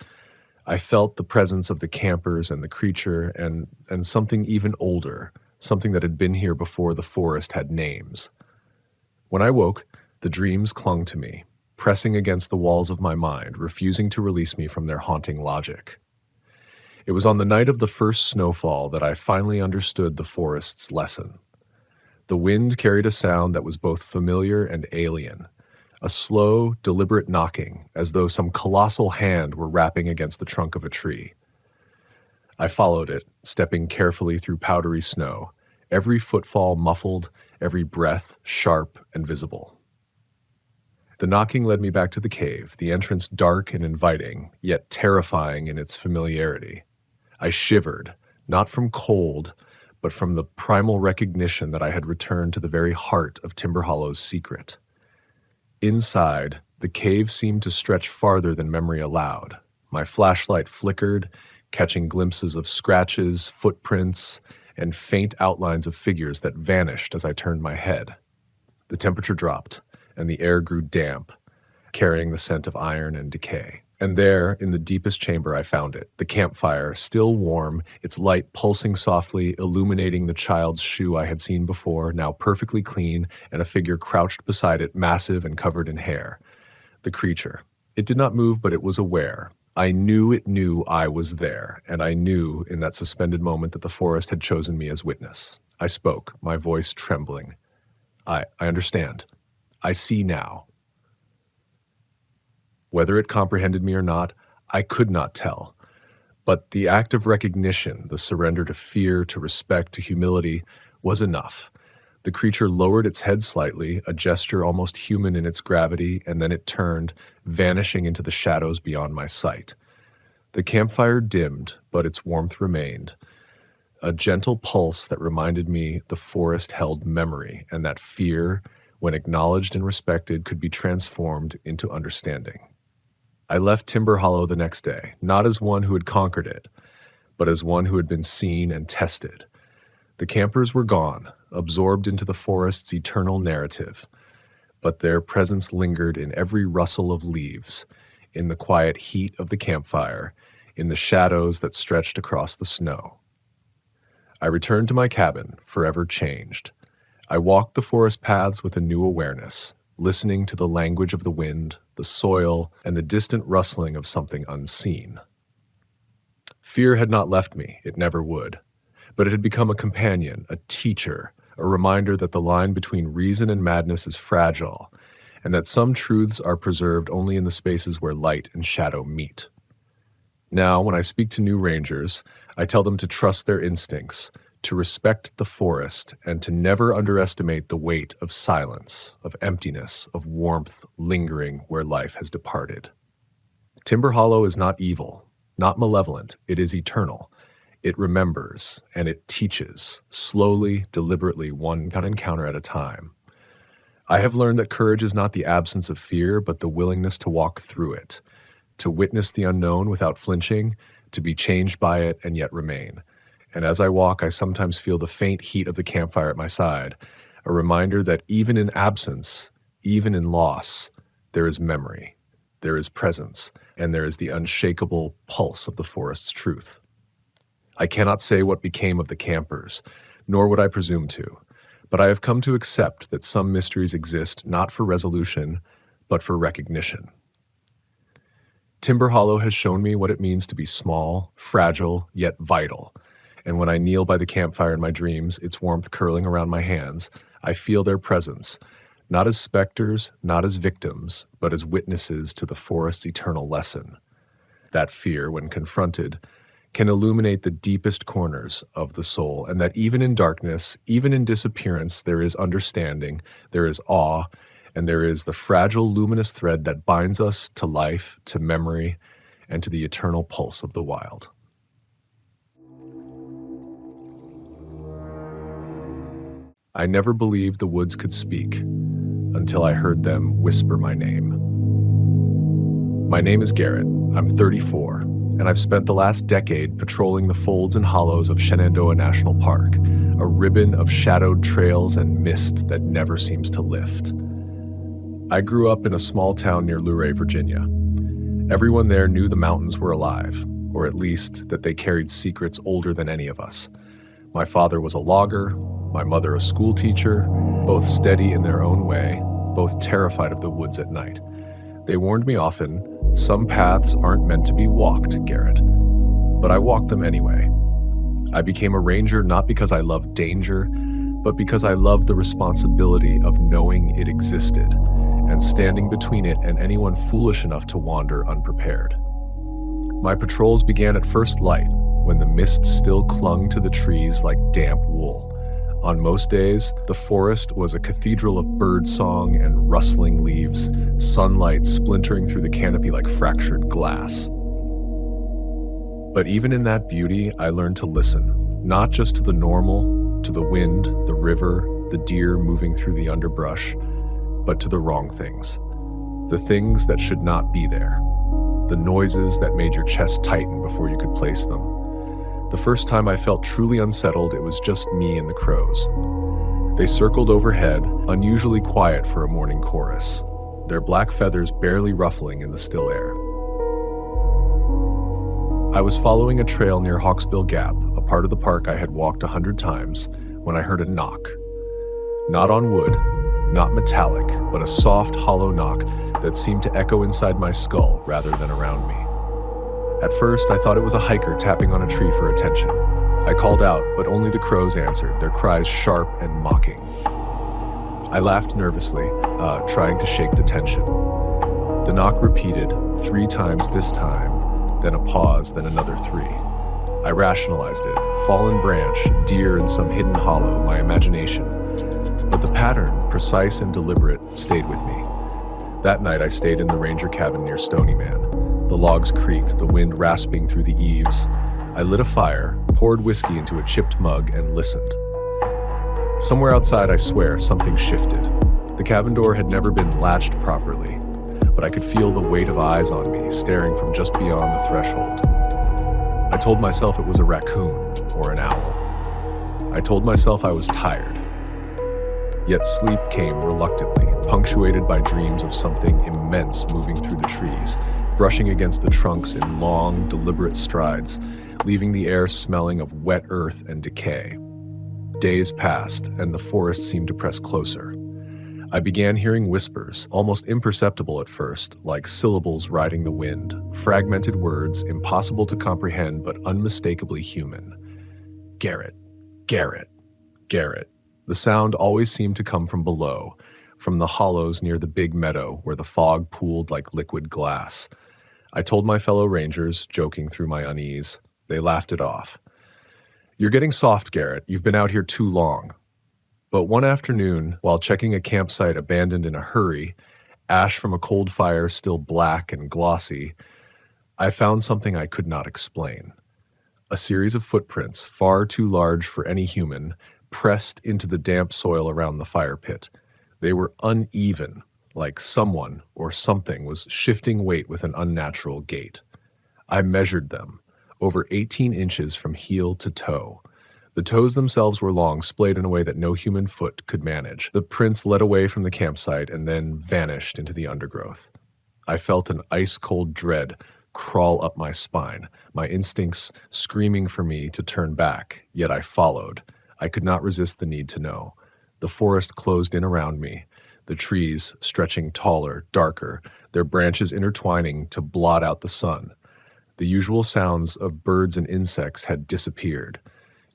Speaker 1: I felt the presence of the campers and the creature and something even older, something that had been here before the forest had names. When I woke, the dreams clung to me, pressing against the walls of my mind, refusing to release me from their haunting logic. It was on the night of the first snowfall that I finally understood the forest's lesson. The wind carried a sound that was both familiar and alien, a slow, deliberate knocking, as though some colossal hand were rapping against the trunk of a tree. I followed it, stepping carefully through powdery snow, every footfall muffled, every breath sharp and visible. The knocking led me back to the cave, the entrance dark and inviting, yet terrifying in its familiarity. I shivered, not from cold, but from the primal recognition that I had returned to the very heart of Timber Hollow's secret. Inside, the cave seemed to stretch farther than memory allowed. My flashlight flickered, catching glimpses of scratches, footprints, and faint outlines of figures that vanished as I turned my head. The temperature dropped, and the air grew damp, carrying the scent of iron and decay. And there, in the deepest chamber, I found it, the campfire, still warm, its light pulsing softly, illuminating the child's shoe I had seen before, now perfectly clean, and a figure crouched beside it, massive and covered in hair. The creature. It did not move, but it was aware. I knew it knew I was there, and I knew in that suspended moment that the forest had chosen me as witness. I spoke, my voice trembling. I understand. I see now. Whether it comprehended me or not, I could not tell. But the act of recognition, the surrender to fear, to respect, to humility, was enough. The creature lowered its head slightly, a gesture almost human in its gravity, and then it turned, vanishing into the shadows beyond my sight. The campfire dimmed, but its warmth remained. A gentle pulse that reminded me the forest held memory, and that fear, when acknowledged and respected, could be transformed into understanding. I left Timber Hollow the next day, not as one who had conquered it, but as one who had been seen and tested. The campers were gone, absorbed into the forest's eternal narrative, but their presence lingered in every rustle of leaves, in the quiet heat of the campfire, in the shadows that stretched across the snow. I returned to my cabin, forever changed. I walked the forest paths with a new awareness, listening to the language of the wind, the soil, and the distant rustling of something unseen. Fear had not left me, it never would, but it had become a companion, a teacher, a reminder that the line between reason and madness is fragile, and that some truths are preserved only in the spaces where light and shadow meet. Now, when I speak to new rangers, I tell them to trust their instincts, to respect the forest, and to never underestimate the weight of silence, of emptiness, of warmth lingering where life has departed. Timber Hollow is not evil, not malevolent, it is eternal. It remembers, and it teaches, slowly, deliberately, one encounter at a time. I have learned that courage is not the absence of fear, but the willingness to walk through it, to witness the unknown without flinching, to be changed by it and yet remain. And as I walk, I sometimes feel the faint heat of the campfire at my side, a reminder that even in absence, even in loss, there is memory, there is presence, and there is the unshakable pulse of the forest's truth. I cannot say what became of the campers, nor would I presume to, but I have come to accept that some mysteries exist not for resolution, but for recognition. Timber Hollow has shown me what it means to be small, fragile, yet vital, and when I kneel by the campfire in my dreams, its warmth curling around my hands, I feel their presence, not as specters, not as victims, but as witnesses to the forest's eternal lesson. That fear, when confronted, can illuminate the deepest corners of the soul, and that even in darkness, even in disappearance, there is understanding, there is awe, and there is the fragile, luminous thread that binds us to life, to memory, and to the eternal pulse of the wild. I never believed the woods could speak until I heard them whisper my name. My name is Garrett. I'm 34, and I've spent the last decade patrolling the folds and hollows of Shenandoah National Park, a ribbon of shadowed trails and mist that never seems to lift. I grew up in a small town near Luray, Virginia. Everyone there knew the mountains were alive, or at least that they carried secrets older than any of us. My father was a logger, my mother a school teacher, both steady in their own way, both terrified of the woods at night. They warned me often, some paths aren't meant to be walked, Garrett. But I walked them anyway. I became a ranger not because I loved danger, but because I loved the responsibility of knowing it existed and standing between it and anyone foolish enough to wander unprepared. My patrols began at first light, when the mist still clung to the trees like damp wool. On most days, the forest was a cathedral of birdsong and rustling leaves, sunlight splintering through the canopy like fractured glass. But even in that beauty, I learned to listen, not just to the normal, to the wind, the river, the deer moving through the underbrush, but to the wrong things. The things that should not be there. The noises that made your chest tighten before you could place them. The first time I felt truly unsettled, it was just me and the crows. They circled overhead, unusually quiet for a morning chorus, their black feathers barely ruffling in the still air. I was following a trail near Hawksbill Gap, a part of the park I had walked 100 times, when I heard a knock. Not on wood, not metallic, but a soft, hollow knock that seemed to echo inside my skull rather than around me. At first, I thought it was a hiker tapping on a tree for attention. I called out, but only the crows answered, their cries sharp and mocking. I laughed nervously, trying to shake the tension. The knock repeated, 3 times this time, then a pause, then another 3. I rationalized it. Fallen branch, deer in some hidden hollow, my imagination. But the pattern, precise and deliberate, stayed with me. That night I stayed in the ranger cabin near Stony Man. The logs creaked, the wind rasping through the eaves. I lit a fire, poured whiskey into a chipped mug, and listened. Somewhere outside, I swear, something shifted. The cabin door had never been latched properly, but I could feel the weight of eyes on me, staring from just beyond the threshold. I told myself it was a raccoon or an owl. I told myself I was tired. Yet sleep came reluctantly, punctuated by dreams of something immense moving through the trees, brushing against the trunks in long, deliberate strides, leaving the air smelling of wet earth and decay. Days passed, and the forest seemed to press closer. I began hearing whispers, almost imperceptible at first, like syllables riding the wind, fragmented words, impossible to comprehend but unmistakably human. Garrett, Garrett, Garrett. The sound always seemed to come from below, from the hollows near the big meadow where the fog pooled like liquid glass. I told my fellow rangers, joking through my unease. They laughed it off. "You're getting soft, Garrett. You've been out here too long." But one afternoon, while checking a campsite abandoned in a hurry, ash from a cold fire still black and glossy, I found something I could not explain. A series of footprints, far too large for any human, pressed into the damp soil around the fire pit. They were uneven, like someone or something was shifting weight with an unnatural gait. I measured them, over 18 inches from heel to toe. The toes themselves were long, splayed in a way that no human foot could manage. The prints led away from the campsite and then vanished into the undergrowth. I felt an ice-cold dread crawl up my spine, my instincts screaming for me to turn back, yet I followed. I could not resist the need to know. The forest closed in around me, the trees stretching taller, darker, their branches intertwining to blot out the sun. The usual sounds of birds and insects had disappeared.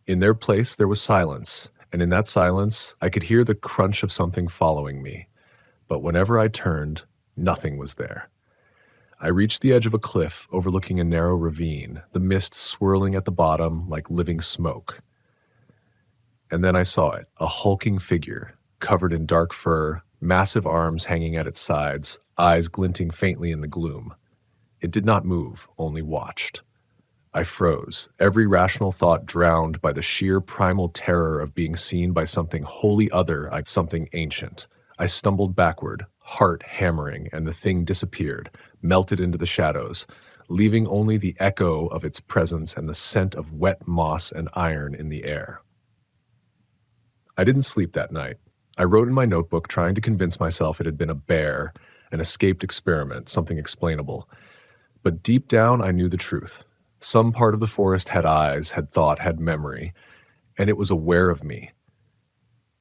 Speaker 1: In their place, there was silence, and in that silence, I could hear the crunch of something following me. But whenever I turned, nothing was there. I reached the edge of a cliff overlooking a narrow ravine, the mist swirling at the bottom like living smoke. And then I saw it, a hulking figure, covered in dark fur, massive arms hanging at its sides, eyes glinting faintly in the gloom. It did not move, only watched. I froze, every rational thought drowned by the sheer primal terror of being seen by something wholly other, something ancient. I stumbled backward, heart hammering, and the thing disappeared, melted into the shadows, leaving only the echo of its presence and the scent of wet moss and iron in the air. I didn't sleep that night. I wrote in my notebook trying to convince myself it had been a bear, an escaped experiment, something explainable. But deep down, I knew the truth. Some part of the forest had eyes, had thought, had memory, and it was aware of me.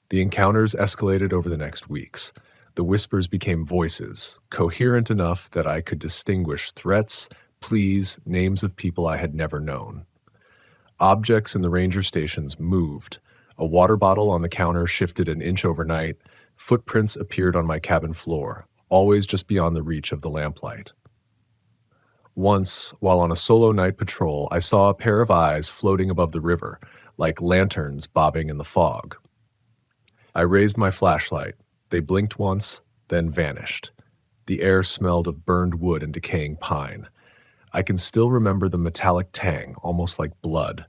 Speaker 1: The encounters escalated over the next weeks. The whispers became voices, coherent enough that I could distinguish threats, pleas, names of people I had never known. Objects in the ranger stations moved. A water bottle on the counter shifted an inch overnight. Footprints appeared on my cabin floor, always just beyond the reach of the lamplight. Once, while on a solo night patrol, I saw a pair of eyes floating above the river, like lanterns bobbing in the fog. I raised my flashlight. They blinked once, then vanished. The air smelled of burned wood and decaying pine. I can still remember the metallic tang, almost like blood.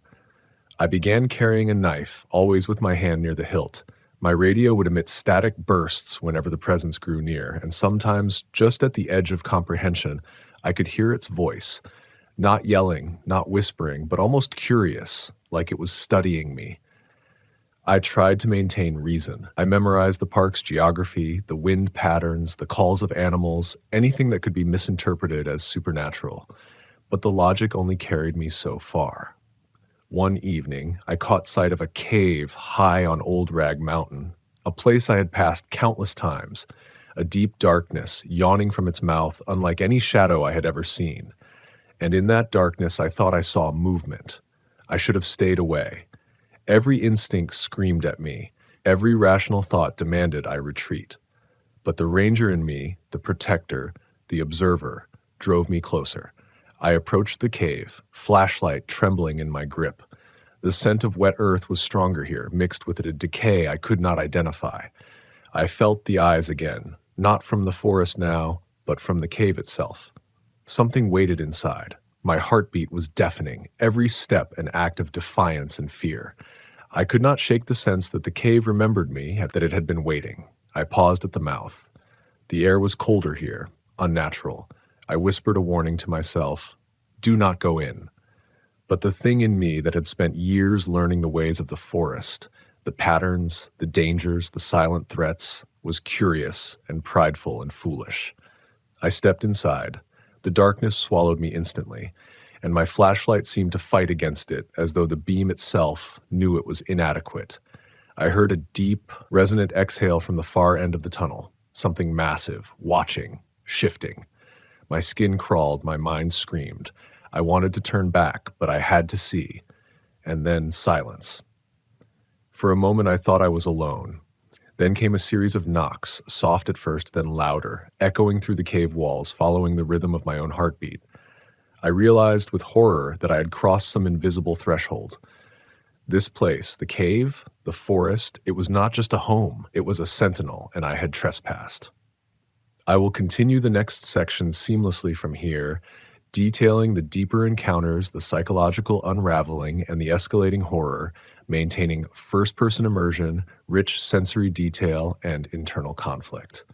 Speaker 1: I began carrying a knife, always with my hand near the hilt. My radio would emit static bursts whenever the presence grew near, and sometimes, just at the edge of comprehension, I could hear its voice, not yelling, not whispering, but almost curious, like it was studying me. I tried to maintain reason. I memorized the park's geography, the wind patterns, the calls of animals, anything that could be misinterpreted as supernatural. But the logic only carried me so far. One evening, I caught sight of a cave high on Old Rag Mountain, a place I had passed countless times, a deep darkness yawning from its mouth unlike any shadow I had ever seen. And in that darkness, I thought I saw movement. I should have stayed away. Every instinct screamed at me. Every rational thought demanded I retreat. But the ranger in me, the protector, the observer, drove me closer. I approached the cave, flashlight trembling in my grip. The scent of wet earth was stronger here, mixed with a decay I could not identify. I felt the eyes again, not from the forest now, but from the cave itself. Something waited inside. My heartbeat was deafening, every step an act of defiance and fear. I could not shake the sense that the cave remembered me, that it had been waiting. I paused at the mouth. The air was colder here, unnatural. I whispered a warning to myself, "Do not go in." But the thing in me that had spent years learning the ways of the forest, the patterns, the dangers, the silent threats, was curious and prideful and foolish. I stepped inside. The darkness swallowed me instantly, and my flashlight seemed to fight against it as though the beam itself knew it was inadequate. I heard a deep, resonant exhale from the far end of the tunnel, something massive, watching, shifting. My skin crawled, my mind screamed. I wanted to turn back, but I had to see. And then silence. For a moment I thought I was alone. Then came a series of knocks, soft at first, then louder, echoing through the cave walls, following the rhythm of my own heartbeat. I realized with horror that I had crossed some invisible threshold. This place, the cave, the forest, it was not just a home, it was a sentinel, and I had trespassed. I will continue the next section seamlessly from here, detailing the deeper encounters, the psychological unraveling, and the escalating horror, maintaining first-person immersion, rich sensory detail, and internal conflict.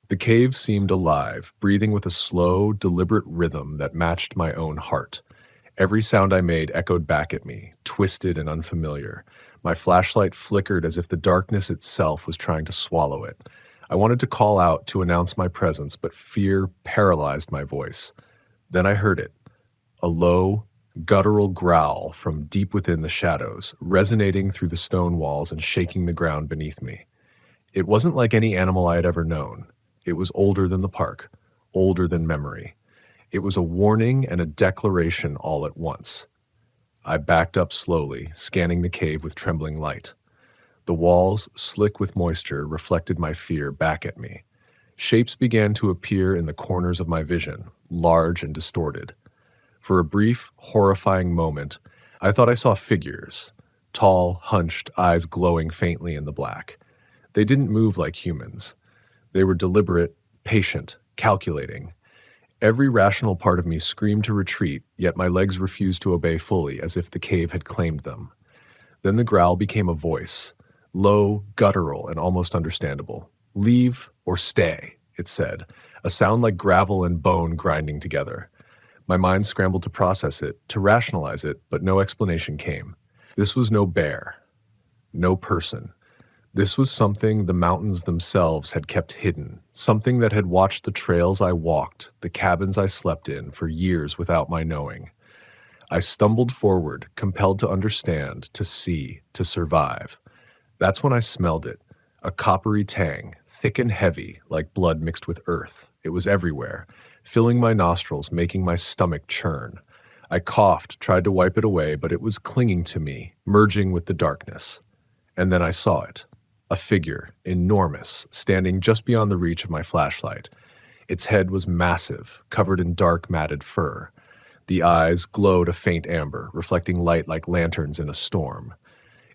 Speaker 1: The cave seemed alive, breathing with a slow, deliberate rhythm that matched my own heart. Every sound I made echoed back at me, twisted and unfamiliar. My flashlight flickered as if the darkness itself was trying to swallow it. I wanted to call out to announce my presence, but fear paralyzed my voice. Then I heard it, a low, guttural growl from deep within the shadows, resonating through the stone walls and shaking the ground beneath me. It wasn't like any animal I had ever known. It was older than the park, older than memory. It was a warning and a declaration all at once. I backed up slowly, scanning the cave with trembling light. The walls, slick with moisture, reflected my fear back at me. Shapes began to appear in the corners of my vision, large and distorted. For a brief, horrifying moment, I thought I saw figures, tall, hunched, eyes glowing faintly in the black. They didn't move like humans. They were deliberate, patient, calculating. Every rational part of me screamed to retreat, yet my legs refused to obey fully, as if the cave had claimed them. Then the growl became a voice, low, guttural, and almost understandable. "Leave or stay," it said, a sound like gravel and bone grinding together. My mind scrambled to process it, to rationalize it, but no explanation came. This was no bear, no person. This was something the mountains themselves had kept hidden, something that had watched the trails I walked, the cabins I slept in, for years without my knowing. I stumbled forward, compelled to understand, to see, to survive. That's when I smelled it, a coppery tang, thick and heavy, like blood mixed with earth. It was everywhere, filling my nostrils, making my stomach churn. I coughed, tried to wipe it away, but it was clinging to me, merging with the darkness. And then I saw it. A figure, enormous, standing just beyond the reach of my flashlight. Its head was massive, covered in dark, matted fur. The eyes glowed a faint amber, reflecting light like lanterns in a storm.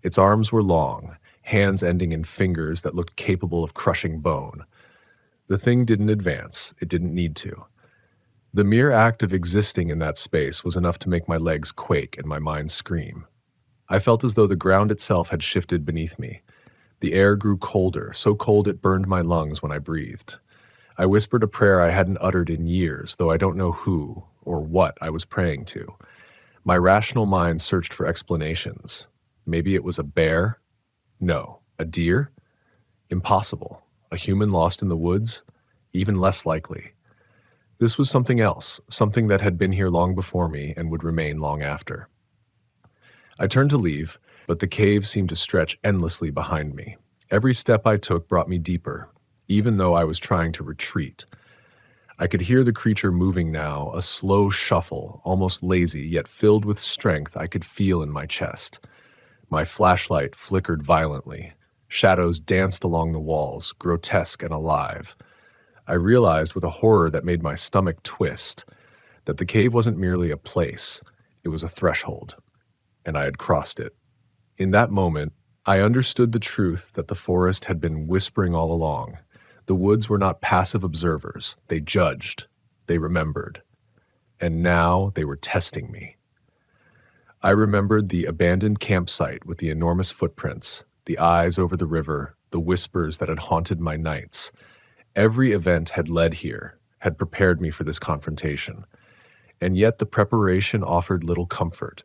Speaker 1: Its arms were long, hands ending in fingers that looked capable of crushing bone. The thing didn't advance. It didn't need to. The mere act of existing in that space was enough to make my legs quake and my mind scream. I felt as though the ground itself had shifted beneath me. The air grew colder, so cold it burned my lungs when I breathed. I whispered a prayer I hadn't uttered in years, though I don't know who or what I was praying to. My rational mind searched for explanations. Maybe it was a bear? No. A deer? Impossible. A human lost in the woods? Even less likely. This was something else, something that had been here long before me and would remain long after. I turned to leave, but the cave seemed to stretch endlessly behind me. Every step I took brought me deeper, even though I was trying to retreat. I could hear the creature moving now, a slow shuffle, almost lazy, yet filled with strength I could feel in my chest. My flashlight flickered violently. Shadows danced along the walls, grotesque and alive. I realized with a horror that made my stomach twist that the cave wasn't merely a place, it was a threshold, and I had crossed it. In that moment, I understood the truth that the forest had been whispering all along. The woods were not passive observers. They judged. They remembered. And now they were testing me. I remembered the abandoned campsite with the enormous footprints, the eyes over the river, the whispers that had haunted my nights. Every event had led here, had prepared me for this confrontation. And yet the preparation offered little comfort.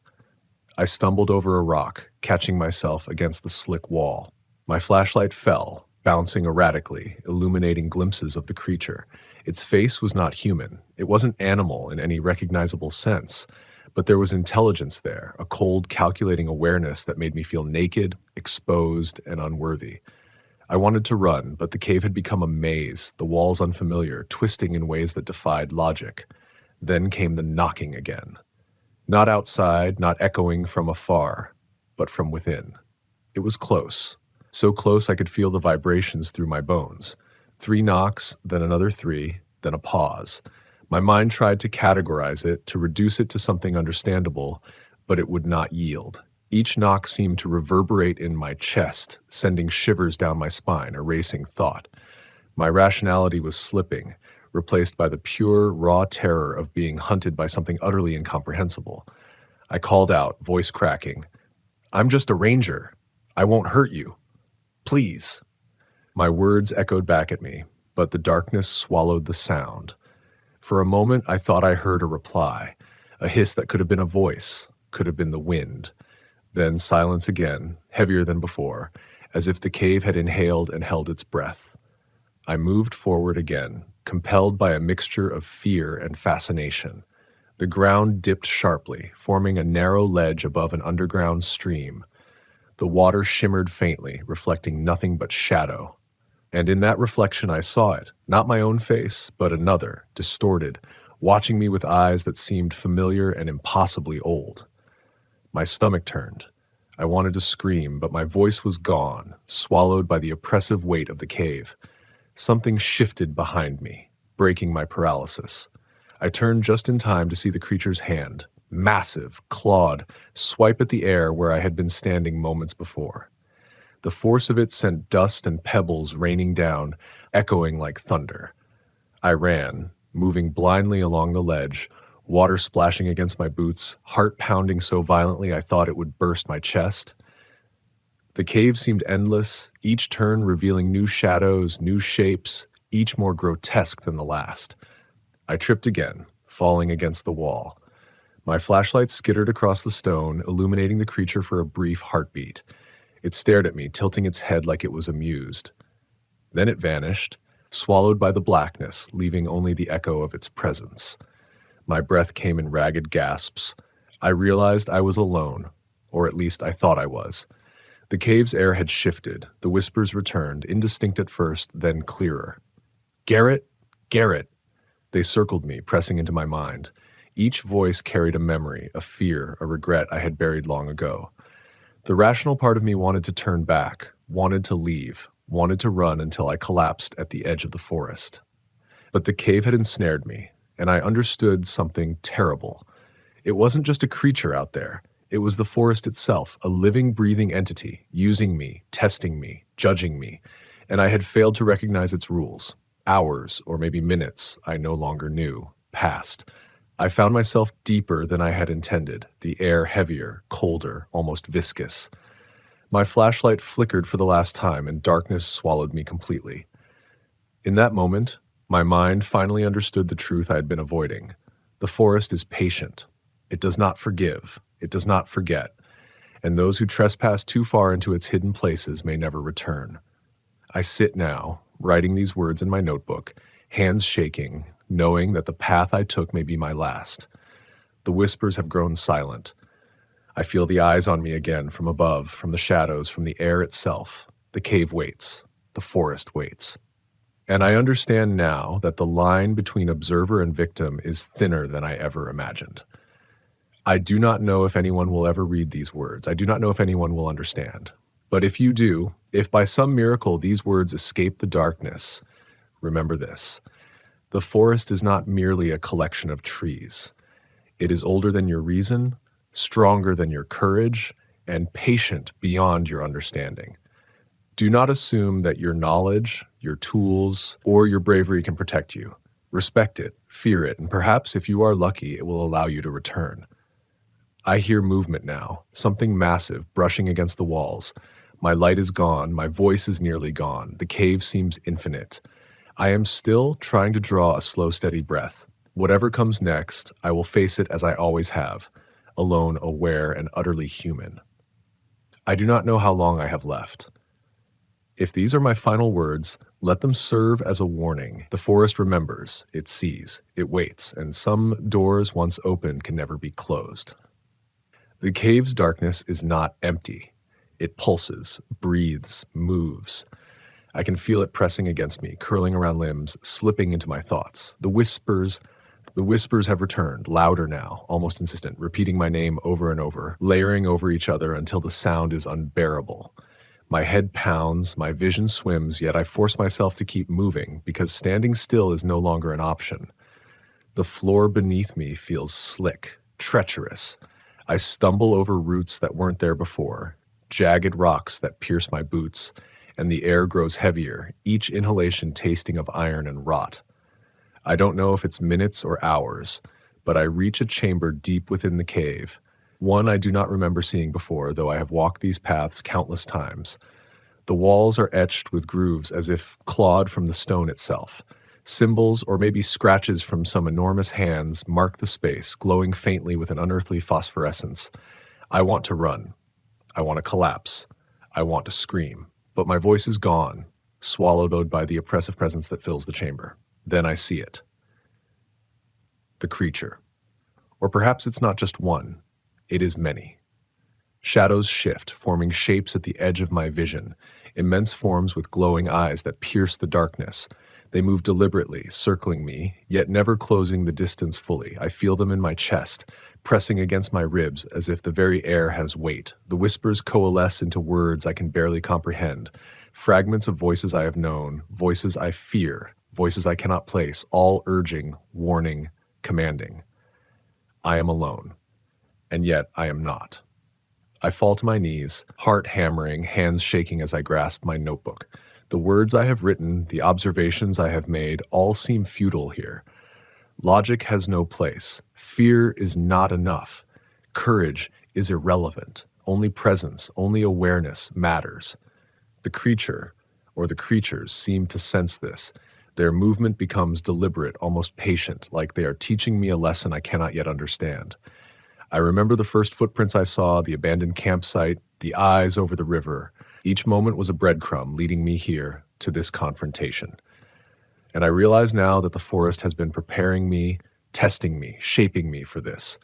Speaker 1: I stumbled over a rock, catching myself against the slick wall. My flashlight fell, bouncing erratically, illuminating glimpses of the creature. Its face was not human. It wasn't animal in any recognizable sense, but there was intelligence there, a cold, calculating awareness that made me feel naked, exposed, and unworthy. I wanted to run, but the cave had become a maze, the walls unfamiliar, twisting in ways that defied logic. Then came the knocking again. Not outside, not echoing from afar, but from within. It was close, so close I could feel the vibrations through my bones. 3 knocks, then another 3, then a pause. My mind tried to categorize it, to reduce it to something understandable, but it would not yield. Each knock seemed to reverberate in my chest, sending shivers down my spine, erasing thought. My rationality was slipping, replaced by the pure, raw terror of being hunted by something utterly incomprehensible. I called out, voice cracking, "I'm just a ranger. I won't hurt you. Please." My words echoed back at me, but the darkness swallowed the sound. For a moment, I thought I heard a reply, a hiss that could have been a voice, could have been the wind. Then silence again, heavier than before, as if the cave had inhaled and held its breath. I moved forward again, compelled by a mixture of fear and fascination. The ground dipped sharply, forming a narrow ledge above an underground stream. The water shimmered faintly, reflecting nothing but shadow. And in that reflection I saw it, not my own face, but another, distorted, watching me with eyes that seemed familiar and impossibly old. My stomach turned. I wanted to scream, but my voice was gone, swallowed by the oppressive weight of the cave. Something shifted behind me, breaking my paralysis. I turned just in time to see the creature's hand, massive, clawed, swipe at the air where I had been standing moments before. The force of it sent dust and pebbles raining down, echoing like thunder. I ran, moving blindly along the ledge, water splashing against my boots, heart pounding so violently I thought it would burst my chest. The cave seemed endless, each turn revealing new shadows, new shapes, each more grotesque than the last. I tripped again, falling against the wall. My flashlight skittered across the stone, illuminating the creature for a brief heartbeat. It stared at me, tilting its head like it was amused. Then it vanished, swallowed by the blackness, leaving only the echo of its presence. My breath came in ragged gasps. I realized I was alone, or at least I thought I was. The cave's air had shifted. The whispers returned, indistinct at first, then clearer. "Garrett! Garrett!" They circled me, pressing into my mind. Each voice carried a memory, a fear, a regret I had buried long ago. The rational part of me wanted to turn back, wanted to leave, wanted to run until I collapsed at the edge of the forest. But the cave had ensnared me, and I understood something terrible. It wasn't just a creature out there. It was the forest itself, a living, breathing entity, using me, testing me, judging me, and I had failed to recognize its rules. Hours, or maybe minutes, I no longer knew, passed. I found myself deeper than I had intended, the air heavier, colder, almost viscous. My flashlight flickered for the last time, and darkness swallowed me completely. In that moment, my mind finally understood the truth I had been avoiding. The forest is patient. It does not forgive. It does not forget. And those who trespass too far into its hidden places may never return. I sit now, writing these words in my notebook, hands shaking, knowing that the path I took may be my last. The whispers have grown silent. I feel the eyes on me again from above, from the shadows, from the air itself. The cave waits. The forest waits. And I understand now that the line between observer and victim is thinner than I ever imagined. I do not know if anyone will ever read these words. I do not know if anyone will understand. But if you do, if by some miracle these words escape the darkness, remember this. The forest is not merely a collection of trees. It is older than your reason, stronger than your courage, and patient beyond your understanding. Do not assume that your knowledge, your tools, or your bravery can protect you. Respect it, fear it, and perhaps if you are lucky, it will allow you to return. I hear movement now, something massive brushing against the walls. My light is gone, my voice is nearly gone, the cave seems infinite. I am still trying to draw a slow, steady breath. Whatever comes next, I will face it as I always have, alone, aware, and utterly human. I do not know how long I have left. If these are my final words, let them serve as a warning. The forest remembers, it sees, it waits, and some doors once opened can never be closed. The cave's darkness is not empty. It pulses, breathes, moves. I can feel it pressing against me, curling around limbs, slipping into my thoughts. The whispers have returned, louder now, almost insistent, repeating my name over and over, layering over each other until the sound is unbearable. My head pounds, my vision swims, yet I force myself to keep moving because standing still is no longer an option. The floor beneath me feels slick, treacherous. I stumble over roots that weren't there before, jagged rocks that pierce my boots, and the air grows heavier, each inhalation tasting of iron and rot. I don't know if it's minutes or hours, but I reach a chamber deep within the cave, one I do not remember seeing before, though I have walked these paths countless times. The walls are etched with grooves as if clawed from the stone itself. Symbols, or maybe scratches from some enormous hands, mark the space, glowing faintly with an unearthly phosphorescence. I want to run. I want to collapse. I want to scream. But my voice is gone, swallowed by the oppressive presence that fills the chamber. Then I see it. The creature. Or perhaps it's not just one. It is many. Shadows shift, forming shapes at the edge of my vision, immense forms with glowing eyes that pierce the darkness. They move deliberately, circling me, yet never closing the distance fully. I feel them in my chest, pressing against my ribs as if the very air has weight. The whispers coalesce into words I can barely comprehend, fragments of voices I have known, voices I fear, voices I cannot place, all urging, warning, commanding. I am alone, and yet I am not. I fall to my knees, heart hammering, hands shaking as I grasp my notebook. The words I have written, the observations I have made, all seem futile here. Logic has no place. Fear is not enough. Courage is irrelevant. Only presence, only awareness matters. The creature, or the creatures, seem to sense this. Their movement becomes deliberate, almost patient, like they are teaching me a lesson I cannot yet understand. I remember the first footprints I saw, the abandoned campsite, the eyes over the river. Each moment was a breadcrumb leading me here to this confrontation. And I realize now that the forest has been preparing me, testing me, shaping me for this.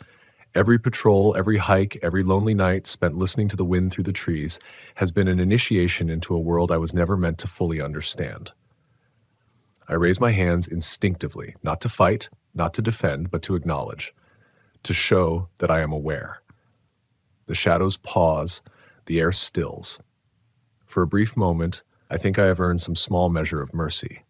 Speaker 1: Every patrol, every hike, every lonely night spent listening to the wind through the trees has been an initiation into a world I was never meant to fully understand. I raise my hands instinctively, not to fight, not to defend, but to acknowledge, to show that I am aware. The shadows pause, the air stills. For a brief moment, I think I have earned some small measure of mercy.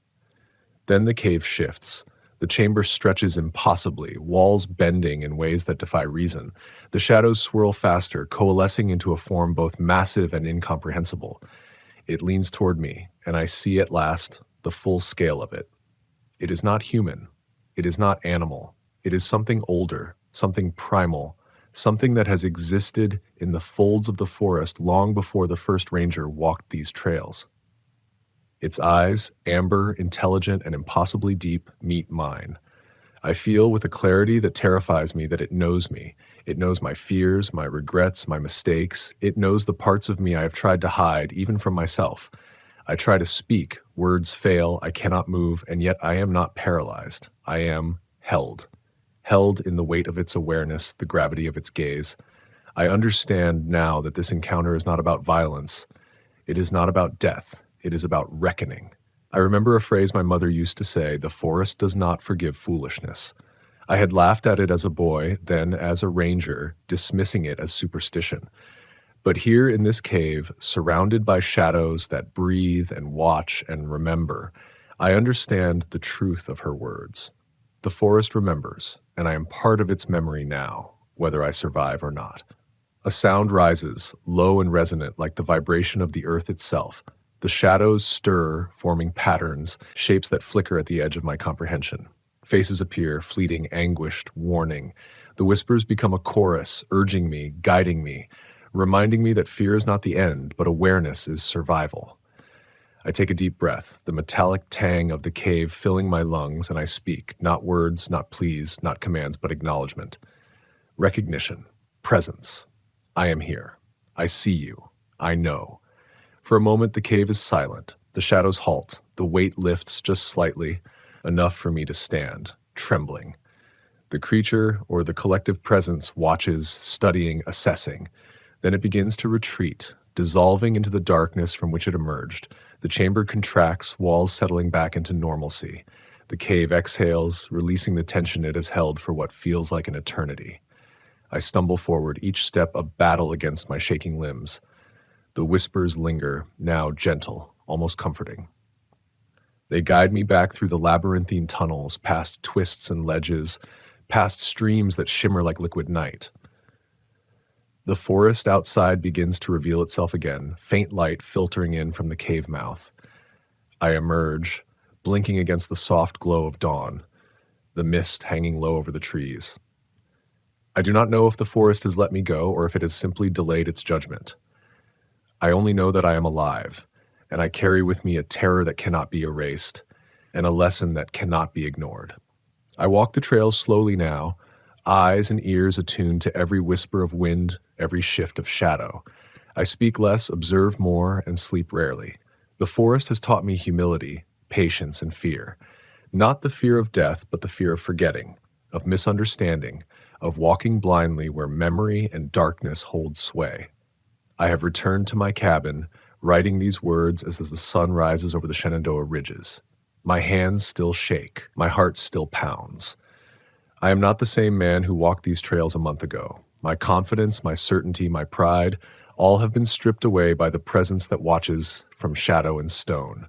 Speaker 1: Then the cave shifts. The chamber stretches impossibly, walls bending in ways that defy reason. The shadows swirl faster, coalescing into a form both massive and incomprehensible. It leans toward me, and I see at last the full scale of it. It is not human. It is not animal. It is something older, something primal, something that has existed in the folds of the forest long before the first ranger walked these trails. Its eyes, amber, intelligent, and impossibly deep, meet mine. I feel with a clarity that terrifies me that it knows me. It knows my fears, my regrets, my mistakes. It knows the parts of me I have tried to hide, even from myself. I try to speak, words fail, I cannot move, and yet I am not paralyzed. I am held. Held in the weight of its awareness, the gravity of its gaze. I understand now that this encounter is not about violence. It is not about death. It is about reckoning. I remember a phrase my mother used to say, "The forest does not forgive foolishness." I had laughed at it as a boy, then as a ranger, dismissing it as superstition. But here in this cave, surrounded by shadows that breathe and watch and remember, I understand the truth of her words. The forest remembers, and I am part of its memory now, whether I survive or not. A sound rises, low and resonant like the vibration of the earth itself. The shadows stir, forming patterns, shapes that flicker at the edge of my comprehension. Faces appear, fleeting, anguished, warning. The whispers become a chorus, urging me, guiding me, reminding me that fear is not the end, but awareness is survival. I take a deep breath, the metallic tang of the cave filling my lungs, and I speak, not words, not pleas, not commands, but acknowledgement. Recognition. Presence. I am here. I see you. I know. For a moment, the cave is silent. The shadows halt. The weight lifts just slightly, enough for me to stand, trembling. The creature, or the collective presence, watches, studying, assessing. Then it begins to retreat, dissolving into the darkness from which it emerged. The chamber contracts, walls settling back into normalcy. The cave exhales, releasing the tension it has held for what feels like an eternity. I stumble forward, each step a battle against my shaking limbs. The whispers linger, now gentle, almost comforting. They guide me back through the labyrinthine tunnels, past twists and ledges, past streams that shimmer like liquid night. The forest outside begins to reveal itself again, faint light filtering in from the cave mouth. I emerge, blinking against the soft glow of dawn, the mist hanging low over the trees. I do not know if the forest has let me go or if it has simply delayed its judgment. I only know that I am alive, and I carry with me a terror that cannot be erased, and a lesson that cannot be ignored. I walk the trails slowly now, eyes and ears attuned to every whisper of wind, every shift of shadow. I speak less, observe more, and sleep rarely. The forest has taught me humility, patience, and fear. Not the fear of death, but the fear of forgetting, of misunderstanding, of walking blindly where memory and darkness hold sway. I have returned to my cabin, writing these words as the sun rises over the Shenandoah ridges. My hands still shake, my heart still pounds. I am not the same man who walked these trails a month ago. My confidence, my certainty, my pride, all have been stripped away by the presence that watches from shadow and stone.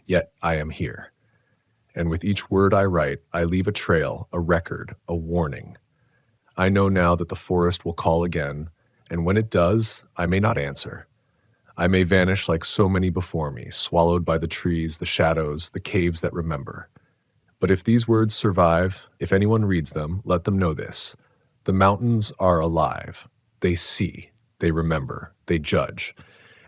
Speaker 1: Yet I am here. And with each word I write, I leave a trail, a record, a warning. I know now that the forest will call again, and when it does, I may not answer. I may vanish like so many before me, swallowed by the trees, the shadows, the caves that remember. But if these words survive, if anyone reads them, let them know this. The mountains are alive. They see, they remember, they judge.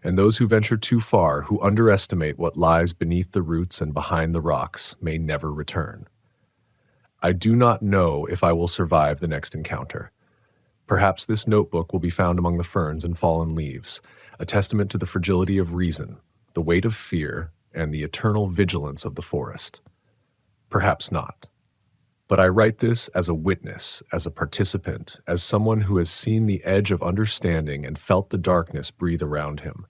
Speaker 1: And those who venture too far, who underestimate what lies beneath the roots and behind the rocks, may never return. I do not know if I will survive the next encounter. Perhaps this notebook will be found among the ferns and fallen leaves, a testament to the fragility of reason, the weight of fear, and the eternal vigilance of the forest. Perhaps not. But I write this as a witness, as a participant, as someone who has seen the edge of understanding and felt the darkness breathe around him.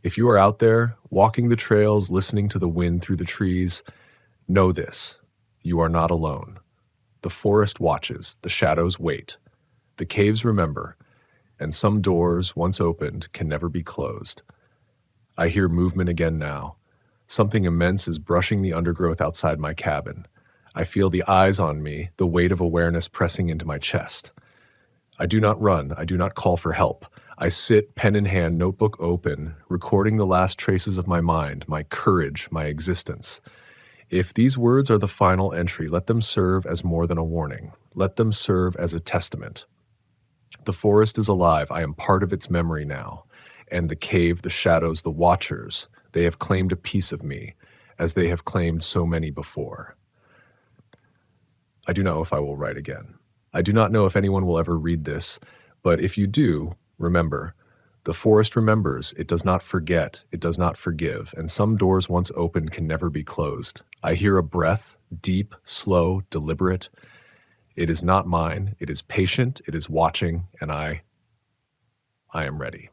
Speaker 1: If you are out there, walking the trails, listening to the wind through the trees, know this: you are not alone. The forest watches, the shadows wait, the caves remember, and some doors, once opened, can never be closed. I hear movement again now. Something immense is brushing the undergrowth outside my cabin. I feel the eyes on me, the weight of awareness pressing into my chest. I do not run. I do not call for help. I sit, pen in hand, notebook open, recording the last traces of my mind, my courage, my existence. If these words are the final entry, let them serve as more than a warning. Let them serve as a testament. The forest is alive. I am part of its memory now. And the cave, the shadows, the watchers, they have claimed a piece of me, as they have claimed so many before. I do not know if I will write again. I do not know if anyone will ever read this, but if you do, remember, the forest remembers, it does not forget, it does not forgive, and some doors once opened can never be closed. I hear a breath, deep, slow, deliberate. It is not mine, it is patient, it is watching, and I am ready.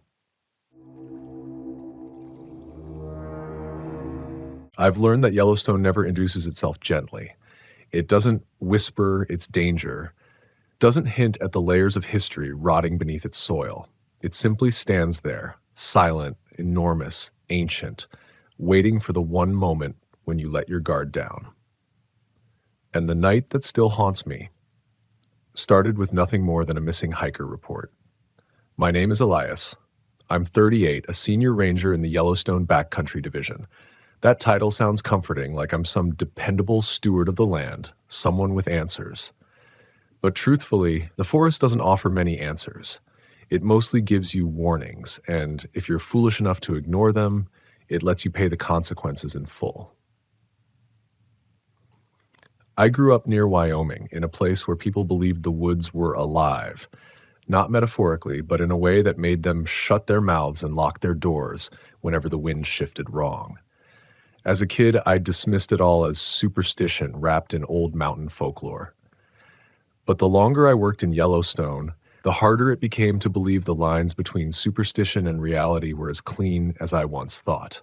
Speaker 1: I've learned that Yellowstone never introduces itself gently. It doesn't whisper its danger, doesn't hint at the layers of history rotting beneath its soil. It simply stands there, silent, enormous, ancient, waiting for the one moment when you let your guard down. And the night that still haunts me started with nothing more than a missing hiker report. My name is Elias. I'm 38, a senior ranger in the Yellowstone Backcountry Division. That title sounds comforting, like I'm some dependable steward of the land, someone with answers. But truthfully, the forest doesn't offer many answers. It mostly gives you warnings, and if you're foolish enough to ignore them, it lets you pay the consequences in full. I grew up near Wyoming, in a place where people believed the woods were alive, not metaphorically, but in a way that made them shut their mouths and lock their doors whenever the wind shifted wrong. As a kid, I dismissed it all as superstition wrapped in old mountain folklore. But the longer I worked in Yellowstone, the harder it became to believe the lines between superstition and reality were as clean as I once thought.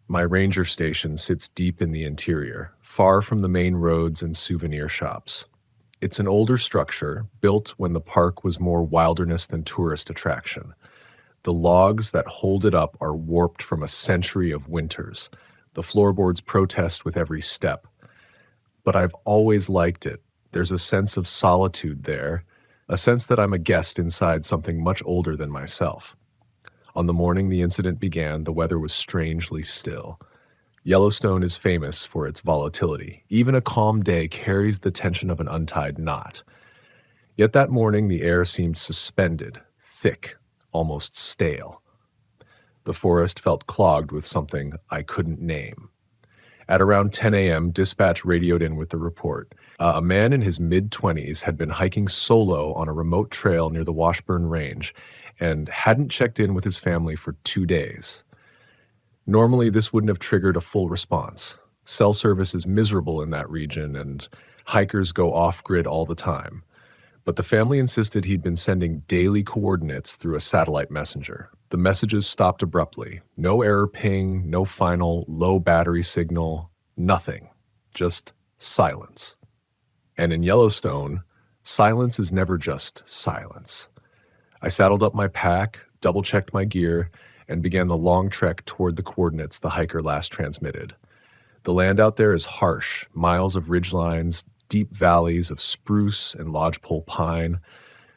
Speaker 1: My ranger station sits deep in the interior, far from the main roads and souvenir shops. It's an older structure, built when the park was more wilderness than tourist attraction. The logs that hold it up are warped from a century of winters. The floorboards protest with every step. But I've always liked it. There's a sense of solitude there, a sense that I'm a guest inside something much older than myself. On the morning the incident began, the weather was strangely still. Yellowstone is famous for its volatility. Even a calm day carries the tension of an untied knot. Yet that morning the air seemed suspended, thick, almost stale. The forest felt clogged with something I couldn't name. At around 10 a.m., dispatch radioed in with the report. A man in his mid-20s had been hiking solo on a remote trail near the Washburn Range and hadn't checked in with his family for 2 days. Normally, this wouldn't have triggered a full response. Cell service is miserable in that region, and hikers go off-grid all the time. But the family insisted he'd been sending daily coordinates through a satellite messenger. The messages stopped abruptly. No error ping, no final low battery signal, nothing. Just silence. And in Yellowstone, silence is never just silence. I saddled up my pack, double-checked my gear, and began the long trek toward the coordinates the hiker last transmitted. The land out there is harsh, miles of ridgelines, deep valleys of spruce and lodgepole pine,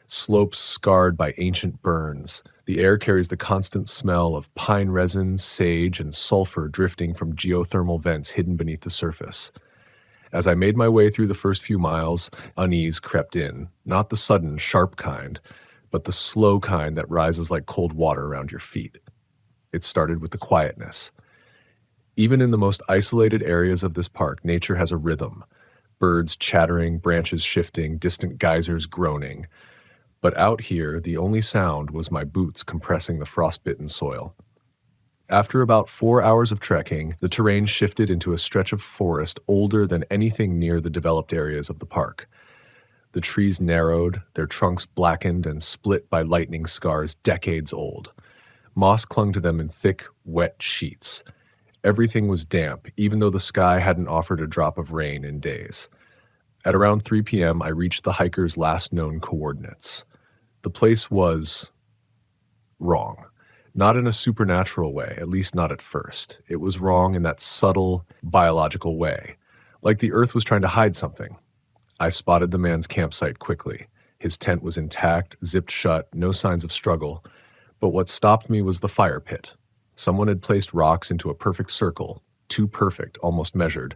Speaker 1: slopes scarred by ancient burns. The air carries the constant smell of pine resin, sage, and sulfur drifting from geothermal vents hidden beneath the surface. As I made my way through the first few miles, unease crept in, not the sudden, sharp kind, but the slow kind that rises like cold water around your feet. It started with the quietness. Even in the most isolated areas of this park, nature has a rhythm. Birds chattering, branches shifting, distant geysers groaning. But out here, the only sound was my boots compressing the frostbitten soil. After about 4 hours of trekking, the terrain shifted into a stretch of forest older than anything near the developed areas of the park. The trees narrowed, their trunks blackened and split by lightning scars decades old. Moss clung to them in thick, wet sheets. Everything was damp, even though the sky hadn't offered a drop of rain in days. At around 3 p.m., I reached the hiker's last known coordinates. The place was wrong. Not in a supernatural way, at least not at first. It was wrong in that subtle, biological way. like the earth was trying to hide something. I spotted the man's campsite quickly. His tent was intact, zipped shut, no signs of struggle. But what stopped me was the fire pit. Someone had placed rocks into a perfect circle, too perfect, almost measured,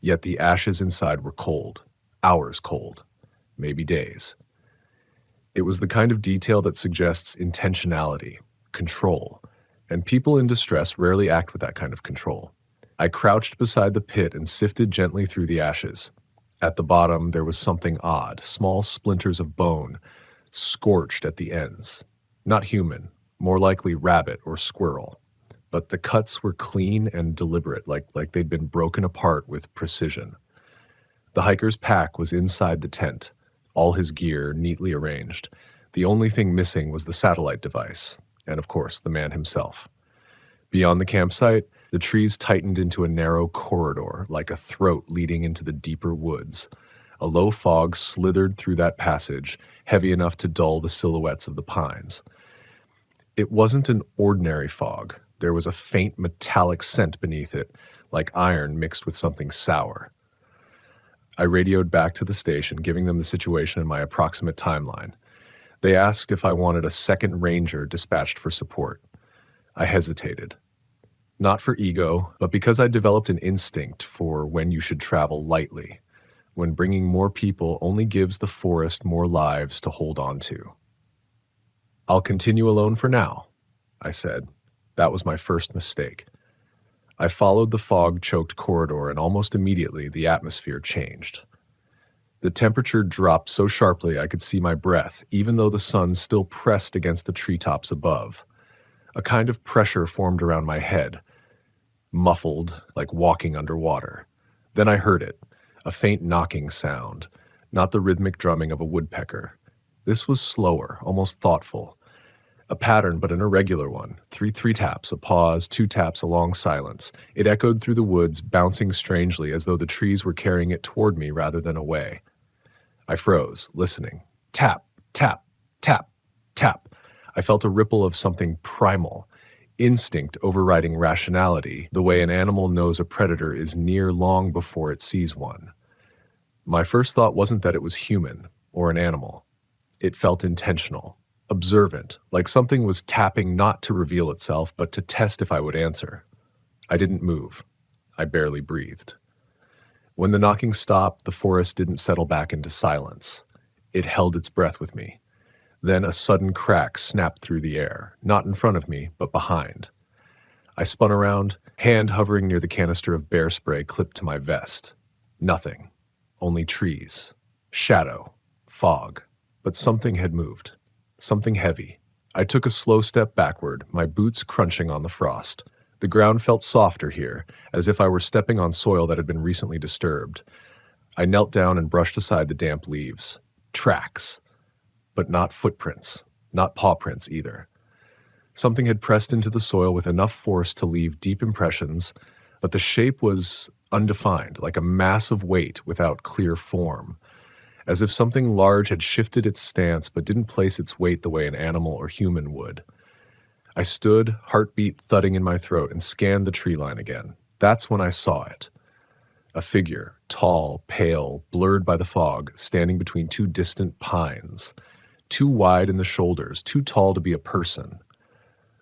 Speaker 1: yet the ashes inside were cold, hours cold, maybe days. It was the kind of detail that suggests intentionality, control, and people in distress rarely act with that kind of control. I crouched beside the pit and sifted gently through the ashes. At the bottom, there was something odd, small splinters of bone, scorched at the ends. Not human, more likely rabbit or squirrel. But the cuts were clean and deliberate, like they'd been broken apart with precision. The hiker's pack was inside the tent, all his gear neatly arranged. The only thing missing was the satellite device, and of course, the man himself. Beyond the campsite, the trees tightened into a narrow corridor, like a throat leading into the deeper woods. A low fog slithered through that passage, heavy enough to dull the silhouettes of the pines. It wasn't an ordinary fog. There was a faint metallic scent beneath it, like iron mixed with something sour. I radioed back to the station, giving them the situation and my approximate timeline. They asked if I wanted a second ranger dispatched for support. I hesitated. Not for ego, but because I developed an instinct for when you should travel lightly, when bringing more people only gives the forest more lives to hold on to. "I'll continue alone for now," I said. That was my first mistake. I followed the fog-choked corridor, and almost immediately the atmosphere changed. The temperature dropped so sharply I could see my breath, even though the sun still pressed against the treetops above. A kind of pressure formed around my head, muffled, like walking underwater. Then I heard it, a faint knocking sound, not the rhythmic drumming of a woodpecker. This was slower, almost thoughtful. A pattern, but an irregular one. Three taps, a pause, 2 taps, a long silence. It echoed through the woods, bouncing strangely as though the trees were carrying it toward me rather than away. I froze, listening. Tap, tap, tap, tap. I felt a ripple of something primal, instinct overriding rationality, the way an animal knows a predator is near long before it sees one. My first thought wasn't that it was human or an animal. It felt intentional. Observant, like something was tapping not to reveal itself, but to test if I would answer. I didn't move. I barely breathed. When the knocking stopped, the forest didn't settle back into silence. It held its breath with me. Then a sudden crack snapped through the air, not in front of me, but behind. I spun around, hand hovering near the canister of bear spray clipped to my vest. Nothing. Only trees. Shadow. Fog. But something had moved. Something heavy. I took a slow step backward, my boots crunching on the frost. The ground felt softer here, as if I were stepping on soil that had been recently disturbed. I knelt down and brushed aside the damp leaves. Tracks. But not footprints. Not paw prints either. Something had pressed into the soil with enough force to leave deep impressions, but the shape was undefined, like a mass of weight without clear form. As if something large had shifted its stance but didn't place its weight the way an animal or human would. I stood, heartbeat thudding in my throat, and scanned the tree line again. That's when I saw it. A figure, tall, pale, blurred by the fog, standing between 2 distant pines. Too wide in the shoulders, too tall to be a person.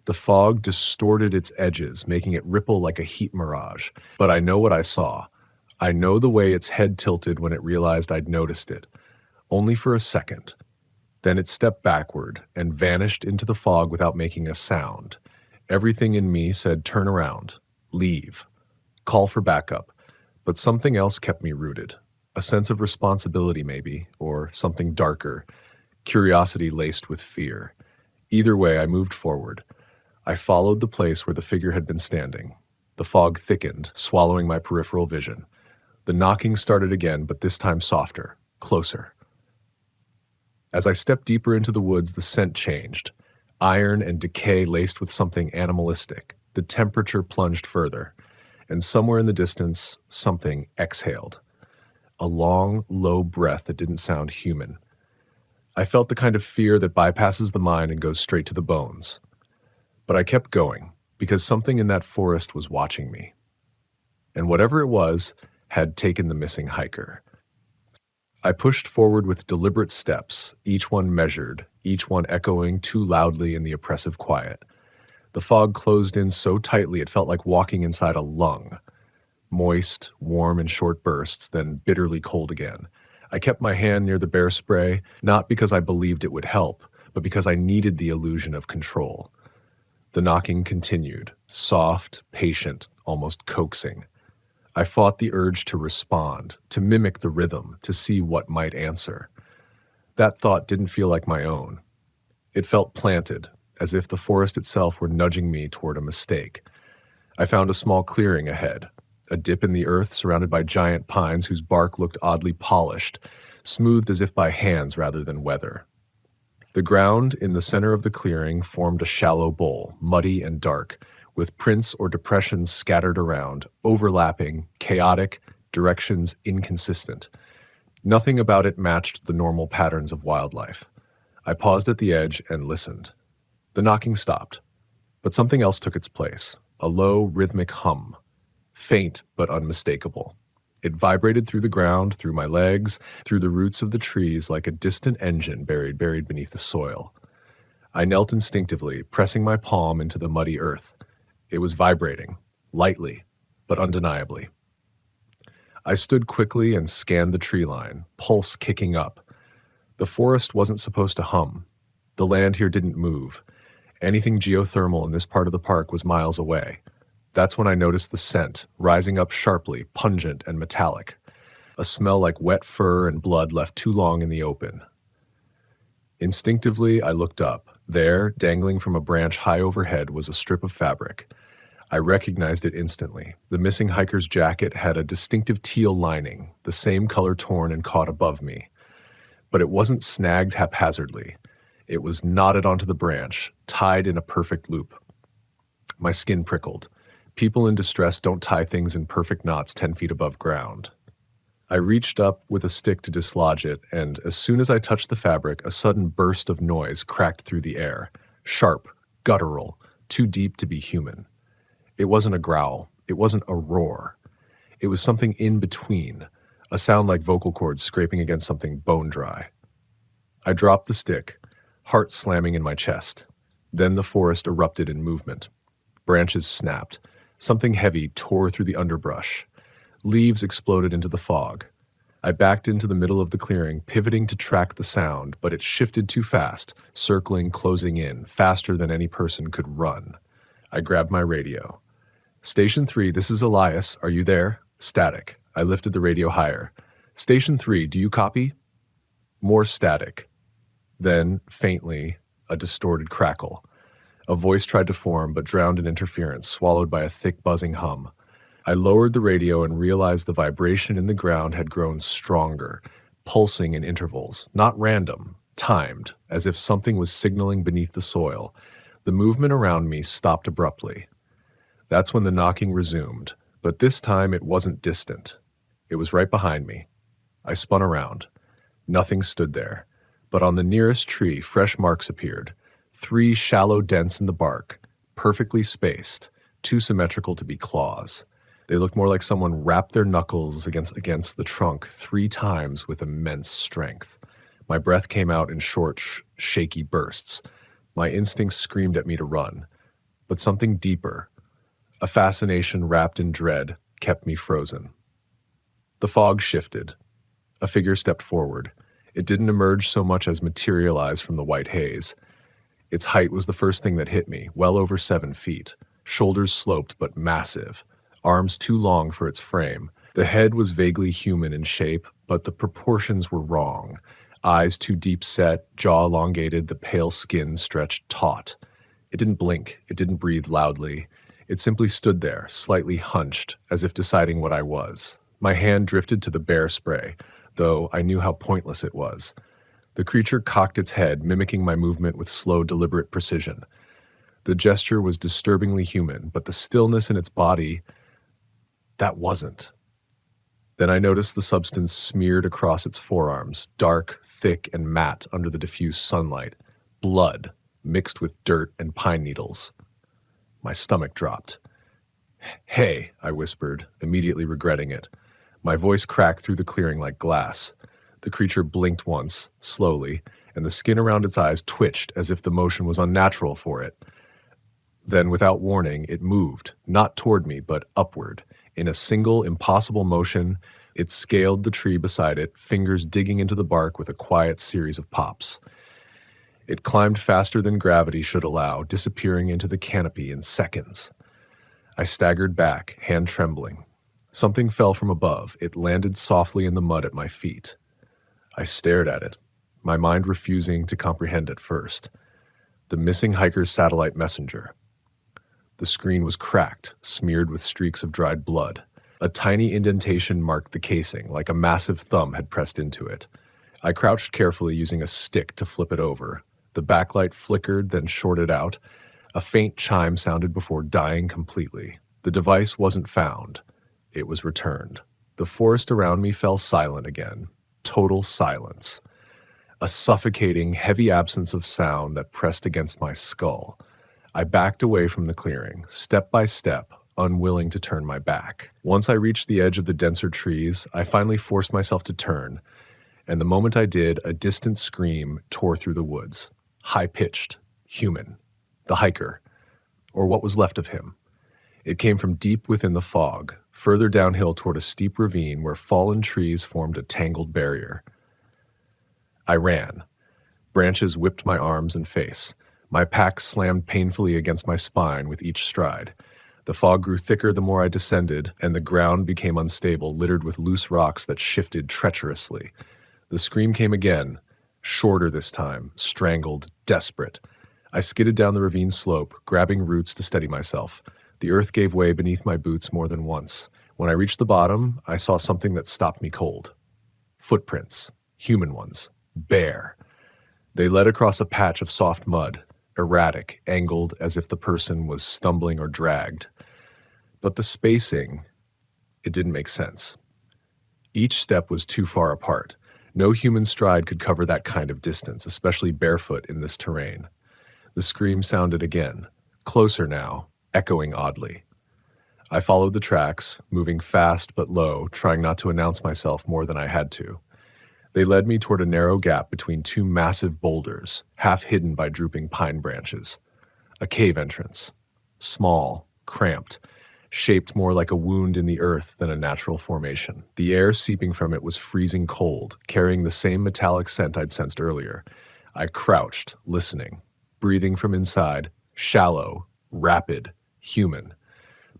Speaker 1: The fog distorted its edges, making it ripple like a heat mirage. But I know what I saw. I know the way its head tilted when it realized I'd noticed it. Only for a second. Then it stepped backward and vanished into the fog without making a sound. Everything in me said turn around, leave, call for backup. But something else kept me rooted. A sense of responsibility maybe, or something darker. Curiosity laced with fear. Either way, I moved forward. I followed the place where the figure had been standing. The fog thickened, swallowing my peripheral vision. The knocking started again, but this time softer, closer. As I stepped deeper into the woods, the scent changed. Iron and decay laced with something animalistic. The temperature plunged further. And somewhere in the distance, something exhaled. A long, low breath that didn't sound human. I felt the kind of fear that bypasses the mind and goes straight to the bones. But I kept going, because something in that forest was watching me. And whatever it was, had taken the missing hiker. I pushed forward with deliberate steps, each one measured, each one echoing too loudly in the oppressive quiet. The fog closed in so tightly it felt like walking inside a lung. Moist, warm in short bursts, then bitterly cold again. I kept my hand near the bear spray, not because I believed it would help, but because I needed the illusion of control. The knocking continued, soft, patient, almost coaxing. I fought the urge to respond, to mimic the rhythm, to see what might answer. That thought didn't feel like my own. It felt planted, as if the forest itself were nudging me toward a mistake. I found a small clearing ahead, a dip in the earth surrounded by giant pines whose bark looked oddly polished, smoothed as if by hands rather than weather. The ground in the center of the clearing formed a shallow bowl, muddy and dark, with prints or depressions scattered around, overlapping, chaotic, directions inconsistent. Nothing about it matched the normal patterns of wildlife. I paused at the edge and listened. The knocking stopped, but something else took its place, a low, rhythmic hum, faint but unmistakable. It vibrated through the ground, through my legs, through the roots of the trees like a distant engine buried beneath the soil. I knelt instinctively, pressing my palm into the muddy earth. It was vibrating, lightly, but undeniably. I stood quickly and scanned the tree line, pulse kicking up. The forest wasn't supposed to hum. The land here didn't move. Anything geothermal in this part of the park was miles away. That's when I noticed the scent, rising up sharply, pungent and metallic. A smell like wet fur and blood left too long in the open. Instinctively, I looked up. There, dangling from a branch high overhead, was a strip of fabric. I recognized it instantly. The missing hiker's jacket had a distinctive teal lining, the same color torn and caught above me. But it wasn't snagged haphazardly. It was knotted onto the branch, tied in a perfect loop. My skin prickled. People in distress don't tie things in perfect knots 10 feet above ground. I reached up with a stick to dislodge it, and as soon as I touched the fabric, a sudden burst of noise cracked through the air. Sharp, guttural, too deep to be human. It wasn't a growl. It wasn't a roar. It was something in between, a sound like vocal cords scraping against something bone dry. I dropped the stick, heart slamming in my chest. Then the forest erupted in movement. Branches snapped. Something heavy tore through the underbrush. Leaves exploded into the fog. I backed into the middle of the clearing, pivoting to track the sound, but it shifted too fast, circling, closing in, faster than any person could run. I grabbed my radio. Station 3, this is Elias. Are you there? Static. I lifted the radio higher. Station 3, do you copy? More static. Then, faintly, a distorted crackle. A voice tried to form, but drowned in interference, swallowed by a thick, buzzing hum. I lowered the radio and realized the vibration in the ground had grown stronger, pulsing in intervals, not random, timed, as if something was signaling beneath the soil. The movement around me stopped abruptly. That's when the knocking resumed, but this time it wasn't distant. It was right behind me. I spun around. Nothing stood there, but on the nearest tree, fresh marks appeared. 3 shallow dents in the bark, perfectly spaced, too symmetrical to be claws. They looked more like someone wrapped their knuckles against the trunk 3 times with immense strength. My breath came out in short, shaky bursts. My instincts screamed at me to run. But something deeper, a fascination wrapped in dread, kept me frozen. The fog shifted. A figure stepped forward. It didn't emerge so much as materialize from the white haze. Its height was the first thing that hit me, well over 7 feet. Shoulders sloped but massive. Arms too long for its frame. The head was vaguely human in shape, but the proportions were wrong. Eyes too deep set, jaw elongated, the pale skin stretched taut. It didn't blink, it didn't breathe loudly. It simply stood there, slightly hunched, as if deciding what I was. My hand drifted to the bear spray, though I knew how pointless it was. The creature cocked its head, mimicking my movement with slow, deliberate precision. The gesture was disturbingly human, but the stillness in its body, that wasn't. Then I noticed the substance smeared across its forearms, dark, thick, and matte under the diffuse sunlight. Blood, mixed with dirt and pine needles. My stomach dropped. "Hey," I whispered, immediately regretting it. My voice cracked through the clearing like glass. The creature blinked once, slowly, and the skin around its eyes twitched as if the motion was unnatural for it. Then, without warning, it moved, not toward me, but upward. In a single, impossible motion, it scaled the tree beside it, fingers digging into the bark with a quiet series of pops. It climbed faster than gravity should allow, disappearing into the canopy in seconds. I staggered back, hand trembling. Something fell from above. It landed softly in the mud at my feet. I stared at it, my mind refusing to comprehend at first. The missing hiker's satellite messenger. The screen was cracked, smeared with streaks of dried blood. A tiny indentation marked the casing, like a massive thumb had pressed into it. I crouched carefully, using a stick to flip it over. The backlight flickered, then shorted out. A faint chime sounded before dying completely. The device wasn't found. It was returned. The forest around me fell silent again. Total silence. A suffocating, heavy absence of sound that pressed against my skull. I backed away from the clearing, step by step, unwilling to turn my back. Once I reached the edge of the denser trees, I finally forced myself to turn, and the moment I did, a distant scream tore through the woods. High-pitched, human. The hiker, or what was left of him. It came from deep within the fog, further downhill toward a steep ravine where fallen trees formed a tangled barrier. I ran. Branches whipped my arms and face. My pack slammed painfully against my spine with each stride. The fog grew thicker the more I descended, and the ground became unstable, littered with loose rocks that shifted treacherously. The scream came again, shorter this time, strangled, desperate. I skidded down the ravine slope, grabbing roots to steady myself. The earth gave way beneath my boots more than once. When I reached the bottom, I saw something that stopped me cold. Footprints. Human ones. Bare. They led across a patch of soft mud, erratic, angled as if the person was stumbling or dragged. But the spacing, it didn't make sense. Each step was too far apart. No human stride could cover that kind of distance, especially barefoot in this terrain. The scream sounded again, closer now, echoing oddly. I followed the tracks, moving fast but low, trying not to announce myself more than I had to. They led me toward a narrow gap between two massive boulders, half hidden by drooping pine branches. A cave entrance. Small, cramped, shaped more like a wound in the earth than a natural formation. The air seeping from it was freezing cold, carrying the same metallic scent I'd sensed earlier. I crouched, listening, breathing from inside, shallow, rapid, human.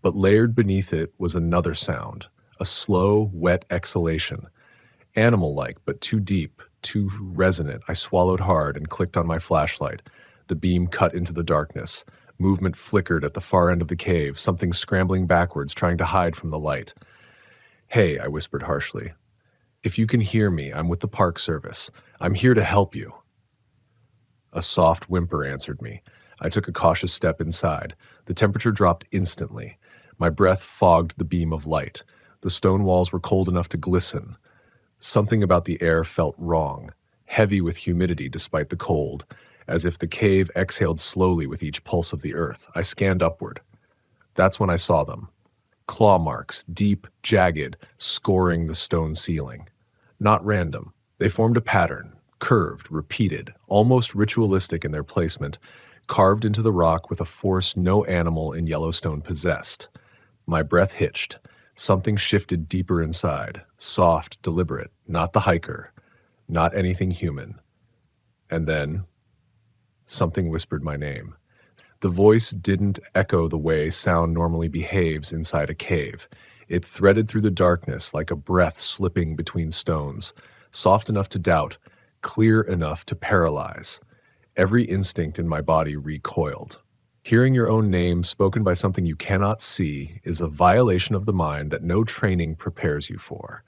Speaker 1: But layered beneath it was another sound, a slow, wet exhalation. Animal-like, but too deep, too resonant. I swallowed hard and clicked on my flashlight. The beam cut into the darkness. Movement flickered at the far end of the cave, something scrambling backwards, trying to hide from the light. "Hey," I whispered harshly. "If you can hear me, I'm with the Park Service. I'm here to help you." A soft whimper answered me. I took a cautious step inside. The temperature dropped instantly. My breath fogged the beam of light. The stone walls were cold enough to glisten. Something about the air felt wrong, heavy with humidity despite the cold, as if the cave exhaled slowly with each pulse of the earth. I scanned upward. That's when I saw them. Claw marks, deep, jagged, scoring the stone ceiling. Not random. They formed a pattern, curved, repeated, almost ritualistic in their placement, carved into the rock with a force no animal in Yellowstone possessed. My breath hitched. Something shifted deeper inside, soft, deliberate, not the hiker, not anything human. And then, something whispered my name. The voice didn't echo the way sound normally behaves inside a cave. It threaded through the darkness like a breath slipping between stones, soft enough to doubt, clear enough to paralyze. Every instinct in my body recoiled. Hearing your own name spoken by something you cannot see is a violation of the mind that no training prepares you for.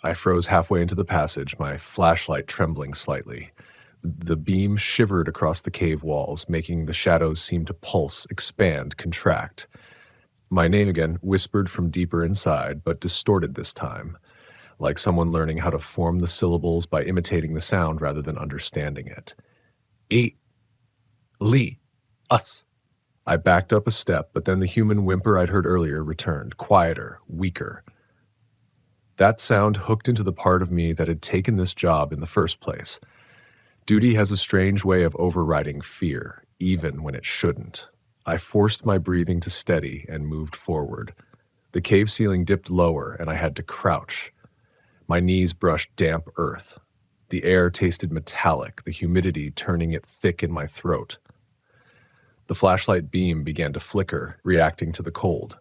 Speaker 1: I froze halfway into the passage, my flashlight trembling slightly. The beam shivered across the cave walls, making the shadows seem to pulse, expand, contract. My name again, whispered from deeper inside, but distorted this time, like someone learning how to form the syllables by imitating the sound rather than understanding it. Us. I backed up a step, but then the human whimper I'd heard earlier returned, quieter, weaker. That sound hooked into the part of me that had taken this job in the first place. Duty has a strange way of overriding fear, even when it shouldn't. I forced my breathing to steady and moved forward. The cave ceiling dipped lower, and I had to crouch. My knees brushed damp earth. The air tasted metallic, the humidity turning it thick in my throat. The flashlight beam began to flicker, reacting to the cold.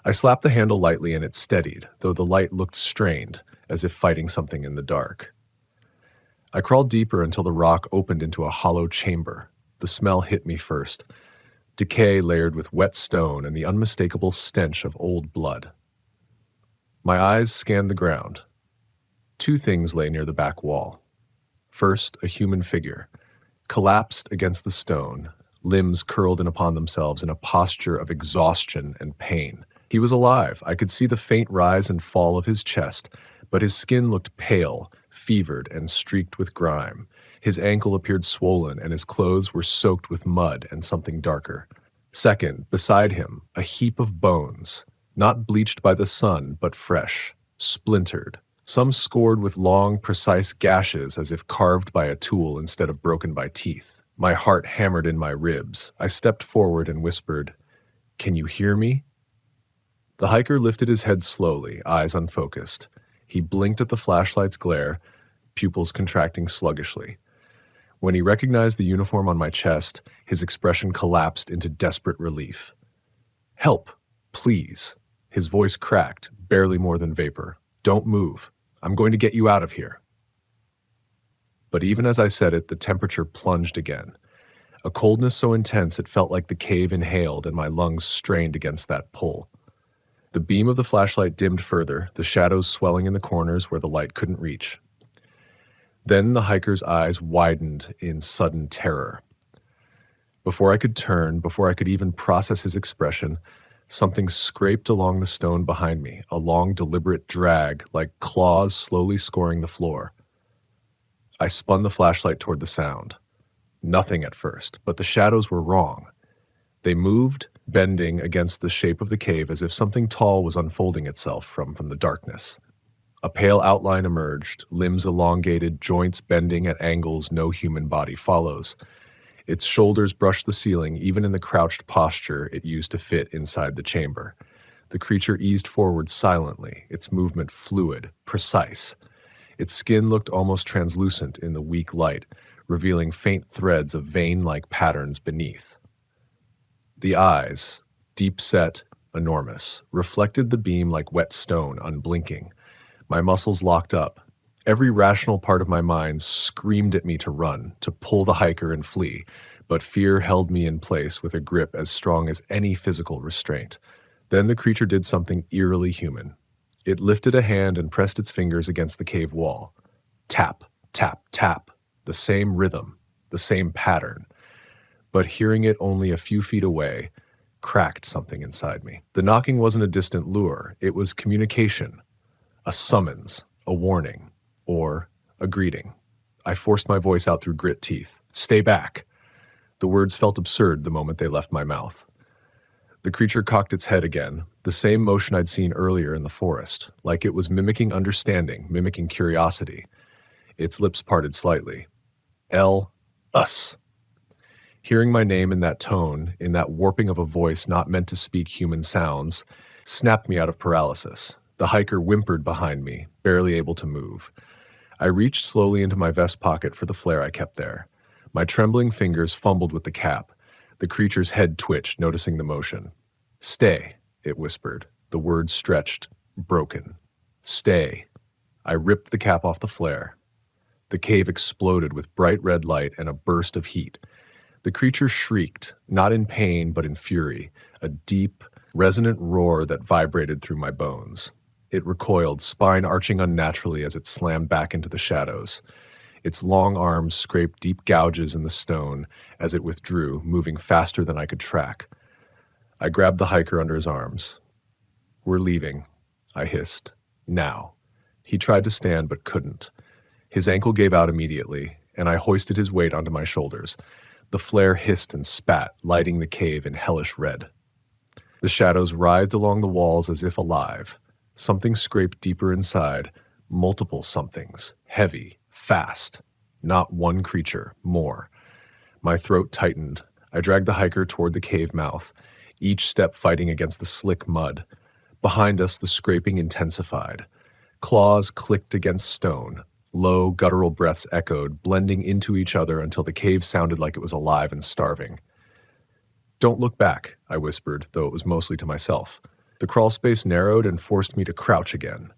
Speaker 1: I slapped the handle lightly and it steadied, though the light looked strained, as if fighting something in the dark. I crawled deeper until the rock opened into a hollow chamber. The smell hit me first. Decay layered with wet stone and the unmistakable stench of old blood. My eyes scanned the ground. Two things lay near the back wall. First, a human figure, collapsed against the stone, limbs curled in upon themselves in a posture of exhaustion and pain. He was alive. I could see the faint rise and fall of his chest, but his skin looked pale, fevered, and streaked with grime. His ankle appeared swollen, and his clothes were soaked with mud and something darker. Second, beside him, a heap of bones, not bleached by the sun, but fresh, splintered, some scored with long, precise gashes as if carved by a tool instead of broken by teeth. My heart hammered in my ribs. I stepped forward and whispered, "Can you hear me?" The hiker lifted his head slowly, eyes unfocused. He blinked at the flashlight's glare, pupils contracting sluggishly. When he recognized the uniform on my chest, his expression collapsed into desperate relief. "Help, please." His voice cracked, barely more than vapor. "Don't move. I'm going to get you out of here." But even as I said it, the temperature plunged again. A coldness so intense it felt like the cave inhaled and my lungs strained against that pull. The beam of the flashlight dimmed further, the shadows swelling in the corners where the light couldn't reach. Then the hiker's eyes widened in sudden terror. Before I could turn, before I could even process his expression, something scraped along the stone behind me, a long, deliberate drag, like claws slowly scoring the floor. I spun the flashlight toward the sound. Nothing at first, but the shadows were wrong. They moved, bending against the shape of the cave as if something tall was unfolding itself from the darkness. A pale outline emerged, limbs elongated, joints bending at angles no human body follows. Its shoulders brushed the ceiling, even in the crouched posture it used to fit inside the chamber. The creature eased forward silently, its movement fluid, precise. Its skin looked almost translucent in the weak light, revealing faint threads of vein-like patterns beneath. The eyes, deep-set, enormous, reflected the beam like wet stone, unblinking. My muscles locked up. Every rational part of my mind screamed at me to run, to pull the hiker and flee, but fear held me in place with a grip as strong as any physical restraint. Then the creature did something eerily human. It lifted a hand and pressed its fingers against the cave wall. Tap, tap, tap. The same rhythm, the same pattern. But hearing it only a few feet away cracked something inside me. The knocking wasn't a distant lure. It was communication, a summons, a warning, or a greeting. I forced my voice out through grit teeth. "Stay back." The words felt absurd the moment they left my mouth. The creature cocked its head again, the same motion I'd seen earlier in the forest, like it was mimicking understanding, mimicking curiosity. Its lips parted slightly. Us. Hearing my name in that tone, in that warping of a voice not meant to speak human sounds, snapped me out of paralysis. The hiker whimpered behind me, barely able to move. I reached slowly into my vest pocket for the flare I kept there. My trembling fingers fumbled with the cap. The creature's head twitched, noticing the motion. "Stay," it whispered. The words stretched, broken. "Stay." I ripped the cap off the flare. The cave exploded with bright red light and a burst of heat. The creature shrieked, not in pain but in fury, a deep, resonant roar that vibrated through my bones. It recoiled, spine arching unnaturally as it slammed back into the shadows. Its long arms scraped deep gouges in the stone as it withdrew, moving faster than I could track. I grabbed the hiker under his arms. "We're leaving," I hissed. "Now." He tried to stand but couldn't. His ankle gave out immediately, and I hoisted his weight onto my shoulders. The flare hissed and spat, lighting the cave in hellish red. The shadows writhed along the walls as if alive. Something scraped deeper inside, multiple somethings, heavy, fast. Not one creature, more. My throat tightened. I dragged the hiker toward the cave mouth, each step fighting against the slick mud. Behind us, the scraping intensified. Claws clicked against stone. Low, guttural breaths echoed, blending into each other until the cave sounded like it was alive and starving. "Don't look back," I whispered, though it was mostly to myself. The crawl space narrowed and forced me to crouch again.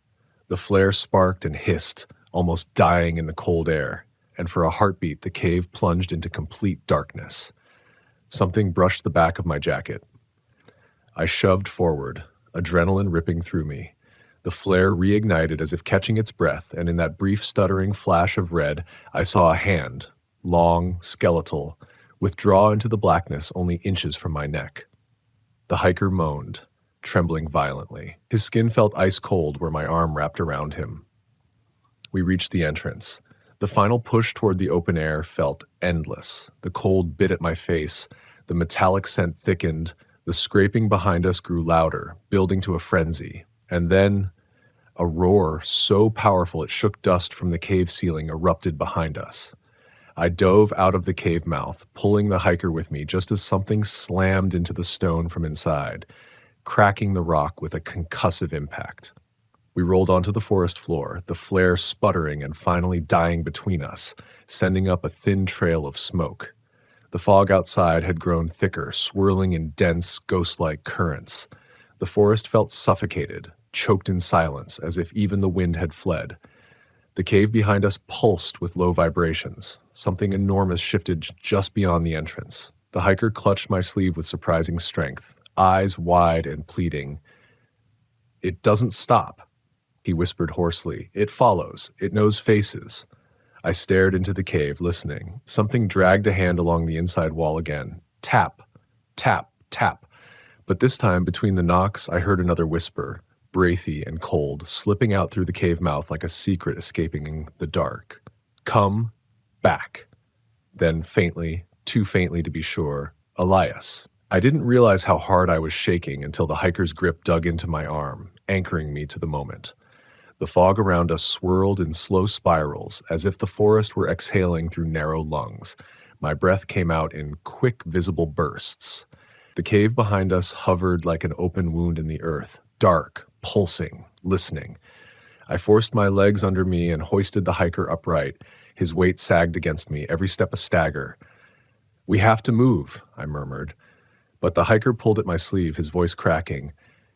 Speaker 1: The flare sparked and hissed, almost dying in the cold air, and for a heartbeat the cave plunged into complete darkness. Something brushed the back of my jacket. I shoved forward, adrenaline ripping through me. The flare reignited as if catching its breath, and in that brief stuttering flash of red, I saw a hand, long, skeletal, withdraw into the blackness only inches from my neck. The hiker moaned, trembling violently. His skin felt ice cold where my arm wrapped around him. We reached the entrance. The final push toward the open air felt endless. The cold bit at my face. The metallic scent thickened. The scraping behind us grew louder, building to a frenzy. And then a roar so powerful it shook dust from the cave ceiling erupted behind us. I dove out of the cave mouth, pulling the hiker with me just as something slammed into the stone from inside, cracking the rock with a concussive impact. We rolled onto the forest floor, the flare sputtering and finally dying between us, sending up a thin trail of smoke. The fog outside had grown thicker, swirling in dense, ghost-like currents. The forest felt suffocated, choked in silence, as if even the wind had fled. The cave behind us pulsed with low vibrations. Something enormous shifted just beyond the entrance. The hiker clutched my sleeve with surprising strength, eyes wide and pleading. "It doesn't stop," he whispered hoarsely. "It follows. It knows faces." I stared into the cave, listening. Something dragged a hand along the inside wall again. Tap, tap, tap. But this time, between the knocks, I heard another whisper, breathy and cold, slipping out through the cave mouth like a secret escaping the dark. "Come back." Then faintly, too faintly to be sure, "Elias." I didn't realize how hard I was shaking until the hiker's grip dug into my arm, anchoring me to the moment. The fog around us swirled in slow spirals, as if the forest were exhaling through narrow lungs. My breath came out in quick, visible bursts. The cave behind us hovered like an open wound in the earth, dark, pulsing, listening. I forced my legs under me and hoisted the hiker upright. His weight sagged against me, every step a stagger. "We have to move," I murmured. But the hiker pulled at my sleeve, his voice cracking.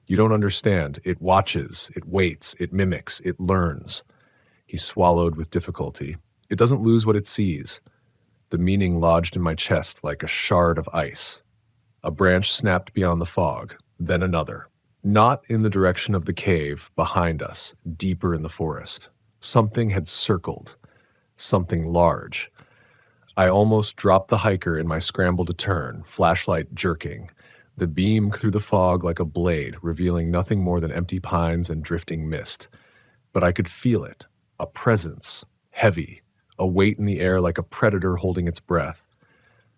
Speaker 1: "You don't understand. It watches, it waits, it mimics, it learns." He swallowed with difficulty. "It doesn't lose what it sees." The meaning lodged in my chest like a shard of ice. A branch snapped beyond the fog, then another. Not in the direction of the cave, behind us, deeper in the forest. Something had circled. Something large. I almost dropped the hiker in my scramble to turn, flashlight jerking. The beam through the fog like a blade, revealing nothing more than empty pines and drifting mist. But I could feel it, a presence, heavy, a weight in the air like a predator holding its breath.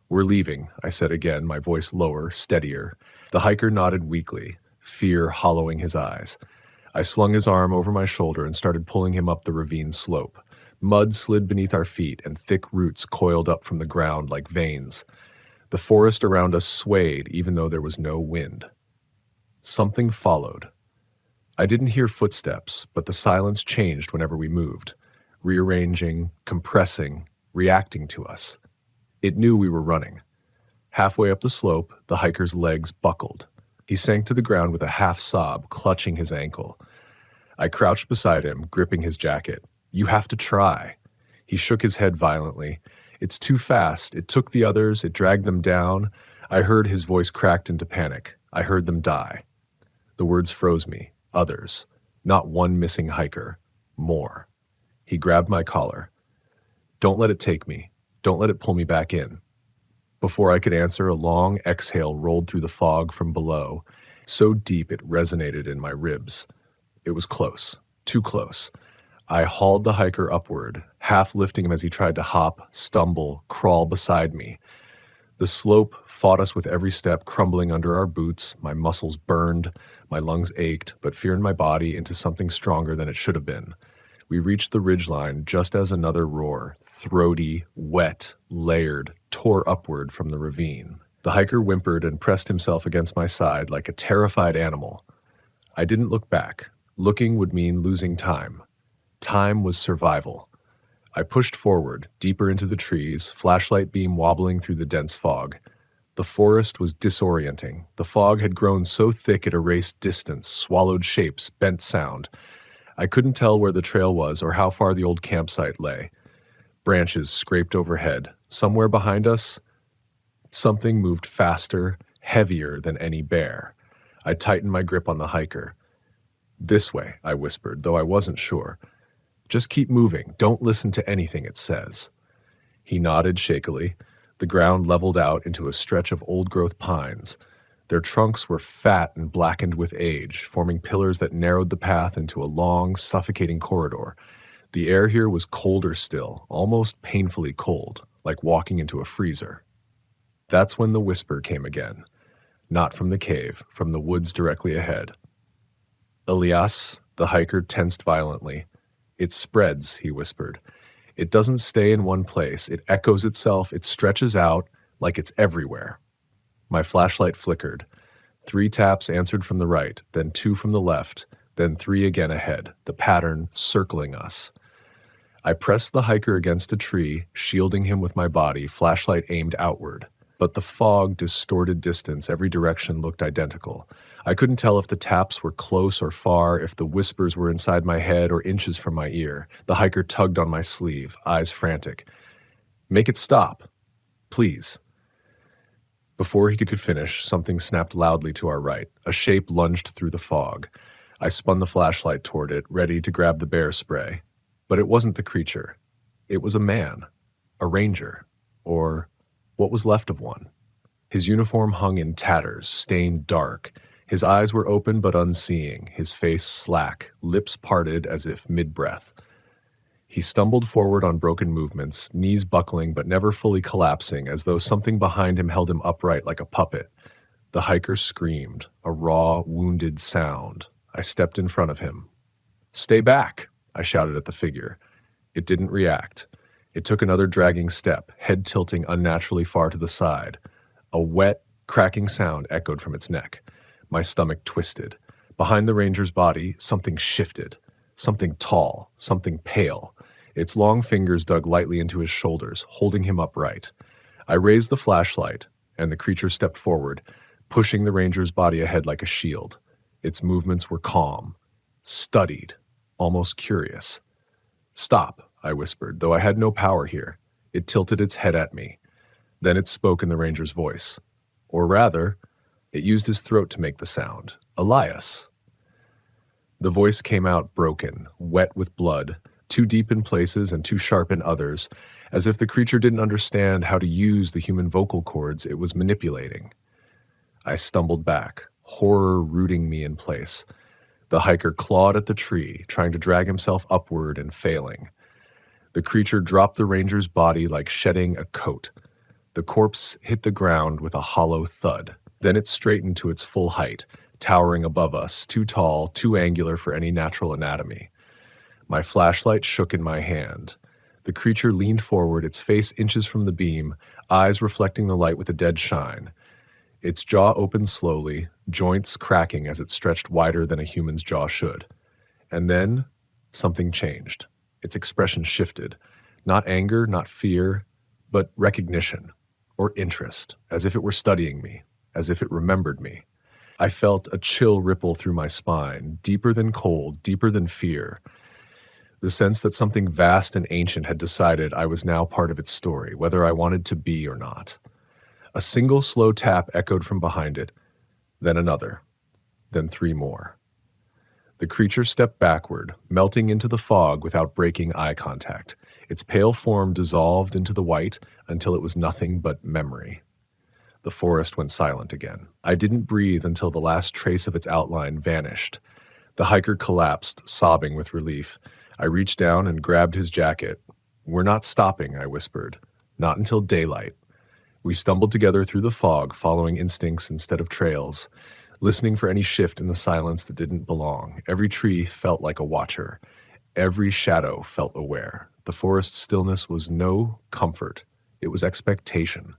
Speaker 1: "We're leaving," I said again, my voice lower, steadier. The hiker nodded weakly, fear hollowing his eyes. I slung his arm over my shoulder and started pulling him up the ravine slope. Mud slid beneath our feet and thick roots coiled up from the ground like veins. The forest around us swayed even though there was no wind. Something followed. I didn't hear footsteps, but the silence changed whenever we moved, rearranging, compressing, reacting to us. It knew we were running. Halfway up the slope, the hiker's legs buckled. He sank to the ground with a half sob, clutching his ankle. I crouched beside him, gripping his jacket. "You have to try." He shook his head violently. "It's too fast. It took the others. It dragged them down." I heard his voice cracked into panic. I heard them die. The words froze me. Others. Not one missing hiker. More. He grabbed my collar. "Don't let it take me. Don't let it pull me back in." Before I could answer, a long exhale rolled through the fog from below, so deep it resonated in my ribs. It was close. Too close. I hauled the hiker upward, half lifting him as he tried to hop, stumble, crawl beside me. The slope fought us with every step, crumbling under our boots. My muscles burned. My lungs ached, but feared my body into something stronger than it should have been. We reached the ridgeline just as another roar, throaty, wet, layered, tore upward from the ravine. The hiker whimpered and pressed himself against my side like a terrified animal. I didn't look back. Looking would mean losing time. Time was survival. I pushed forward, deeper into the trees, flashlight beam wobbling through the dense fog. The forest was disorienting. The fog had grown so thick it erased distance, swallowed shapes, bent sound. I couldn't tell where the trail was or how far the old campsite lay. Branches scraped overhead. Somewhere behind us, something moved faster, heavier than any bear. I tightened my grip on the hiker. "This way," I whispered, though I wasn't sure. "Just keep moving. Don't listen to anything it says." He nodded shakily. The ground leveled out into a stretch of old-growth pines. Their trunks were fat and blackened with age, forming pillars that narrowed the path into a long, suffocating corridor. The air here was colder still, almost painfully cold, like walking into a freezer. That's when the whisper came again. Not from the cave, from the woods directly ahead. "Elias," the hiker tensed violently. "It spreads," he whispered. "It doesn't stay in one place. It echoes itself. It stretches out like it's everywhere." My flashlight flickered. 3 taps answered from the right, then 2 from the left, then 3 again ahead, the pattern circling us. I pressed the hiker against a tree, shielding him with my body, flashlight aimed outward. But the fog distorted distance. Every direction looked identical. I couldn't tell if the taps were close or far, if the whispers were inside my head or inches from my ear. The hiker tugged on my sleeve, eyes frantic. "Make it stop. Please." Before he could finish, something snapped loudly to our right. A shape lunged through the fog. I spun the flashlight toward it, ready to grab the bear spray. But it wasn't the creature. It was a man. A ranger. Or what was left of one. His uniform hung in tatters, stained dark. His eyes were open but unseeing, his face slack, lips parted as if mid-breath. He stumbled forward on broken movements, knees buckling but never fully collapsing, as though something behind him held him upright like a puppet. The hiker screamed, a raw, wounded sound. I stepped in front of him. "Stay back," I shouted at the figure. It didn't react. It took another dragging step, head tilting unnaturally far to the side. A wet, cracking sound echoed from its neck. My stomach twisted. Behind the ranger's body, something shifted. Something tall, something pale. Its long fingers dug lightly into his shoulders, holding him upright. I raised the flashlight, and the creature stepped forward, pushing the ranger's body ahead like a shield. Its movements were calm, studied, almost curious. "Stop," I whispered, though I had no power here. It tilted its head at me. Then it spoke in the ranger's voice. Or rather, it used his throat to make the sound. "Elias." The voice came out broken, wet with blood, too deep in places and too sharp in others, as if the creature didn't understand how to use the human vocal cords it was manipulating. I stumbled back, horror rooting me in place. The hiker clawed at the tree, trying to drag himself upward and failing. The creature dropped the ranger's body like shedding a coat. The corpse hit the ground with a hollow thud. Then it straightened to its full height, towering above us, too tall, too angular for any natural anatomy. My flashlight shook in my hand. The creature leaned forward, its face inches from the beam, eyes reflecting the light with a dead shine. Its jaw opened slowly, joints cracking as it stretched wider than a human's jaw should. And then, something changed. Its expression shifted. Not anger, not fear, but recognition, or interest, as if it were studying me, as if it remembered me. I felt a chill ripple through my spine, deeper than cold, deeper than fear. The sense that something vast and ancient had decided I was now part of its story, whether I wanted to be or not. A single slow tap echoed from behind it, then another, then 3 more. The creature stepped backward, melting into the fog without breaking eye contact. Its pale form dissolved into the white until it was nothing but memory. The forest went silent again. I didn't breathe until the last trace of its outline vanished. The hiker collapsed, sobbing with relief. I reached down and grabbed his jacket. "We're not stopping," I whispered. "Not until daylight." We stumbled together through the fog, following instincts instead of trails. listening for any shift in the silence that didn't belong. Every tree felt like a watcher. Every shadow felt aware. The forest stillness was no comfort. It was expectation.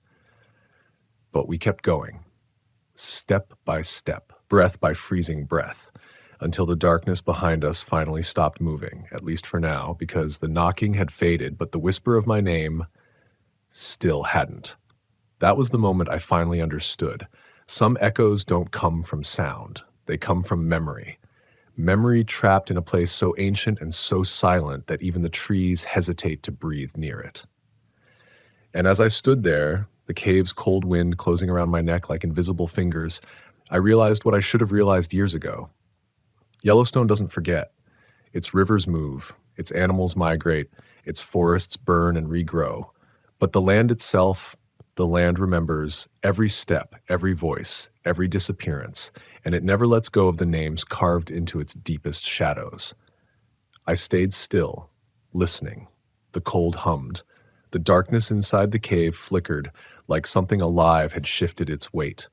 Speaker 1: But we kept going, step by step, breath by freezing breath, until the darkness behind us finally stopped moving, at least for now, because the knocking had faded, but the whisper of my name still hadn't. That was the moment I finally understood. Some echoes don't come from sound. They come from memory. Memory trapped in a place so ancient and so silent that even the trees hesitate to breathe near it. And as I stood there, the cave's cold wind closing around my neck like invisible fingers, I realized what I should have realized years ago. Yellowstone doesn't forget. Its rivers move, its animals migrate, its forests burn and regrow. But the land itself, the land remembers every step, every voice, every disappearance, and it never lets go of the names carved into its deepest shadows. I stayed still, listening. The cold hummed. The darkness inside the cave flickered like something alive had shifted its weight.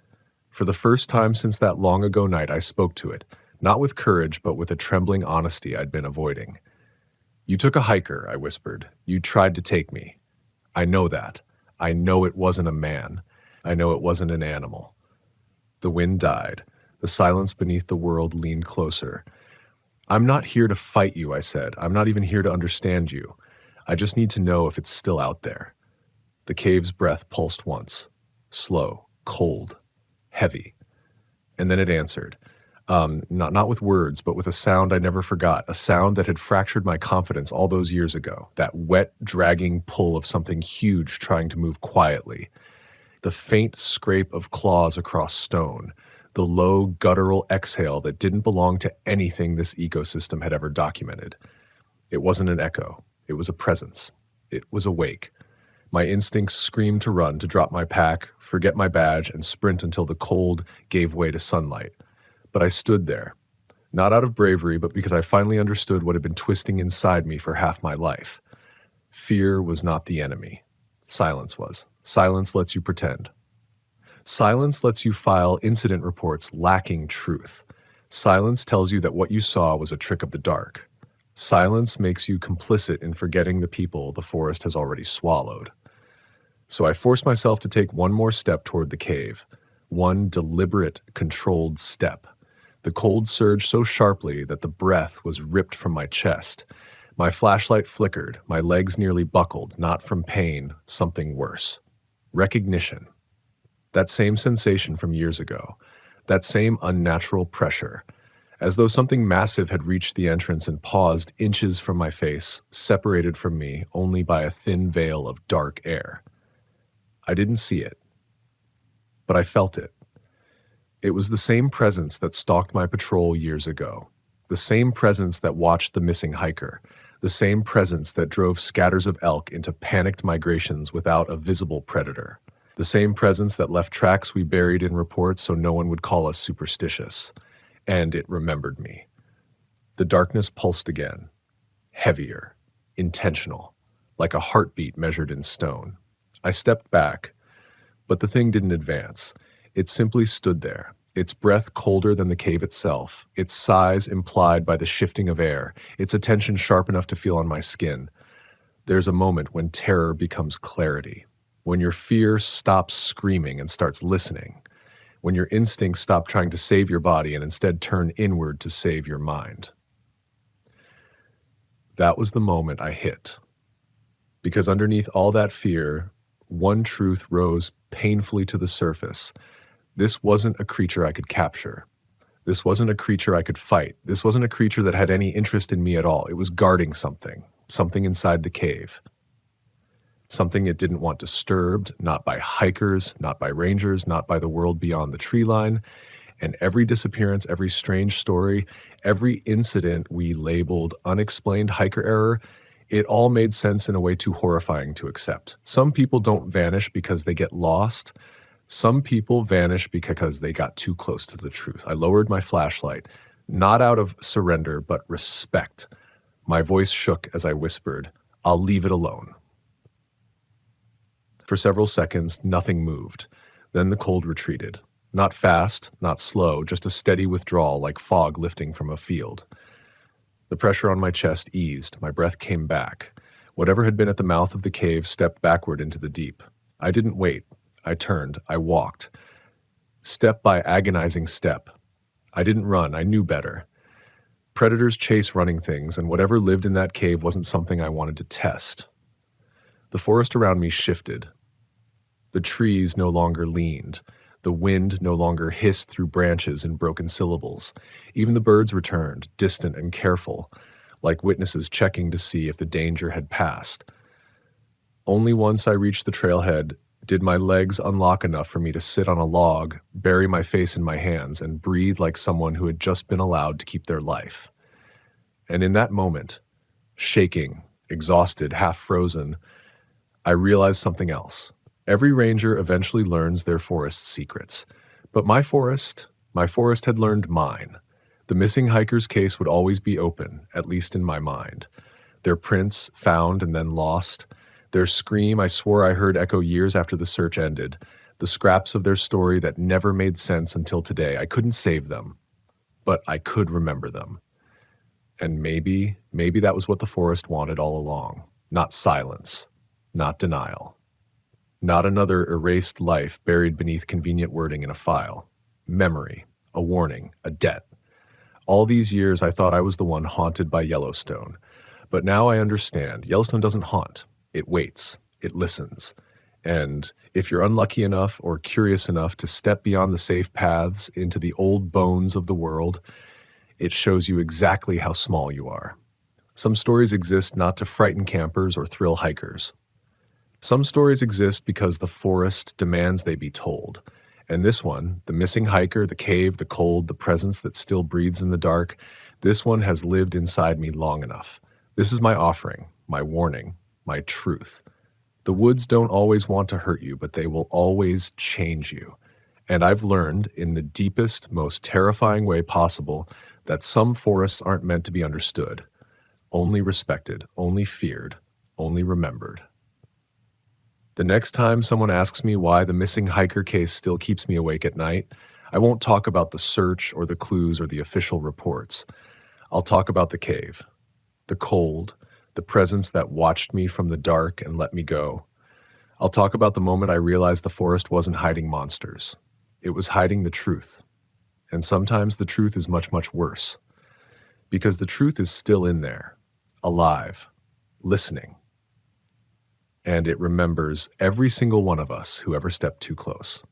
Speaker 1: For the first time since that long ago night, I spoke to it, not with courage, but with a trembling honesty I'd been avoiding. "You took a hiker," I whispered. "You tried to take me. I know that. I know it wasn't a man. I know it wasn't an animal." The wind died. The silence beneath the world leaned closer. "I'm not here to fight you," I said. "I'm not even here to understand you. I just need to know if it's still out there." The cave's breath pulsed once. Slow, cold, heavy. And then it answered. Not with words, but with a sound I never forgot, a sound that had fractured my confidence all those years ago, that wet, dragging pull of something huge trying to move quietly. The faint scrape of claws across stone, the low, guttural exhale that didn't belong to anything this ecosystem had ever documented. It wasn't an echo. It was a presence. It was awake. My instincts screamed to run, to drop my pack, forget my badge, and sprint until the cold gave way to sunlight. But I stood there, not out of bravery, but because I finally understood what had been twisting inside me for half my life. Fear was not the enemy. Silence was. Silence lets you pretend. Silence lets you file incident reports lacking truth. Silence tells you that what you saw was a trick of the dark. Silence makes you complicit in forgetting the people the forest has already swallowed. So I forced myself to take one more step toward the cave, one deliberate, controlled step. The cold surged so sharply that the breath was ripped from my chest. My flashlight flickered, my legs nearly buckled, not from pain, something worse. Recognition. That same sensation from years ago, that same unnatural pressure, as though something massive had reached the entrance and paused inches from my face, separated from me only by a thin veil of dark air. I didn't see it, but I felt it. It was the same presence that stalked my patrol years ago, the same presence that watched the missing hiker, the same presence that drove scatters of elk into panicked migrations without a visible predator, the same presence that left tracks we buried in reports so no one would call us superstitious. And it remembered me. The darkness pulsed again, heavier, intentional, like a heartbeat measured in stone. I stepped back, but the thing didn't advance. It simply stood there, its breath colder than the cave itself, its size implied by the shifting of air, its attention sharp enough to feel on my skin. There's a moment when terror becomes clarity, when your fear stops screaming and starts listening, when your instincts stop trying to save your body and instead turn inward to save your mind. That was the moment I hit. Because underneath all that fear, one truth rose painfully to the surface. This wasn't a creature I could capture. This wasn't a creature I could fight. This wasn't a creature that had any interest in me at all. It was guarding something inside the cave. Something it didn't want disturbed, not by hikers, not by rangers, not by the world beyond the tree line. And every disappearance, every strange story, every incident we labeled unexplained hiker error, it all made sense in a way too horrifying to accept. Some people don't vanish because they get lost. Some people vanish because they got too close to the truth. I lowered my flashlight, not out of surrender, but respect. My voice shook as I whispered, "I'll leave it alone." For several seconds, nothing moved. Then the cold retreated. Not fast, not slow, just a steady withdrawal like fog lifting from a field. The pressure on my chest eased, my breath came back. Whatever had been at the mouth of the cave stepped backward into the deep. I didn't wait. I turned. I walked. Step by agonizing step. I didn't run. I knew better. Predators chase running things, and whatever lived in that cave wasn't something I wanted to test. The forest around me shifted. The trees no longer leaned. The wind no longer hissed through branches in broken syllables. Even the birds returned, distant and careful, like witnesses checking to see if the danger had passed. Only once I reached the trailhead did my legs unlock enough for me to sit on a log, bury my face in my hands, and breathe like someone who had just been allowed to keep their life. And in that moment, shaking, exhausted, half frozen, I realized something else. Every ranger eventually learns their forest's secrets. But my forest had learned mine. The missing hiker's case would always be open, at least in my mind. Their prints, found and then lost. Their scream I swore I heard echo years after the search ended. The scraps of their story that never made sense until today. I couldn't save them, but I could remember them. And maybe that was what the forest wanted all along. Not silence, not denial. Not another erased life buried beneath convenient wording in a file. Memory, a warning, a debt. All these years I thought I was the one haunted by Yellowstone. But now I understand. Yellowstone doesn't haunt. It waits. It listens. And if you're unlucky enough or curious enough to step beyond the safe paths into the old bones of the world, it shows you exactly how small you are. Some stories exist not to frighten campers or thrill hikers. Some stories exist because the forest demands they be told. And this one, the missing hiker, the cave, the cold, the presence that still breathes in the dark, this one has lived inside me long enough. This is my offering, my warning, my truth. The woods don't always want to hurt you, but they will always change you. And I've learned, in the deepest, most terrifying way possible, that some forests aren't meant to be understood, only respected, only feared, only remembered. The next time someone asks me why the missing hiker case still keeps me awake at night, I won't talk about the search or the clues or the official reports. I'll talk about the cave, the cold, the presence that watched me from the dark and let me go. I'll talk about the moment I realized the forest wasn't hiding monsters. It was hiding the truth. And sometimes the truth is much, much worse. Because the truth is still in there, alive, listening. And it remembers every single one of us who ever stepped too close.